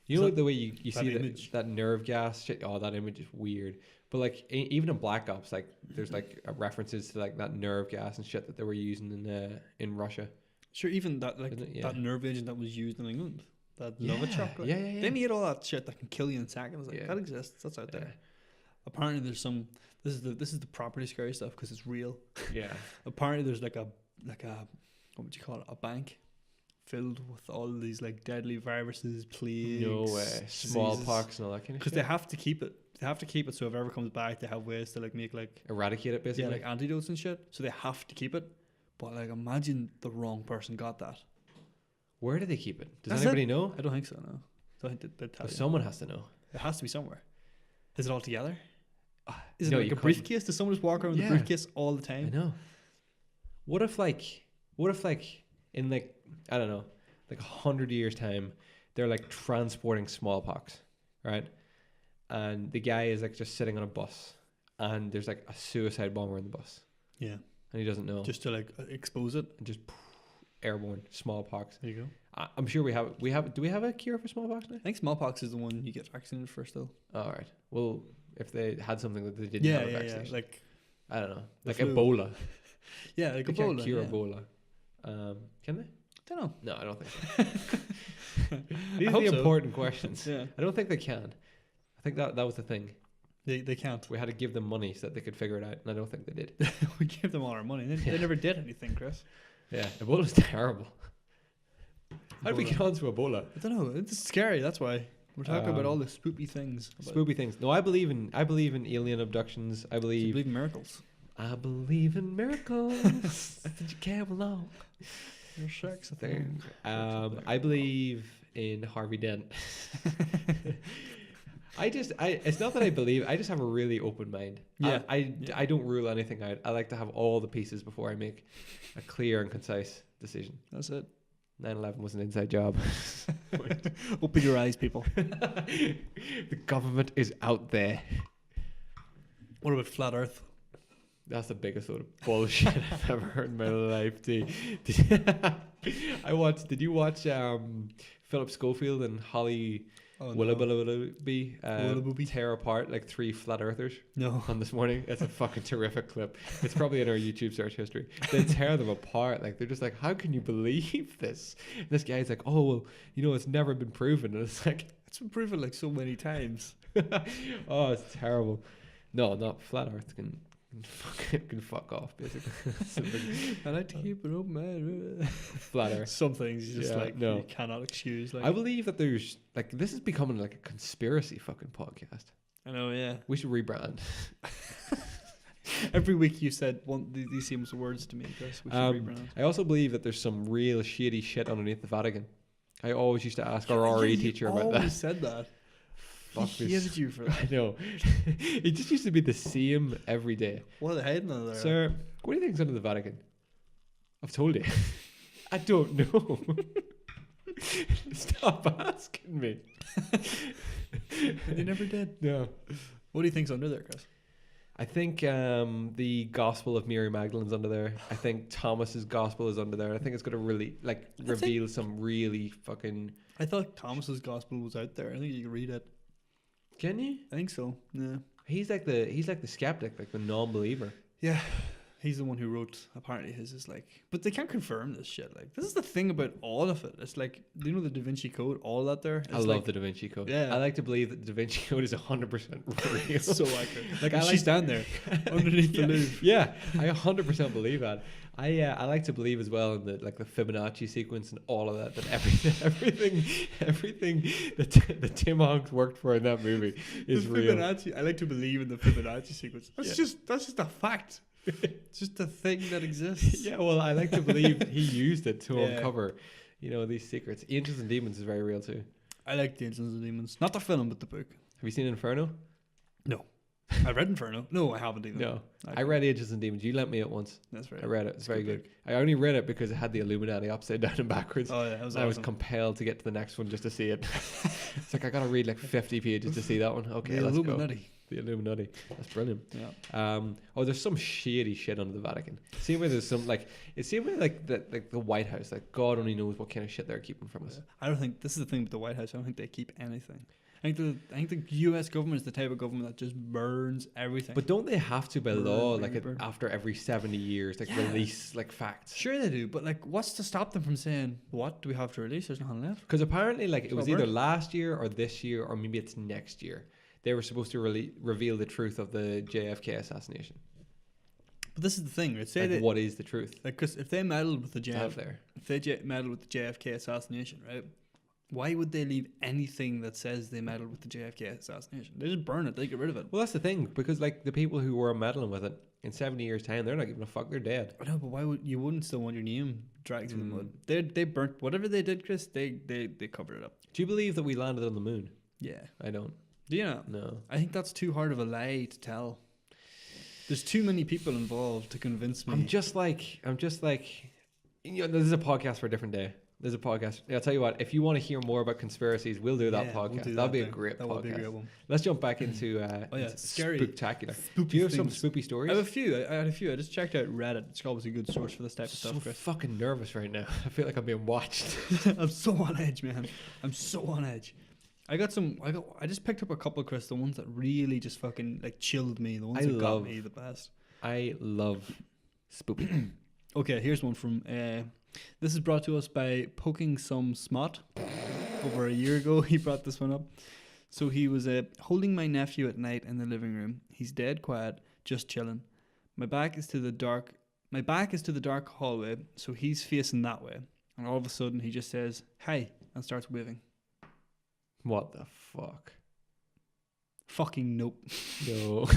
Speaker 1: You know, like the way you see that nerve gas shit. Oh, that image is weird. But like even in Black Ops, like there's like references to like that nerve gas and shit that they were using in Russia.
Speaker 2: Sure, even that like
Speaker 1: Isn't it? Yeah.
Speaker 2: that nerve agent that was used in England, that Novichok.
Speaker 1: Yeah.
Speaker 2: They made all that shit that can kill you in seconds. Like
Speaker 1: Yeah.
Speaker 2: that exists. That's out there. apparently there's some. This is the property scary stuff because it's real.
Speaker 1: Yeah.
Speaker 2: Apparently there's like a what would you call it? A bank filled with all these like deadly viruses, plagues.
Speaker 1: No way. Smallpox and all that kind of shit.
Speaker 2: Because they have to keep it. They have to keep it so if it ever comes back, they have ways to like make like
Speaker 1: eradicate it basically.
Speaker 2: yeah, like antidotes and shit. So they have to keep it. But like, imagine the wrong person got that.
Speaker 1: Where do they keep it? Does
Speaker 2: That's
Speaker 1: anybody know?
Speaker 2: I don't think so. No. So I think they'd tell you.
Speaker 1: Someone has to know.
Speaker 2: It has to be somewhere. Is it all together? Is it
Speaker 1: No,
Speaker 2: like
Speaker 1: you
Speaker 2: a briefcase? Does someone just walk around with
Speaker 1: Yeah.
Speaker 2: a briefcase all the
Speaker 1: I
Speaker 2: time?
Speaker 1: know. What if in like I don't know, like 100 years time, they're like transporting smallpox, right? And the guy is like just sitting on a bus, and there's like a suicide bomber in the bus,
Speaker 2: Yeah.
Speaker 1: and he doesn't know.
Speaker 2: Just to like expose it.
Speaker 1: And just airborne smallpox.
Speaker 2: There you go.
Speaker 1: I'm sure we have. Do we have a cure for smallpox now?
Speaker 2: I think smallpox is the one you get vaccinated for still.
Speaker 1: All right. Well, if they had something that they didn't
Speaker 2: Yeah,
Speaker 1: have a
Speaker 2: yeah,
Speaker 1: vaccination,
Speaker 2: yeah. Like
Speaker 1: I don't know,
Speaker 2: the
Speaker 1: like
Speaker 2: flu.
Speaker 1: Ebola.
Speaker 2: yeah, like
Speaker 1: They
Speaker 2: Ebola.
Speaker 1: can't cure
Speaker 2: yeah.
Speaker 1: Ebola. Can they?
Speaker 2: Don't know.
Speaker 1: No, I don't think so. These
Speaker 2: I
Speaker 1: are
Speaker 2: hope
Speaker 1: the
Speaker 2: so.
Speaker 1: important questions.
Speaker 2: Yeah.
Speaker 1: I don't think they can. I think that was the thing.
Speaker 2: They can't.
Speaker 1: We had to give them money so that they could figure it out, and I don't think they did.
Speaker 2: We give them all our money. They
Speaker 1: Yeah.
Speaker 2: never did anything, Chris.
Speaker 1: Yeah, Ebola's terrible. How did we
Speaker 2: Ebola.
Speaker 1: get onto Ebola?
Speaker 2: I don't know. It's scary. That's why we're talking about
Speaker 1: Um,
Speaker 2: all the spoopy things.
Speaker 1: Spoopy things. No, I believe in alien abductions. I
Speaker 2: You
Speaker 1: believe
Speaker 2: believe in miracles.
Speaker 1: in miracles. Did you care along?
Speaker 2: Your sex a
Speaker 1: Thing.
Speaker 2: thing.
Speaker 1: I believe in Harvey Dent. It's not that I believe. I just have a really open mind.
Speaker 2: Yeah.
Speaker 1: I don't rule anything out. I like to have all the pieces before I make a clear and concise decision.
Speaker 2: That's it.
Speaker 1: 9/11 was an inside job.
Speaker 2: Open your eyes, people.
Speaker 1: The government is out there.
Speaker 2: What about flat Earth?
Speaker 1: That's the biggest load of bullshit I've ever heard in my life. Did you watch Philip Schofield and Holly Willoughby
Speaker 2: Willoughby?
Speaker 1: tear apart like 3 flat earthers
Speaker 2: No.
Speaker 1: on this morning? It's a fucking terrific clip. It's probably in our YouTube search history. They tear them apart. Like they're just like, how can you believe this? And this guy's like, oh well, it's never been proven. And it's like,
Speaker 2: It's been proven like so many times.
Speaker 1: oh, it's terrible. No, not flat Earth can fuck off basically.
Speaker 2: I like to keep an open mind.
Speaker 1: Flat Earth.
Speaker 2: Some things you just
Speaker 1: Yeah,
Speaker 2: like
Speaker 1: no.
Speaker 2: you cannot excuse. Like
Speaker 1: I believe that there's like this is becoming like a conspiracy fucking podcast.
Speaker 2: I know, yeah.
Speaker 1: We should rebrand.
Speaker 2: Every week you said these seems words to me, Chris. We should rebrand.
Speaker 1: I also believe that there's some real shady shit underneath the Vatican. I always used to ask our RE teacher about
Speaker 2: always
Speaker 1: that.
Speaker 2: said that.
Speaker 1: Fuck
Speaker 2: He
Speaker 1: this.
Speaker 2: hated you for
Speaker 1: I
Speaker 2: that.
Speaker 1: know. It just used to be the same every day.
Speaker 2: What are they hiding under there?
Speaker 1: Sir, what do you think's under the Vatican? I've told you. I don't know. Stop asking me.
Speaker 2: They never did.
Speaker 1: No.
Speaker 2: What do you think's under there, Chris?
Speaker 1: I think the Gospel of Mary Magdalene's under there. I think Thomas's Gospel is under there. I think it's going to really reveal some really fucking.
Speaker 2: I thought Thomas's gospel was out there. I think you can read it.
Speaker 1: Can you?
Speaker 2: I think so. Yeah.
Speaker 1: He's like the skeptic, like the non-believer.
Speaker 2: Yeah. He's the one who wrote. Apparently, his is like. But they can't confirm this shit. Like, this is the thing about all of it. It's like, do you know the Da Vinci Code? All that there.
Speaker 1: I love the Da Vinci Code.
Speaker 2: Yeah.
Speaker 1: I like to believe that the Da Vinci Code is 100% real.
Speaker 2: It's so accurate.
Speaker 1: Like
Speaker 2: I
Speaker 1: I
Speaker 2: she's down there underneath the
Speaker 1: yeah,
Speaker 2: Louvre.
Speaker 1: yeah, I 100% believe that. I like to believe as well in the Fibonacci sequence and all of that. That everything that Tim Hanks worked for in that movie is
Speaker 2: The
Speaker 1: real.
Speaker 2: Fibonacci. I like to believe in the Fibonacci sequence. That's
Speaker 1: Yeah.
Speaker 2: just a fact. It's just a thing that exists.
Speaker 1: Yeah, well, I like to believe he used it to
Speaker 2: Yeah.
Speaker 1: uncover, these secrets. Angels and Demons is very real too.
Speaker 2: I like the Angels and Demons. Not the film, but the book.
Speaker 1: Have you seen Inferno?
Speaker 2: No. I read Inferno. No, I haven't either.
Speaker 1: No, I read Angels and Demons. You lent me it once.
Speaker 2: That's right.
Speaker 1: I read it. It's very good.
Speaker 2: book.
Speaker 1: I only read it because it had the Illuminati upside down and backwards.
Speaker 2: Oh yeah, that was
Speaker 1: I was
Speaker 2: awesome.
Speaker 1: compelled to get to the next one just to see it. It's like I gotta read like 50 pages to see that one. Okay,
Speaker 2: the
Speaker 1: let's
Speaker 2: Illuminati.
Speaker 1: go. The Illuminati. That's brilliant.
Speaker 2: Yeah.
Speaker 1: There's some shady shit under the Vatican. Same way there's some the White House. Like God only knows what kind of shit they're keeping from us.
Speaker 2: I don't think this is the thing with the White House. I don't think they keep anything. I think the U.S. government is the type of government that just burns everything.
Speaker 1: But don't they have to by
Speaker 2: Burn,
Speaker 1: law,
Speaker 2: burn,
Speaker 1: like
Speaker 2: burn.
Speaker 1: after every 70 years, release facts?
Speaker 2: sure they do. But like, what's to stop them from saying what do we have to release? There's nothing left.
Speaker 1: Because apparently, it was
Speaker 2: Well,
Speaker 1: either
Speaker 2: burn.
Speaker 1: last year or this year or maybe it's next year. they were supposed to reveal the truth of the JFK assassination.
Speaker 2: But this is the thing, right? Say
Speaker 1: Like,
Speaker 2: that,
Speaker 1: what is the truth?
Speaker 2: like, because if they meddled with the
Speaker 1: It's out there.
Speaker 2: if they meddled with the JFK assassination, right? Why would they leave anything that says they meddled with the JFK assassination? They just burn it. They get rid of it.
Speaker 1: Well, that's the thing, because like the people who were meddling with it in 70 years' time, they're not giving a fuck. They're dead.
Speaker 2: I know, but why would you wouldn't still want your name dragged through the mud? They burnt whatever they did, Chris. They covered it up.
Speaker 1: Do you believe that we landed on the moon?
Speaker 2: Yeah.
Speaker 1: I don't.
Speaker 2: Do you know?
Speaker 1: No.
Speaker 2: I think that's too hard of a lie to tell. There's too many people involved to convince me.
Speaker 1: I'm just like, you know, this is a podcast for a different day. There's a podcast. I'll tell you what, if you want to hear more about conspiracies, we'll do that podcast.
Speaker 2: We'll do
Speaker 1: That'll be a
Speaker 2: thing.
Speaker 1: great
Speaker 2: That would be a
Speaker 1: podcast.
Speaker 2: great one.
Speaker 1: Let's jump back into
Speaker 2: scary.
Speaker 1: spectacular.
Speaker 2: Spooky
Speaker 1: Do you have some
Speaker 2: things.
Speaker 1: spoopy stories?
Speaker 2: I have a few. I had a few. I just checked out Reddit. It's always a good source for this type of
Speaker 1: so
Speaker 2: stuff, Chris.
Speaker 1: fucking nervous right now. I feel like I'm being watched.
Speaker 2: I'm so on edge, man. I'm so on edge. I just picked up a couple, Chris. The ones that really just fucking like chilled me. The ones that got me the best.
Speaker 1: I love spoopy.
Speaker 2: Okay, here's one from. This is brought to us by Poking Some Smot. Over a year ago, he brought this one up. So he was holding my nephew at night in the living room. He's dead quiet, just chilling. My back is to the dark hallway, so he's facing that way. And all of a sudden, he just says, "Hi," and starts waving.
Speaker 1: What the fuck?
Speaker 2: Fucking nope.
Speaker 1: No.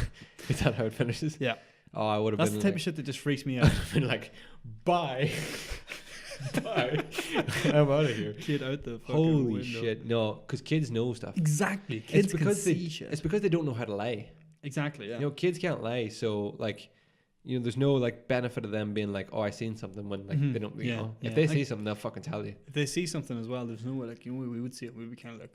Speaker 1: Is that how it finishes?
Speaker 2: Yeah.
Speaker 1: Oh, I would have
Speaker 2: That's
Speaker 1: been
Speaker 2: the type
Speaker 1: like,
Speaker 2: of shit that just freaks me out.
Speaker 1: been like, bye. Bye. I'm out of here.
Speaker 2: Kid out the fucking
Speaker 1: Holy
Speaker 2: window.
Speaker 1: shit. No, because kids know stuff.
Speaker 2: Exactly. Kids can see shit.
Speaker 1: It's because they don't know how to lie.
Speaker 2: Exactly, yeah.
Speaker 1: You know, kids can't lie. So, like, you know, there's no, like, benefit of them being like, oh, I seen something when, like, they don't, you know.
Speaker 2: Yeah.
Speaker 1: If they see something, they'll fucking tell you.
Speaker 2: If they see something as well, there's no way, like, you know, we would see it. We'd be kind of like,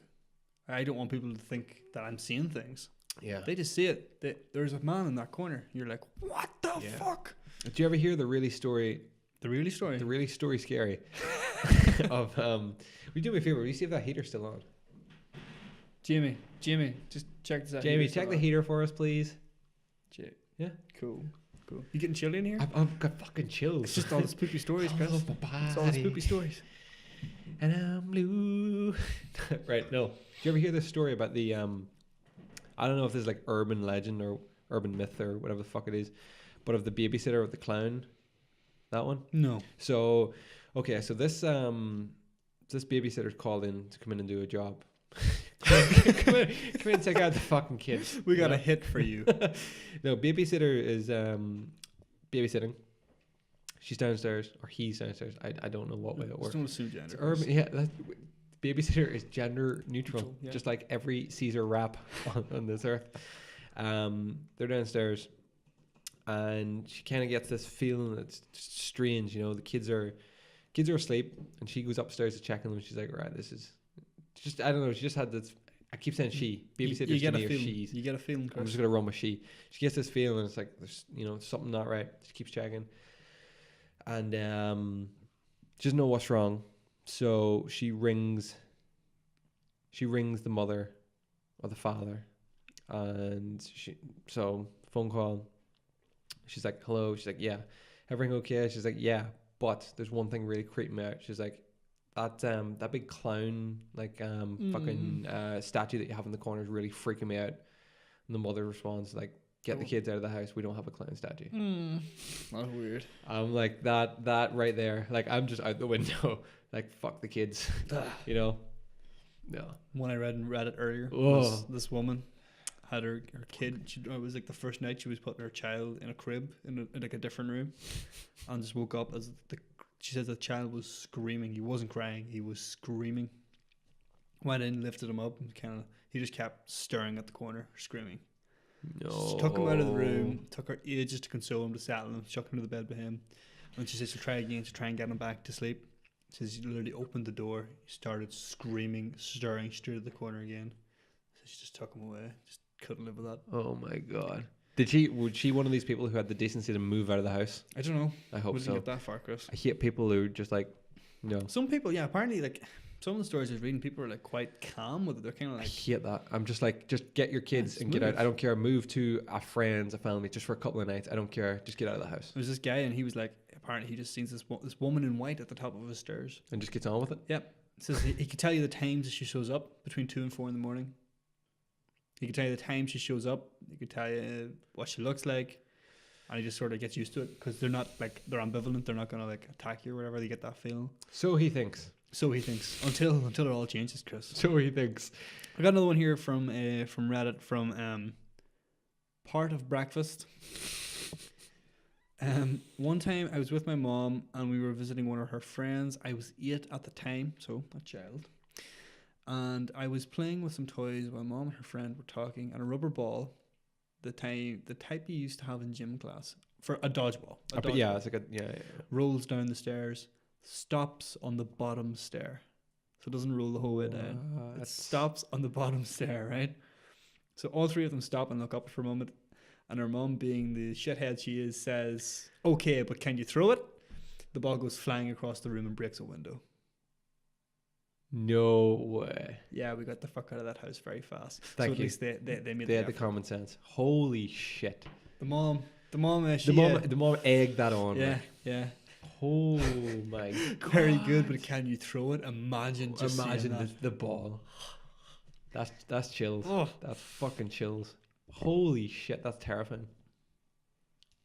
Speaker 2: I don't want people to think that I'm seeing things.
Speaker 1: Yeah.
Speaker 2: They just see it. There's a man in that corner. You're like, what the fuck?
Speaker 1: Did you ever hear the really story scary of, will you do me a favor? Will you see if that heater's still on?
Speaker 2: Jamie, just check this out.
Speaker 1: Jamie, check the heater for us, please. Yeah.
Speaker 2: Cool. You getting chilly in here?
Speaker 1: I've got fucking chills.
Speaker 2: It's just all the spooky stories, Chris.
Speaker 1: Oh, my body.
Speaker 2: It's all the spooky stories.
Speaker 1: And I'm blue. Right, no. Did you ever hear this story about the, I don't know if this is like urban legend or urban myth or whatever the fuck it is, but of the babysitter with the clown? That one?
Speaker 2: No.
Speaker 1: So, okay, so this babysitter's called in to come in and do a job. come in and take out the fucking kids.
Speaker 2: We got a hit for you.
Speaker 1: No, babysitter is babysitting. She's downstairs, or he's downstairs. I don't know what way it works.
Speaker 2: Don't assume gender.
Speaker 1: It's urban, yeah. Babysitter is gender neutral,
Speaker 2: yeah.
Speaker 1: just like every Caesar rap on this earth. They're downstairs, and she kind of gets this feeling that's strange. You know, the kids are asleep, and she goes upstairs to check on them. She's like, right, this is just, I don't know. She just had this. I keep saying she. Babysitter's
Speaker 2: you get
Speaker 1: to me
Speaker 2: a
Speaker 1: or
Speaker 2: feeling.
Speaker 1: she's.
Speaker 2: You get a feeling, Chris.
Speaker 1: I'm just gonna run with she. She gets this feeling. It's like there's, you know, something not right. She keeps checking, and she doesn't know what's wrong. So she rings the mother or the father, and so phone call. She's like, hello. She's like, yeah, everything okay? She's like, yeah, but there's one thing really creeping me out. She's like, that big clown fucking statue that you have in the corner is really freaking me out. And the mother responds like, get the kids out of the house. We don't have a clown statue.
Speaker 2: That's weird.
Speaker 1: I'm like, that right there. Like, I'm just out the window. Like, fuck the kids. You know? No.
Speaker 2: One I read in Reddit earlier was this woman had her kid. It was like the first night she was putting her child in a crib in like a different room, and just woke up as she says the child was screaming. He wasn't crying. He was screaming. Went in, lifted him up, and he just kept staring at the corner, screaming.
Speaker 1: No.
Speaker 2: She took him out of the room. Took her ages to console him, to settle him, chuck him to the bed with him. And she says she'll try again to try and get him back to sleep. She says he literally opened the door. He started screaming, staring straight at the corner again. So she just took him away. Just couldn't live with that.
Speaker 1: Oh my god. Would she one of these people who had the decency to move out of the house?
Speaker 2: I don't know.
Speaker 1: I hope
Speaker 2: Wouldn't
Speaker 1: so.
Speaker 2: get that far, Chris.
Speaker 1: I hate people who just like, no.
Speaker 2: Some people, yeah, apparently, like, some of the stories I was reading, people are like quite calm with it. They're kind of
Speaker 1: I
Speaker 2: like,
Speaker 1: hate that. I'm just like, just get your kids and
Speaker 2: move.
Speaker 1: get out. I don't care. Move to a friend's, a family, just for a couple of nights. I don't care. Just get out of the house.
Speaker 2: there was this guy, and he was like, apparently he just sees this woman in white at the top of his stairs.
Speaker 1: And just gets on with it.
Speaker 2: Yep. Says he could tell you the times that she shows up between 2 and 4 in the morning. He could tell you the time she shows up. He could tell you what she looks like. And he just sort of gets used to it because they're not like, they're ambivalent. They're not going to like attack you or whatever. They get that feeling.
Speaker 1: So he thinks.
Speaker 2: So he thinks until it all changes, Chris.
Speaker 1: So he thinks.
Speaker 2: I got another one here from Reddit from Part of Breakfast. One time I was with my mom and we were visiting one of her friends. I was 8 at the time, so a child. And I was playing with some toys while mom and her friend were talking, and a rubber ball, the type you used to have in gym class for a dodgeball.
Speaker 1: Yeah, it's like
Speaker 2: rolls down the stairs, stops on the bottom stair. So it doesn't roll the whole way down. It stops on the bottom stair, right? So all three of them stop and look up for a moment. And her mom, being the shithead she is, says, "Okay, but can you throw it?" The ball goes flying across the room and breaks a window.
Speaker 1: No way.
Speaker 2: Yeah, we got the fuck out of that house very fast.
Speaker 1: Thank you.
Speaker 2: At least they made
Speaker 1: They had the common sense. Holy shit.
Speaker 2: The mom,
Speaker 1: the mom egged that on.
Speaker 2: Yeah, yeah.
Speaker 1: Oh my god.
Speaker 2: Very good, but can you throw it? Imagine
Speaker 1: the ball. That's chills.
Speaker 2: Oh.
Speaker 1: That's fucking chills. Holy shit, that's terrifying.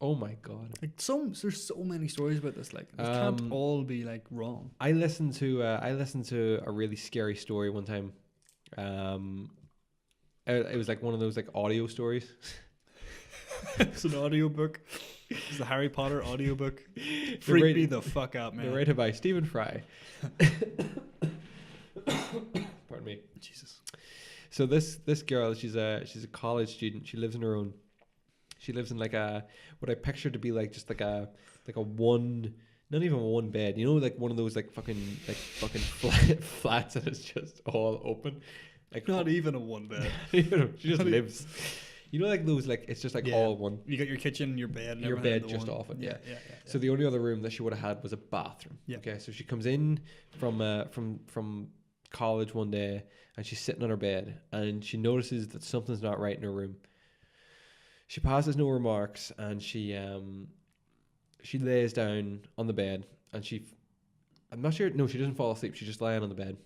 Speaker 1: Oh my god.
Speaker 2: Like there's so many stories about this. Like it can't all be like wrong.
Speaker 1: I listened to a really scary story one time. It was like one of those like audio stories.
Speaker 2: It's an audiobook. It's the Harry Potter audiobook. Freak me the fuck out, man.
Speaker 1: Narrated by Stephen Fry. Pardon me.
Speaker 2: Jesus.
Speaker 1: So this girl, she's a college student. She lives on her own. She lives in like what I picture to be like just like a one, not even one bed. You know, like one of those like fucking flats that is just all open. Like
Speaker 2: not even a one bed.
Speaker 1: She just lives. You know, like those, like it's just like all one.
Speaker 2: You got your kitchen, your bed, and
Speaker 1: your bed just one. Off it. Yeah. So the only other room that she would have had was a bathroom.
Speaker 2: Yeah.
Speaker 1: Okay. So she comes in from college one day and she's sitting on her bed and she notices that something's not right in her room. She passes no remarks and she lays down on the bed and I'm not sure. No, she doesn't fall asleep. She's just lying on the bed,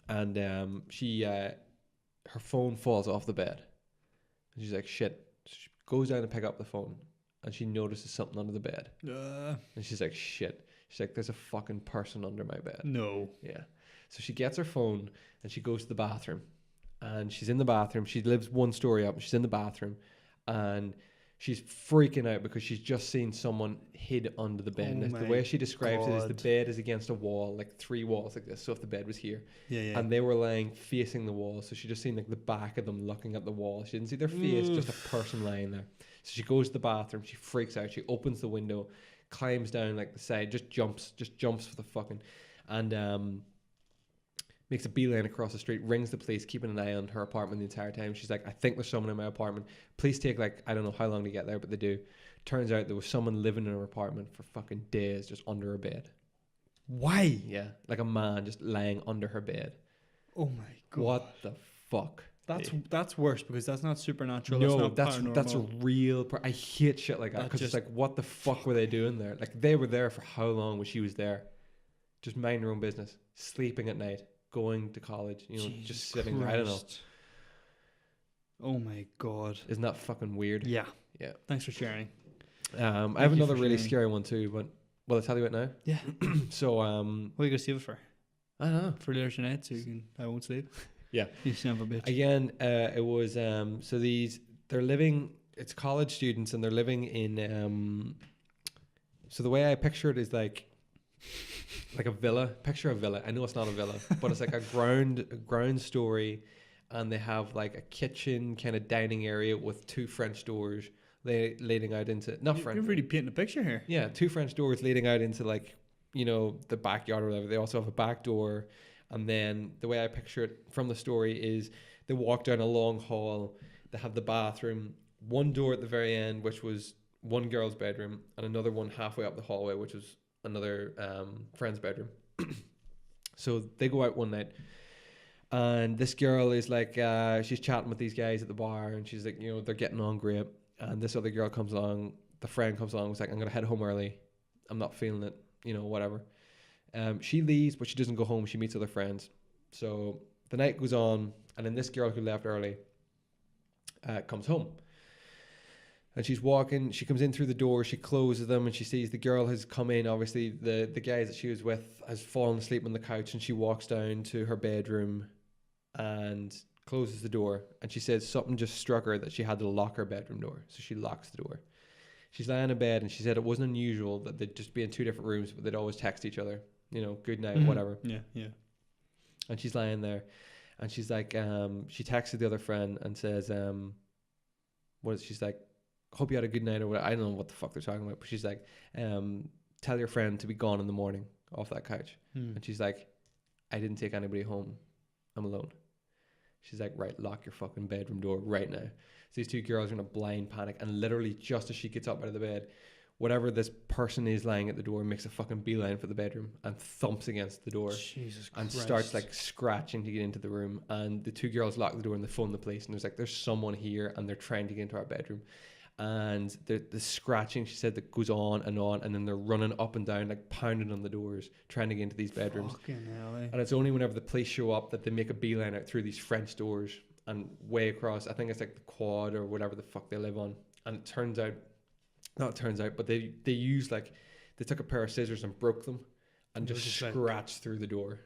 Speaker 1: and her phone falls off the bed. And she's like, shit. So she goes down to pick up the phone and she notices something under the bed. And she's like, shit. She's like, there's a fucking person under my bed.
Speaker 2: No.
Speaker 1: Yeah. So she gets her phone and she goes to the bathroom. And she's in the bathroom. She lives one story up. And she's in the bathroom. And she's freaking out because she's just seen someone hid under the bed. And the way she describes it is the bed is against a wall, like 3 walls like this. So if the bed was here.
Speaker 2: Yeah.
Speaker 1: And they were lying facing the wall. So she just seen like the back of them looking at the wall. She didn't see their face, just a person lying there. So she goes to the bathroom. She freaks out. She opens the window, climbs down like the side, just jumps for the fucking... And makes a beeline across the street, rings the police, keeping an eye on her apartment the entire time. She's like, I think there's someone in my apartment. Police take like, I don't know how long to get there, but they do. Turns out there was someone living in her apartment for fucking days just under her bed.
Speaker 2: Why?
Speaker 1: Yeah, like a man just lying under her bed.
Speaker 2: Oh my god.
Speaker 1: What the fuck?
Speaker 2: That's worse because that's not supernatural.
Speaker 1: No,
Speaker 2: that's
Speaker 1: a real... I hate shit like that because it's like, what the fuck were they doing there? Like they were there for how long when she was there? Just minding her own business, sleeping at night, going to college, you know, Jesus just sitting there. I don't know.
Speaker 2: Oh my god.
Speaker 1: Isn't that fucking weird?
Speaker 2: Yeah.
Speaker 1: Yeah.
Speaker 2: Thanks for sharing.
Speaker 1: I have another really scary one too, but will I tell you it now?
Speaker 2: Yeah.
Speaker 1: So
Speaker 2: what are you gonna save it for?
Speaker 1: I don't know.
Speaker 2: For later tonight so I won't sleep.
Speaker 1: Yeah.
Speaker 2: You son of a bitch.
Speaker 1: Again, it was so they're living, it's college students and they're living in so the way I picture it is like a villa. Picture a villa. I know it's not a villa, but it's like a ground story, and they have like a kitchen kind of dining area with 2 French doors leading out into
Speaker 2: You're really painting a picture here.
Speaker 1: Yeah, 2 French doors leading out into like, you know, the backyard or whatever. They also have a back door, and then the way I picture it from the story is they walk down a long hall. They have the bathroom, one door at the very end, which was one girl's bedroom, and another one halfway up the hallway, which was another friend's bedroom. So they go out one night and this girl is like she's chatting with these guys at the bar and she's like, you know, they're getting on great, and this other girl comes along, the friend comes along, was like, I'm gonna head home early, I'm not feeling it, you know, whatever. She leaves, but she doesn't go home, she meets other friends. So the night goes on, and then this girl who left early, comes home. And she's walking, she comes in through the door, she closes them, and she sees the girl has come in. Obviously, the guy that she was with has fallen asleep on the couch, and she walks down to her bedroom and closes the door. And she says something just struck her that she had to lock her bedroom door. So she locks the door. She's lying in bed, and she said it wasn't unusual that they'd just be in 2 different rooms, but they'd always text each other, good night, whatever.
Speaker 2: Yeah.
Speaker 1: And she's lying there, and she's like, she texted the other friend and says, she's like, hope you had a good night, or whatever. I don't know what the fuck they're talking about, but she's like, tell your friend to be gone in the morning off that couch. And she's like, I didn't take anybody home. I'm alone. She's like, right, lock your fucking bedroom door right now. So these 2 girls are in a blind panic, and literally just as she gets up out of the bed, whatever this person is lying at the door makes a fucking beeline for the bedroom and thumps against the door.
Speaker 2: Jesus
Speaker 1: and
Speaker 2: Christ.
Speaker 1: Starts like scratching to get into the room. And the 2 girls lock the door and they phone the police, and there's someone here and they're trying to get into our bedroom. And the scratching, she said, that goes on, and then they're running up and down, like pounding on the doors, trying to get into these bedrooms.
Speaker 2: Fucking hell, eh?
Speaker 1: And it's only whenever the police show up that they make a beeline out through these French doors and way across. I think it's like the quad or whatever the fuck they live on. And it turns out, but they used they took a pair of scissors and broke them and just scratched through the door,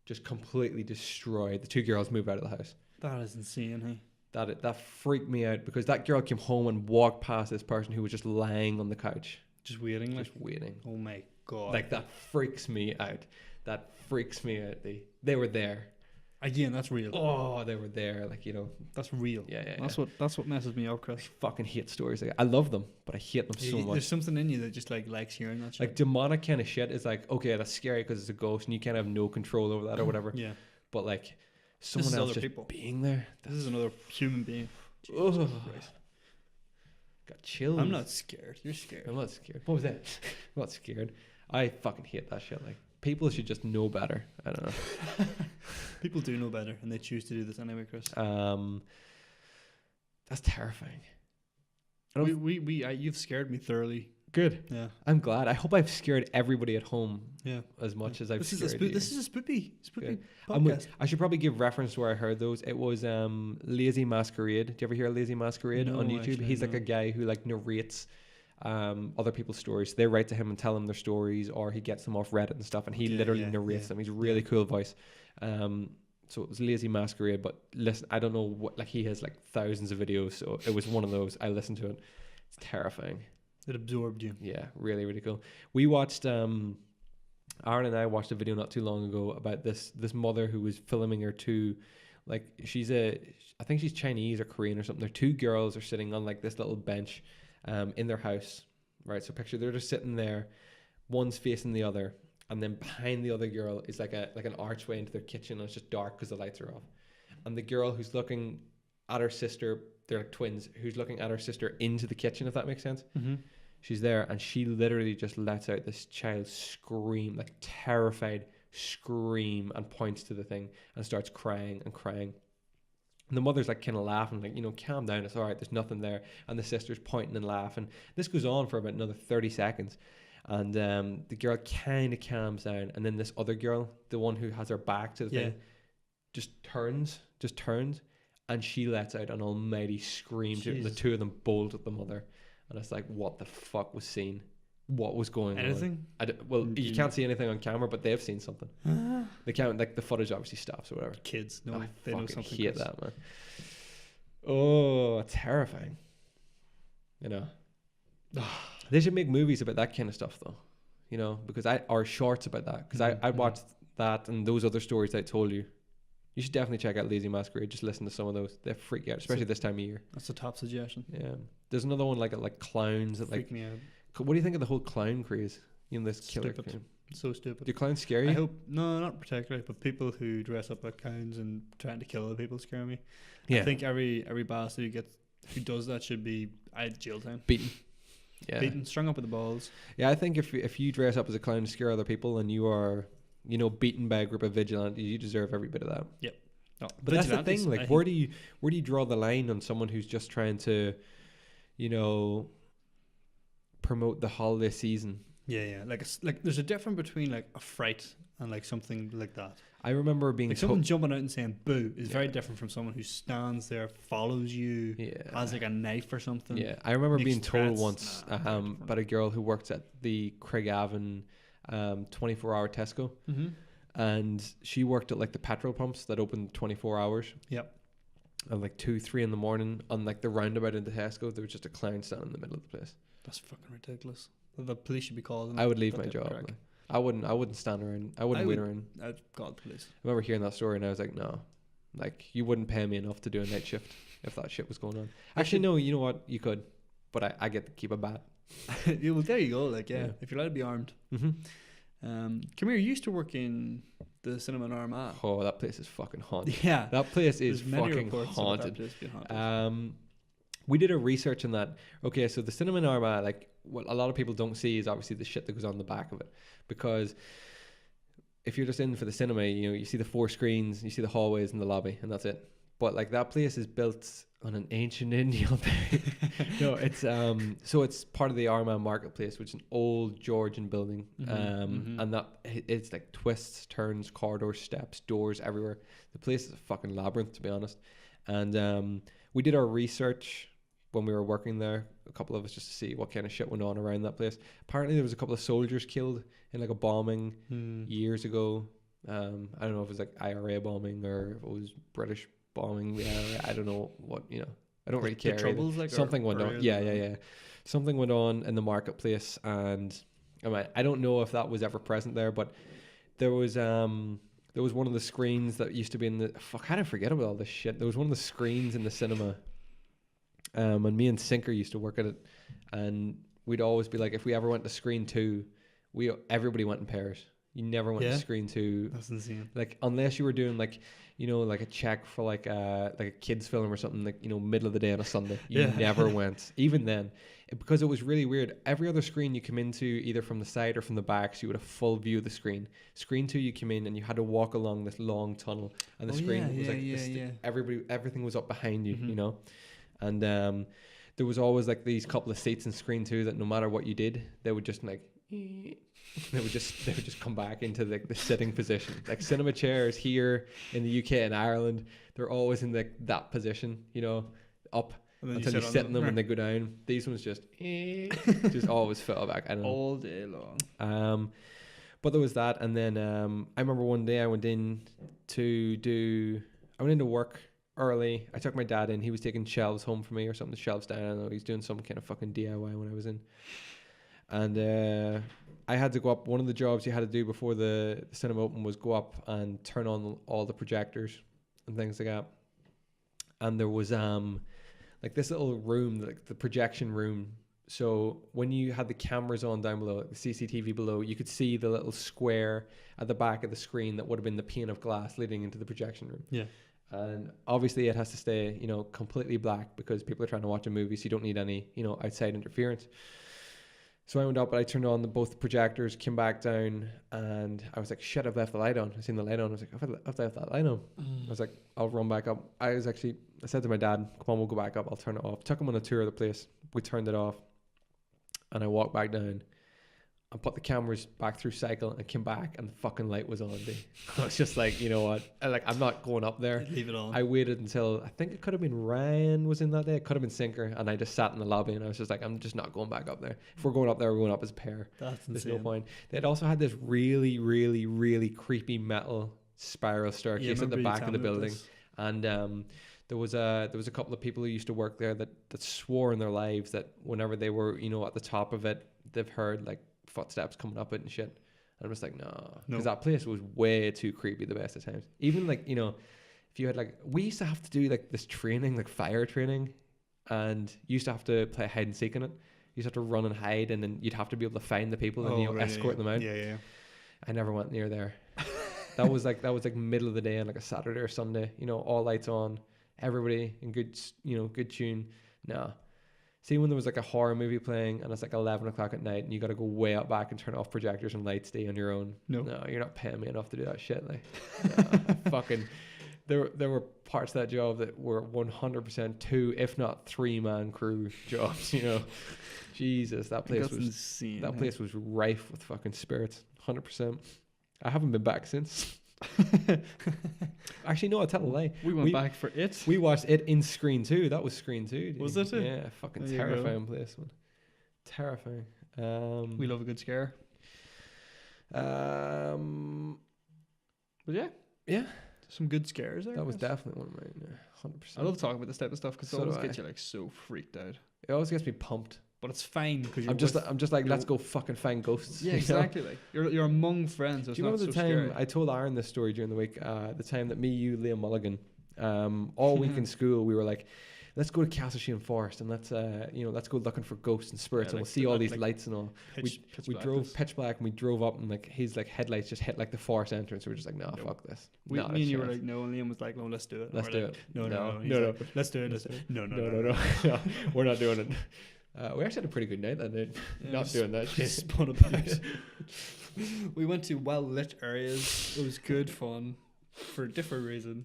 Speaker 1: just completely destroyed. The 2 girls move out of the house.
Speaker 2: That is insane, hey?
Speaker 1: That freaked me out, because that girl came home and walked past this person who was just lying on the couch.
Speaker 2: Just waiting?
Speaker 1: Just waiting.
Speaker 2: Oh my God.
Speaker 1: Like, that freaks me out. They were there.
Speaker 2: Again, that's real.
Speaker 1: Oh, they were there.
Speaker 2: That's real.
Speaker 1: Yeah.
Speaker 2: That's what messes me up, Chris.
Speaker 1: I fucking hate stories. I love them, but I hate them so much.
Speaker 2: There's something in you that just likes hearing that shit.
Speaker 1: Like, demonic kind of shit is like, okay, that's scary because it's a ghost and you can't have no control over that or whatever.
Speaker 2: Yeah.
Speaker 1: But like, someone else just
Speaker 2: people.
Speaker 1: being there.
Speaker 2: This is another human being.
Speaker 1: Oh, got chills.
Speaker 2: I'm not scared. You're scared.
Speaker 1: I'm not scared. What was that? I'm not scared. I fucking hate that shit. Like, people should just know better. I don't know.
Speaker 2: People do know better, and they choose to do this anyway, Chris.
Speaker 1: That's terrifying.
Speaker 2: You've scared me thoroughly.
Speaker 1: Good.
Speaker 2: Yeah.
Speaker 1: I'm glad. I hope I've scared everybody at home.
Speaker 2: Yeah.
Speaker 1: As much as I've scared
Speaker 2: you. This is a spooky
Speaker 1: podcast.
Speaker 2: I
Speaker 1: should probably give reference to where I heard those. It was Lazy Masquerade. Do you ever hear Lazy Masquerade on YouTube?
Speaker 2: Actually,
Speaker 1: He's like a guy who like narrates other people's stories. They write to him and tell him their stories, or he gets them off Reddit and stuff, and he literally narrates them. He's a really cool voice. So it was Lazy Masquerade, but listen, I don't know what, like, he has like thousands of videos, so it was one of those. I listened to it. It's terrifying.
Speaker 2: It absorbed you.
Speaker 1: Yeah, really, really cool. We watched Aaron and I watched a video not too long ago about this mother who was filming her 2, like, I think she's Chinese or Korean or something. Their 2 girls are sitting on like this little bench in their house, right? So picture they're just sitting there, one's facing the other, and then behind the other girl is like an archway into their kitchen, and it's just dark because the lights are off. And the girl who's looking at her sister, they're like twins, who's looking at her sister into the kitchen, if that makes sense.
Speaker 2: Mm-hmm.
Speaker 1: She's there, and she literally just lets out this child scream, like terrified scream, and points to the thing and starts crying and crying. And the mother's like kind of laughing, like, calm down, it's all right, there's nothing there. And the sister's pointing and laughing. This goes on for about another 30 seconds. And the girl kind of calms down. And then this other girl, the one who has her back to the thing, just turns. And she lets out an almighty scream. The 2 of them bolt at the mother. And it's like, what the fuck was seen? What was going on?
Speaker 2: Anything?
Speaker 1: You can't see anything on camera, but they've seen something. They can't, like, the footage obviously stops or whatever.
Speaker 2: Kids, no,
Speaker 1: they know something. I hate that, man.
Speaker 2: Oh,
Speaker 1: terrifying. They should make movies about that kind of stuff, though. Or shorts about that. Because I watched that and those other stories that I told you. You should definitely check out Lazy Masquerade. Just listen to some of those. They freak you out, especially this time of year.
Speaker 2: That's a top suggestion.
Speaker 1: Yeah. There's another one like clowns that
Speaker 2: freak me out.
Speaker 1: What do you think of the whole clown craze? This killer clown.
Speaker 2: So stupid.
Speaker 1: Do clowns scare you?
Speaker 2: I hope no, not particularly, but people who dress up like clowns and trying to kill other people scare me. Yeah. I think every bastard who does that should be jail time.
Speaker 1: Beaten. Yeah.
Speaker 2: Beaten, strung up with the balls.
Speaker 1: Yeah, I think if you dress up as a clown to scare other people and you are, beaten by a group of vigilantes, you deserve every bit of that.
Speaker 2: Yep.
Speaker 1: No, but that's the thing. Like, where do you draw the line on someone who's just trying to, promote the holiday season
Speaker 2: Yeah. Like there's a difference between like a fright and like something like that.
Speaker 1: I remember being
Speaker 2: like someone jumping out and saying boo is very different from someone who stands there, follows you, has like a knife or something.
Speaker 1: Yeah, I remember being told
Speaker 2: threats.
Speaker 1: once about a girl who works at the Craigavon 24-hour Tesco, and she worked at like the petrol pumps that opened 24 hours.
Speaker 2: Yep.
Speaker 1: And like 2-3 in the morning on like the roundabout into Tesco, there was just a clown standing in the middle of the place.
Speaker 2: That's fucking ridiculous. The police should be called.
Speaker 1: I would leave my job. Like, I wouldn't stand around. I wouldn't wait around.
Speaker 2: I'd call the police.
Speaker 1: I remember hearing that story and I was like, no, like you wouldn't pay me enough to do a night shift if that shit was going on. Actually, no, you know what? You could, but I get to keep a bat.
Speaker 2: Yeah, well, there you go. Like, if you're allowed to be armed. Come here. You used to work in the cinema in Armagh.
Speaker 1: Oh, that place is fucking haunted.
Speaker 2: Yeah,
Speaker 1: that place is fucking
Speaker 2: haunted.
Speaker 1: We did a research on that. Okay, so the cinema in Armagh, like what a lot of people don't see is obviously the shit that goes on the back of it, because if you're just in for the cinema, you know, you see the 4 screens, you see the hallways and the lobby, and that's it. But like that place is built on an ancient Indian thing. No, it's so it's part of the Armagh Marketplace, which is an old Georgian building, and that it's like twists, turns, corridors, steps, doors everywhere. The place is a fucking labyrinth, to be honest. And we did our research when we were working there, a couple of us, just to see what kind of shit went on around that place. Apparently there was a couple of soldiers killed in like a bombing years ago. I don't know if it was like IRA bombing or if it was British bombing. I don't know what, you know, I don't really care.
Speaker 2: Troubles, like,
Speaker 1: something went on. Yeah. Something went on in the marketplace, and I don't know if that was ever present there, but there was one of the screens that used to be in the how did I forget about all this shit? There was one of the screens in the cinema. And me and Sinker used to work at it, and we'd always be like, if we ever went to screen 2, everybody went in pairs. You never went to screen 2.
Speaker 2: That's insane.
Speaker 1: Like unless you were doing like, you know, like a check for like a kids film or something, like, you know, middle of the day on a Sunday. You never went. Even then, because it was really weird. Every other screen you come into, either from the side or from the back, so you would have full view of the screen. Screen 2, you came in and you had to walk along this long tunnel, and the screen was like everything was up behind you, you know. And there was always like these couple of seats in screen 2 that no matter what you did, they would just like they would just come back into the sitting position. Like cinema chairs here in the UK and Ireland, they're always in that position, you know, up until you sit in them and they go down. These ones just always fell back. I don't know.
Speaker 2: All day long.
Speaker 1: But there was that, and then I remember one day I went in to work early. I took my dad in. He was taking shelves home for me or something. The shelves down. I don't know. He's doing some kind of fucking DIY when I was in. And I had to go up. One of the jobs you had to do before the cinema opened was go up and turn on all the projectors and things like that. And there was like this little room, like the projection room. So when you had the cameras on down below, like the CCTV below, you could see the little square at the back of the screen that would have been the pane of glass leading into the projection room.
Speaker 2: Yeah.
Speaker 1: And obviously it has to stay, you know, completely black because people are trying to watch a movie, so you don't need any, you know, outside interference. So I went up and I turned on both the projectors, came back down, and I was like, shit, I've left the light on. I seen the light on. I was like, I've left that light on. I was like, I'll run back up. I said to my dad, come on, we'll go back up. I'll turn it off. Took him on a tour of the place. We turned it off. And I walked back down and put the cameras back through cycle and came back and the fucking light was on. I was just like, you know what? I'm not going up there.
Speaker 2: Leave it on.
Speaker 1: I waited until, I think it could have been Ryan was in that day. It could have been Sinker. And I just sat in the lobby and I was just like, I'm just not going back up there. If we're going up there, we're going up as a pair.
Speaker 2: That's
Speaker 1: There's
Speaker 2: insane.
Speaker 1: no point. They'd also had this really, really, really creepy metal spiral staircase at the back of the building. And there was a couple of people who used to work there that swore in their lives that whenever they were, you know, at the top of it, they've heard like footsteps coming up it and shit. And I'm just like, no, because that place was way too creepy the best of times. Even like, you know, if you had like, we used to have to do like this training, like fire training, and you used to have to play hide and seek in it. You used to have to run and hide, and then you'd have to be able to find the people and, you know, escort them out.
Speaker 2: Yeah.
Speaker 1: I never went near there. That was like middle of the day on like a Saturday or Sunday, you know, all lights on, everybody in good tune. No. See, when there was like a horror movie playing and it's like 11 o'clock at night and you got to go way up back and turn off projectors and lights stay on your own. No, you're not paying me enough to do that shit. Like, fucking, there were parts of that job that were 100% 2, if not 3 man crew jobs, you know. Jesus, that place
Speaker 2: That's
Speaker 1: was
Speaker 2: insane.
Speaker 1: that place was rife with fucking spirits. 100%. I haven't been back since. Actually, no, I'll tell a lie.
Speaker 2: We went back for it.
Speaker 1: We watched it in Screen 2. That was Screen 2. Dude.
Speaker 2: Was it?
Speaker 1: Yeah, fucking terrifying place, man. Terrifying.
Speaker 2: We love a good scare. But yeah, some good scares there.
Speaker 1: That was definitely one of mine. 100%.
Speaker 2: I love talking about this type of stuff because it
Speaker 1: So
Speaker 2: always
Speaker 1: do
Speaker 2: gets
Speaker 1: I.
Speaker 2: you like so freaked out.
Speaker 1: It always gets me pumped.
Speaker 2: But it's fine because
Speaker 1: I'm just like, let's go fucking find ghosts.
Speaker 2: Yeah,
Speaker 1: you know?
Speaker 2: exactly. Like you're among friends. So
Speaker 1: Do you remember the time I told Aaron this story during the week? The time that me, you, Liam Mulligan, all week in school, we were like, let's go to Castlesheen Forest and let's go looking for ghosts and spirits, and we'll see all these lights and all. We drove pitch black and we drove up and like his like headlights just hit like the forest entrance. We were just like, fuck this.
Speaker 2: Me and you were like, no, and Liam was like, no, let's do it.
Speaker 1: Let's do it.
Speaker 2: No. Let's do it. No.
Speaker 1: No, we're not doing it. We actually had a pretty good night that night. Not doing that shit.
Speaker 2: Spun about. We went to well lit areas. It was good fun for a different reason.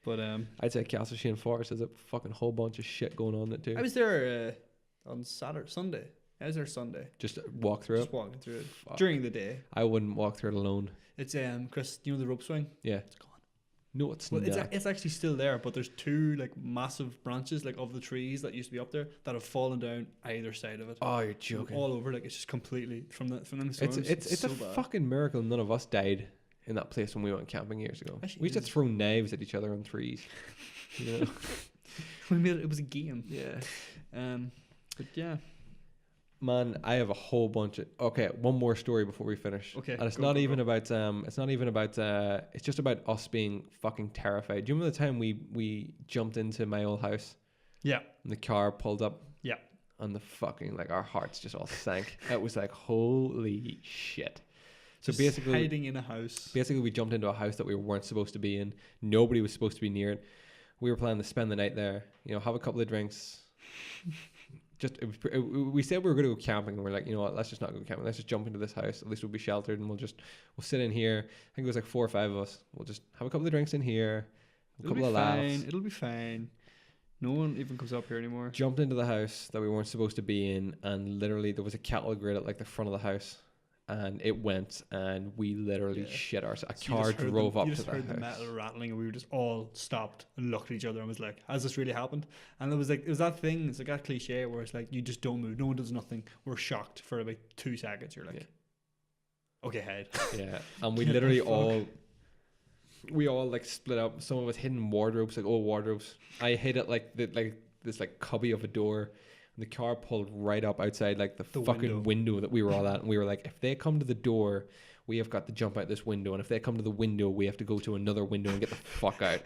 Speaker 2: But
Speaker 1: I'd say Castlesheen Forest has a fucking whole bunch of shit going on that too.
Speaker 2: I was there on Sunday. I was there Sunday.
Speaker 1: Just walk through
Speaker 2: Just
Speaker 1: it.
Speaker 2: walking through it during the day.
Speaker 1: I wouldn't walk through it alone.
Speaker 2: It's Chris, you know the rope swing?
Speaker 1: Yeah,
Speaker 2: it's gone.
Speaker 1: No, it's
Speaker 2: well,
Speaker 1: not.
Speaker 2: It's actually still there, but there's two like massive branches like of the trees that used to be up there that have fallen down either side of it.
Speaker 1: Oh, you're joking!
Speaker 2: All over, like it's just completely from them storms.
Speaker 1: It's
Speaker 2: so
Speaker 1: a
Speaker 2: bad.
Speaker 1: fucking miracle none of us died in that place when we went camping years ago.
Speaker 2: Actually,
Speaker 1: we used to throw knives at each other on trees. You know,
Speaker 2: we made it. It was a game.
Speaker 1: Yeah.
Speaker 2: But yeah.
Speaker 1: Man, I have a whole bunch of one more story before we finish.
Speaker 2: Okay.
Speaker 1: And it's not even about it's just about us being fucking terrified. Do you remember the time we jumped into my old house?
Speaker 2: Yeah.
Speaker 1: And the car pulled up?
Speaker 2: Yeah.
Speaker 1: And the fucking like our hearts just all sank. It was like holy shit. So
Speaker 2: just
Speaker 1: basically
Speaker 2: hiding in a house.
Speaker 1: Basically we jumped into a house that we weren't supposed to be in. Nobody was supposed to be near it. We were planning to spend the night there, have a couple of drinks. We said we were going to go camping, and we're like, you know what, let's just not go camping. Let's just jump into this house. At least we'll be sheltered, and we'll sit in here. I think it was like 4 or 5 of us. We'll just have a couple of drinks in here, a couple of laughs.
Speaker 2: It'll be fine. No one even comes up here anymore.
Speaker 1: Jumped into the house that we weren't supposed to be in, and literally there was a cattle grid at like the front of the house, and it went, and we literally shit ourselves. A car drove up to the house. You just heard the
Speaker 2: metal rattling, and we were just all stopped and looked at each other and was like, has this really happened? And it was that thing, it's like that cliche where it's like, you just don't move, no one does nothing. We're shocked for about 2 seconds. You're like, okay, head. Yeah, and we literally all like split up. Some of us hid in wardrobes, like old wardrobes. I hid at like this like cubby of a door. The car pulled right up outside like the fucking window that we were all at, and we were like, if they come to the door, we have got to jump out this window, and if they come to the window, we have to go to another window and get the fuck out.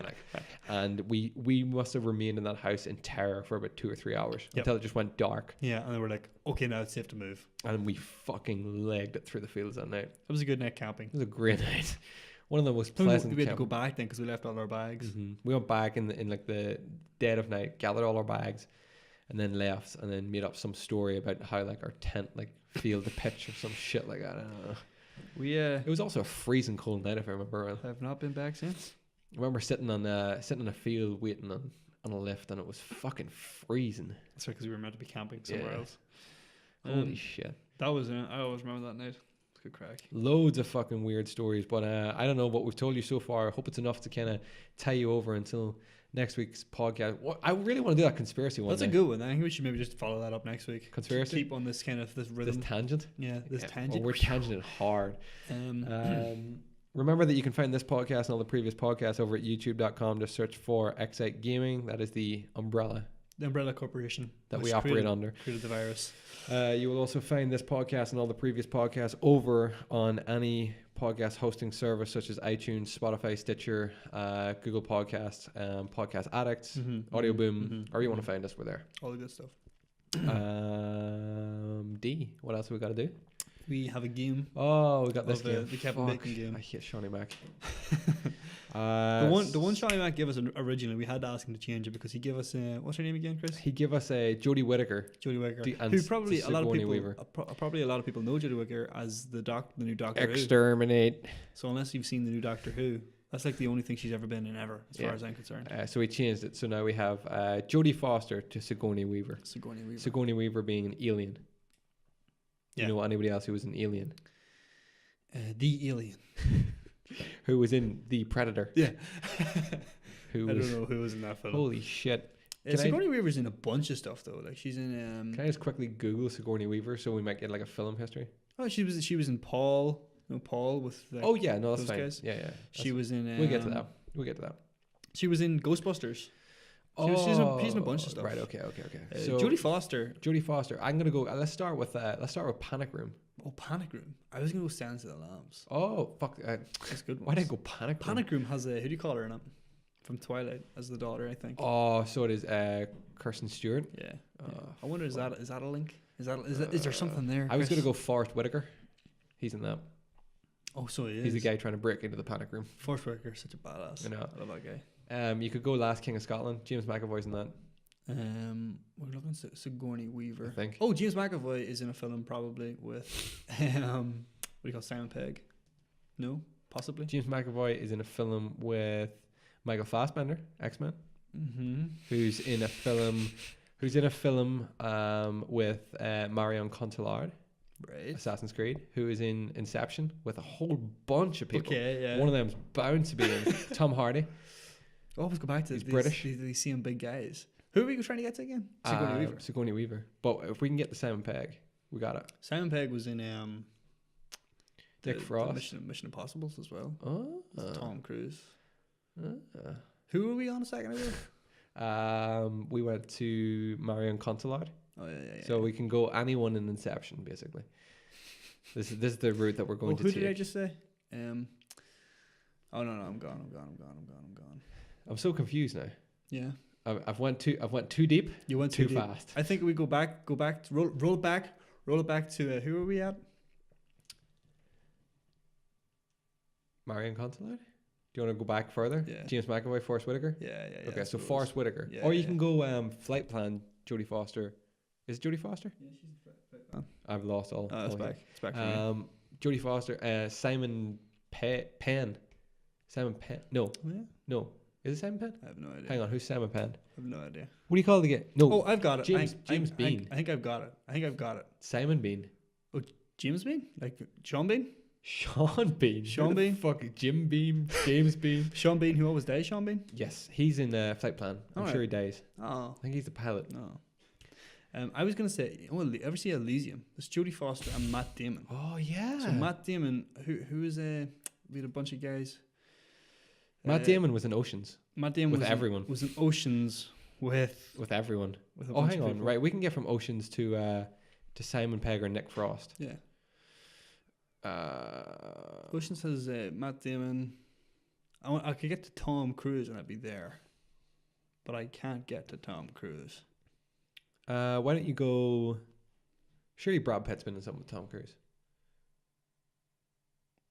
Speaker 2: And we must have remained in that house in terror for about 2 or 3 hours until it just went dark. Yeah, and they were like, okay, now it's safe to move.
Speaker 1: And we fucking legged it through the fields that night.
Speaker 2: It was a good night camping.
Speaker 1: It was a great night. One of the most pleasant.
Speaker 2: We had to go back then because we left all our bags.
Speaker 1: Mm-hmm. We went back in like the dead of night, gathered all our bags, and then left, and then made up some story about how like our tent like failed the pitch or some shit like that. I don't know. It was also a freezing cold night if I remember well.
Speaker 2: I've not been back since.
Speaker 1: I remember sitting in a field waiting on a lift, and it was fucking freezing.
Speaker 2: That's right, because we were meant to be camping somewhere else.
Speaker 1: Holy shit.
Speaker 2: That was it. I always remember that night. Good crack.
Speaker 1: Loads of fucking weird stories, but I don't know what we've told you so far. I hope it's enough to kind of tie you over until next week's podcast. I really want to do that conspiracy one.
Speaker 2: That's a good one. I think we should maybe just follow that up next week.
Speaker 1: Conspiracy?
Speaker 2: Keep on this kind of this rhythm.
Speaker 1: This tangent?
Speaker 2: Yeah, tangent.
Speaker 1: Well, we're tangenting hard. Remember that you can find this podcast and all the previous podcasts over at youtube.com. Just search for Excite Gaming. That is the umbrella.
Speaker 2: The umbrella corporation
Speaker 1: that we operate under.
Speaker 2: Created the virus.
Speaker 1: You will also find this podcast and all the previous podcasts over on any podcast hosting service such as iTunes, Spotify, Stitcher, Google Podcasts, Podcast Addicts, Audio Boom, or you want to find us, we're there.
Speaker 2: All the good stuff.
Speaker 1: D, what else have we got to do?
Speaker 2: We have a game.
Speaker 1: Oh, we got this game.
Speaker 2: The Kevin Bacon game.
Speaker 1: I hate Shawnee Mac.
Speaker 2: The one Shawnee Mac gave us originally, we had to ask him to change it because he gave us what's her name again, Chris?
Speaker 1: He gave us a Jodie Whittaker.
Speaker 2: Who probably a lot of people probably a lot of people know Jodie Whittaker as the new Doctor
Speaker 1: Exterminate.
Speaker 2: Who. So unless you've seen the new Doctor Who, That's like the only thing she's ever been in ever, as far as I'm concerned.
Speaker 1: So we changed it. So now we have Jodie Foster to Sigourney Weaver. Sigourney Weaver being an alien. Do you know anybody else who was an alien?
Speaker 2: The alien.
Speaker 1: Who was in The Predator.
Speaker 2: Yeah.
Speaker 1: I
Speaker 2: don't know who was in that film.
Speaker 1: Holy shit.
Speaker 2: Sigourney Weaver's in a bunch of stuff though. Like she's in.
Speaker 1: Can I just quickly Google Sigourney Weaver so we might get like a film history?
Speaker 2: Oh, she was in Paul. No, Paul with. Like,
Speaker 1: oh yeah, no, that's
Speaker 2: those
Speaker 1: fine.
Speaker 2: Guys.
Speaker 1: Yeah.
Speaker 2: She was in.
Speaker 1: We'll get to that.
Speaker 2: She was in Ghostbusters. She's in a bunch of stuff.
Speaker 1: Right. Okay.
Speaker 2: So Jodie Foster.
Speaker 1: I'm gonna go. Let's start with Panic Room.
Speaker 2: Oh, Panic Room. I was gonna go Silence of the Lambs.
Speaker 1: Oh fuck,
Speaker 2: that's good.
Speaker 1: Why did I go Panic Room?
Speaker 2: Panic Room has who do you call her in it? From Twilight as the daughter, I think.
Speaker 1: Oh, so it is Kirsten Stewart.
Speaker 2: Yeah. I wonder is that a link? Is there something there?
Speaker 1: I was gonna go Forrest Whitaker. He's in that.
Speaker 2: Oh, so he is.
Speaker 1: He's the guy trying to break into the Panic Room.
Speaker 2: Forrest Whitaker, such a badass.
Speaker 1: I know.
Speaker 2: I love that guy.
Speaker 1: You could go Last King of Scotland. James McAvoy's in that.
Speaker 2: We're looking at Sigourney Weaver.
Speaker 1: I think.
Speaker 2: Oh, James McAvoy is in a film probably with what do you call Simon Pegg? No, possibly.
Speaker 1: James McAvoy is in a film with Michael Fassbender, X-Men.
Speaker 2: Mm-hmm.
Speaker 1: Who's in a film with Marion Cotillard.
Speaker 2: Right.
Speaker 1: Assassin's Creed, who is in Inception with a whole bunch of people.
Speaker 2: Okay, yeah.
Speaker 1: One of them's bound to be in. Tom Hardy.
Speaker 2: Oh, let's go back to
Speaker 1: He's British.
Speaker 2: These seem big guys. Who are we trying to get to again?
Speaker 1: Sigourney Weaver. But if we can get the Simon Pegg, we got it.
Speaker 2: Simon Pegg was in
Speaker 1: Nick Frost.
Speaker 2: Mission Impossibles as well.
Speaker 1: Oh.
Speaker 2: Tom Cruise. Who were we on a second ago?
Speaker 1: We went to Marion Cotillard.
Speaker 2: Oh yeah.
Speaker 1: So we can go anyone in Inception, basically. This is the route that we're going to take.
Speaker 2: Who did I just say? Oh no, I'm gone.
Speaker 1: I'm so confused now.
Speaker 2: Yeah.
Speaker 1: I've went too deep.
Speaker 2: You went
Speaker 1: too
Speaker 2: deep.
Speaker 1: fast.
Speaker 2: I think we go back, roll it back to who are we at?
Speaker 1: Marion Cotillard? Do you want to go back further?
Speaker 2: Yeah.
Speaker 1: James McAvoy, Forrest Whitaker?
Speaker 2: Yeah.
Speaker 1: Okay, so Forrest Whitaker.
Speaker 2: Yeah,
Speaker 1: or you can go Flight Plan, Jodie Foster. Is it Jodie Foster?
Speaker 2: Yeah, she's Flight Plan.
Speaker 1: I've lost all.
Speaker 2: It's back. It's back for me.
Speaker 1: Jodie Foster, Simon Penn. Simon Penn. No.
Speaker 2: Oh, yeah?
Speaker 1: No. Is it Simon Penn?
Speaker 2: I have no idea.
Speaker 1: Hang on, who's Simon Penn?
Speaker 2: I have no idea.
Speaker 1: What do you call it again? No.
Speaker 2: Oh, I've got it.
Speaker 1: James Bean.
Speaker 2: I think I've got it.
Speaker 1: Simon Bean.
Speaker 2: Oh, James Bean? Like Sean Bean?
Speaker 1: Sean Bean.
Speaker 2: Sean Bean?
Speaker 1: Fuck, Jim Bean. James Bean.
Speaker 2: Sean Bean, who always dies, Sean Bean?
Speaker 1: Yes, he's in Flight Plan. I'm sure he dies.
Speaker 2: Oh.
Speaker 1: I think he's the pilot.
Speaker 2: No. I was going to say, ever see Elysium? There's Jodie Foster and Matt Damon.
Speaker 1: Oh, yeah.
Speaker 2: So Matt Damon, who is we had a bunch of guys.
Speaker 1: Matt Damon was in Oceans.
Speaker 2: Matt Damon was in Oceans with
Speaker 1: everyone.
Speaker 2: With a
Speaker 1: oh,
Speaker 2: bunch
Speaker 1: hang
Speaker 2: of
Speaker 1: on.
Speaker 2: people.
Speaker 1: Right, we can get from Oceans to Simon Pegg or Nick Frost.
Speaker 2: Yeah. Oceans has Matt Damon. I could get to Tom Cruise and I'd be there, but I can't get to Tom Cruise.
Speaker 1: Why don't you go? Surely Brad Pitt's been in something with Tom Cruise.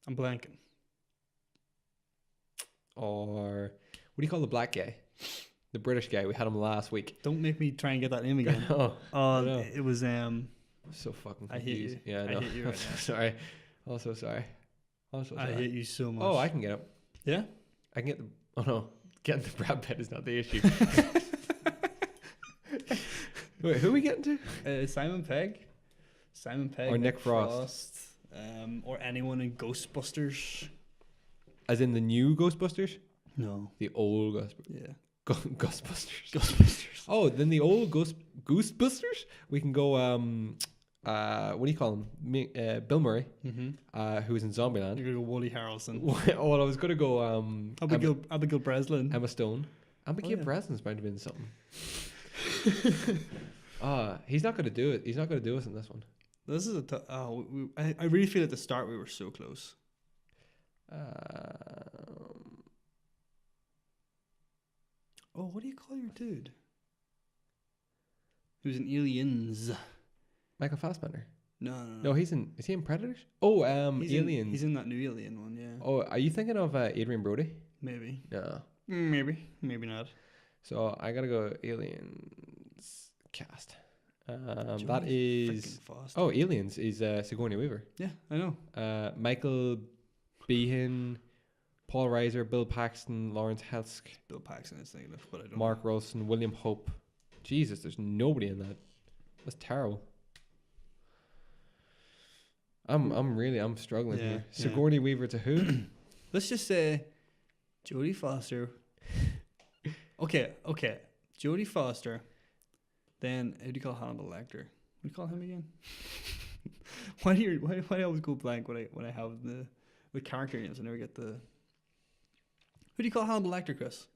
Speaker 2: I'm blanking.
Speaker 1: Or what do you call the black guy? The British guy. We had him last week.
Speaker 2: Don't make me try and get that name again.
Speaker 1: Oh,
Speaker 2: it was
Speaker 1: I'm so fucking confused.
Speaker 2: I hate you.
Speaker 1: Yeah, I know.
Speaker 2: I hate you right now.
Speaker 1: Sorry. Also sorry.
Speaker 2: I hate you so much.
Speaker 1: Oh, I can get it.
Speaker 2: Yeah?
Speaker 1: I can get the... Oh, no. Getting the Brad Pitt is not the issue. Wait, who are we getting to?
Speaker 2: Simon Pegg.
Speaker 1: Or Nick Frost.
Speaker 2: Or anyone in Ghostbusters.
Speaker 1: As in the new Ghostbusters?
Speaker 2: No.
Speaker 1: The old Ghostbusters?
Speaker 2: Yeah.
Speaker 1: Ghostbusters. Oh, then the old Ghostbusters? We can go... what do you call him? Bill Murray, who was in Zombieland.
Speaker 2: You're going to go Woody Harrelson.
Speaker 1: Well, I was going to go
Speaker 2: Abigail Breslin.
Speaker 1: Emma Stone. Abigail Breslin's bound to be in something. He's not going to do it. He's not going to do us in this one.
Speaker 2: This is I really feel at the start we were so close. What do you call your dude? Who's in Aliens?
Speaker 1: Michael Fassbender.
Speaker 2: No.
Speaker 1: Is he in Predators? Oh, Aliens.
Speaker 2: He's in that new Alien one, yeah.
Speaker 1: Oh, are you thinking of Adrian Brody?
Speaker 2: Maybe.
Speaker 1: No.
Speaker 2: Maybe not.
Speaker 1: So I gotta go Aliens cast. That is Aliens is Sigourney Weaver.
Speaker 2: Yeah, I know.
Speaker 1: Michael Behan, Paul Reiser, Bill Paxton, Lawrence Helsk,
Speaker 2: Bill Paxton is thinking of, but I don't
Speaker 1: Mark Rolson, William Hope. Jesus, there's nobody in that. That's terrible. I'm struggling here. Sigourney Weaver to who?
Speaker 2: Let's just say Jodie Foster. Okay. Jodie Foster. Then who do you call Hannibal Lecter? What do you call him again? Why do I always go blank when I have the character names? I never get the. Who do you call Hannibal Lecter, Chris?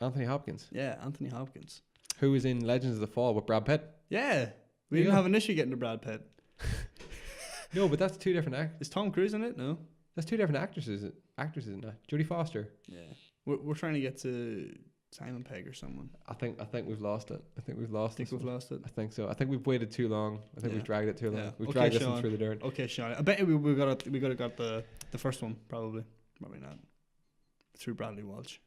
Speaker 1: Anthony Hopkins.
Speaker 2: Yeah, Anthony Hopkins.
Speaker 1: Who was in Legends of the Fall with Brad Pitt?
Speaker 2: Yeah, we didn't have an issue getting to Brad Pitt.
Speaker 1: No, but that's two different actors.
Speaker 2: Is Tom Cruise in it? No,
Speaker 1: that's two different actresses, isn't it? Jodie Foster.
Speaker 2: Yeah, we're trying to get to Simon Pegg or someone.
Speaker 1: I think we've lost it. I think we've lost it.
Speaker 2: We've lost it.
Speaker 1: I think so. I think we've waited too long. I think we've dragged it too long.
Speaker 2: Yeah.
Speaker 1: We've dragged this one through the dirt.
Speaker 2: Okay, Sean. I bet we got the first one probably not through Bradley Walsh.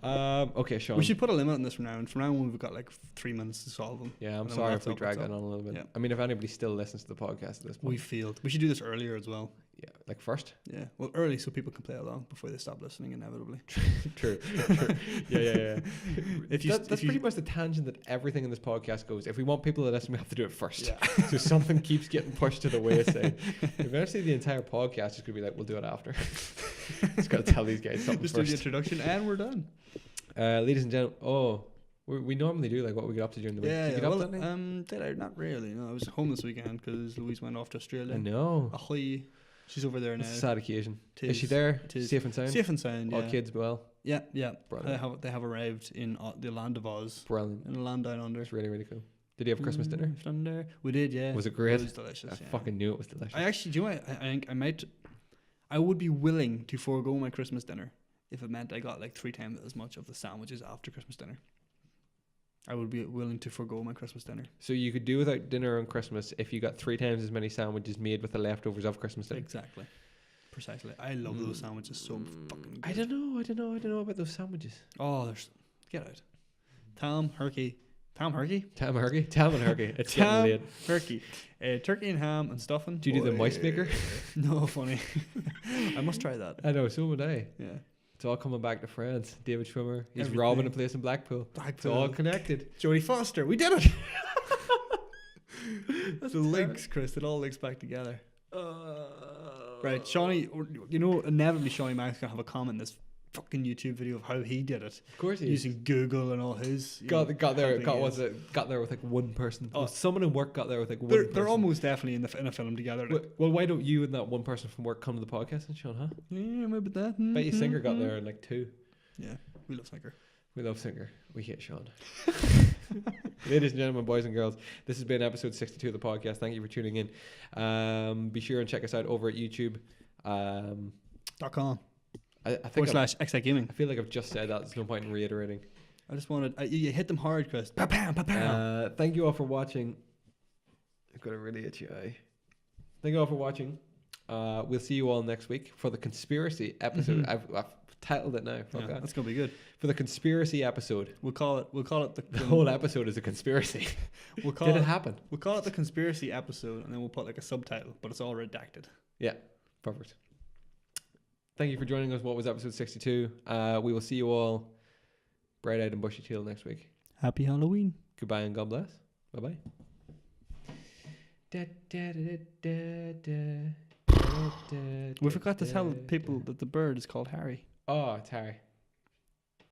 Speaker 1: Okay, Sean.
Speaker 2: We should put a limit on this from now on. From now on, we've got like 3 minutes to solve them.
Speaker 1: Yeah, I'm sorry if we drag that on a little bit. Yeah. I mean, if anybody still listens to the podcast at this point.
Speaker 2: We failed. We should do this earlier as well.
Speaker 1: Yeah, like first?
Speaker 2: Yeah, well, early so people can play along before they stop listening inevitably.
Speaker 1: True. Yeah. That's pretty much the tangent that everything in this podcast goes. If we want people to listen, we have to do it first. Yeah. So something keeps getting pushed to the wayside. Eventually the entire podcast is going to be like, we'll do it after. Just got to tell these guys something
Speaker 2: Just
Speaker 1: first.
Speaker 2: do the introduction and we're done.
Speaker 1: Ladies and gentlemen, we normally do like what we get up to during the week. Did you get up to anything?
Speaker 2: Did I? Not really. No, I was home this weekend because Louise went off to Australia.
Speaker 1: I know.
Speaker 2: Ahoy. She's over there now.
Speaker 1: It's a sad occasion. Is she there? Safe and sound?
Speaker 2: Safe and sound, yeah.
Speaker 1: All kids well?
Speaker 2: Yeah.
Speaker 1: Brilliant.
Speaker 2: They have arrived in the land of Oz.
Speaker 1: Brilliant.
Speaker 2: In a land down under.
Speaker 1: It's really, really cool. Did you have Christmas dinner?
Speaker 2: We did, yeah.
Speaker 1: Was it great?
Speaker 2: It was delicious.
Speaker 1: I fucking knew it was delicious.
Speaker 2: I actually, do you know what? I would be willing to forego my Christmas dinner if it meant I got like 3 times as much of the sandwiches after Christmas dinner. I would be willing to forego my Christmas dinner.
Speaker 1: So you could do without dinner on Christmas if you got 3 times as many sandwiches made with the leftovers of Christmas dinner.
Speaker 2: Exactly. Precisely. I love those sandwiches so fucking good.
Speaker 1: I don't know about those sandwiches.
Speaker 2: Oh, get out. Tam Herky.
Speaker 1: Tam and Herky. It's getting late.
Speaker 2: Herky. Turkey and ham and stuffing.
Speaker 1: Do you do the moist maker?
Speaker 2: No, funny. I must try that.
Speaker 1: I know, so would I.
Speaker 2: Yeah.
Speaker 1: It's all coming back to France. David Schwimmer. He's robbing a place in Blackpool. It's all connected.
Speaker 2: Jodie Foster. We did it. That's the links, Chris. It all links back together. Right, Shawnee. Inevitably Shawnee Mack's gonna have a comment in this fucking YouTube video of how he did it.
Speaker 1: Of course he
Speaker 2: using Google and all his.
Speaker 1: Got there with like one person. Oh, someone in work got there with like one person.
Speaker 2: They're almost definitely in a film together.
Speaker 1: Well, why don't you and that one person from work come to the podcast and Sean, huh?
Speaker 2: Yeah, maybe that.
Speaker 1: Bet you Singer got there in like 2.
Speaker 2: Yeah, we love Singer.
Speaker 1: We love Singer. We hate Sean. Ladies and gentlemen, boys and girls, this has been episode 62 of the podcast. Thank you for tuning in. Be sure and check us out over at YouTube.
Speaker 2: .com.
Speaker 1: I think
Speaker 2: /XI Gaming.
Speaker 1: I feel like I've just said that. There's no point in reiterating.
Speaker 2: I just wanted you hit them hard, Chris.
Speaker 1: Thank you all for watching. I've got a really itchy eye. Thank you all for watching. We'll see you all next week for the conspiracy episode.
Speaker 2: Mm-hmm.
Speaker 1: I've titled it now. Fuck that.
Speaker 2: That's gonna be good.
Speaker 1: For the conspiracy episode.
Speaker 2: We'll call it
Speaker 1: the whole episode is a conspiracy. Did it happen?
Speaker 2: We'll call it the conspiracy episode, and then we'll put like a subtitle, but it's all redacted.
Speaker 1: Yeah, perfect. Thank you for joining us. What was episode 62? We will see you all bright-eyed and bushy-tailed next week.
Speaker 2: Happy Halloween.
Speaker 1: Goodbye and God bless. Bye-bye.
Speaker 2: We forgot to tell people that the bird is called Harry.
Speaker 1: Oh, it's Harry.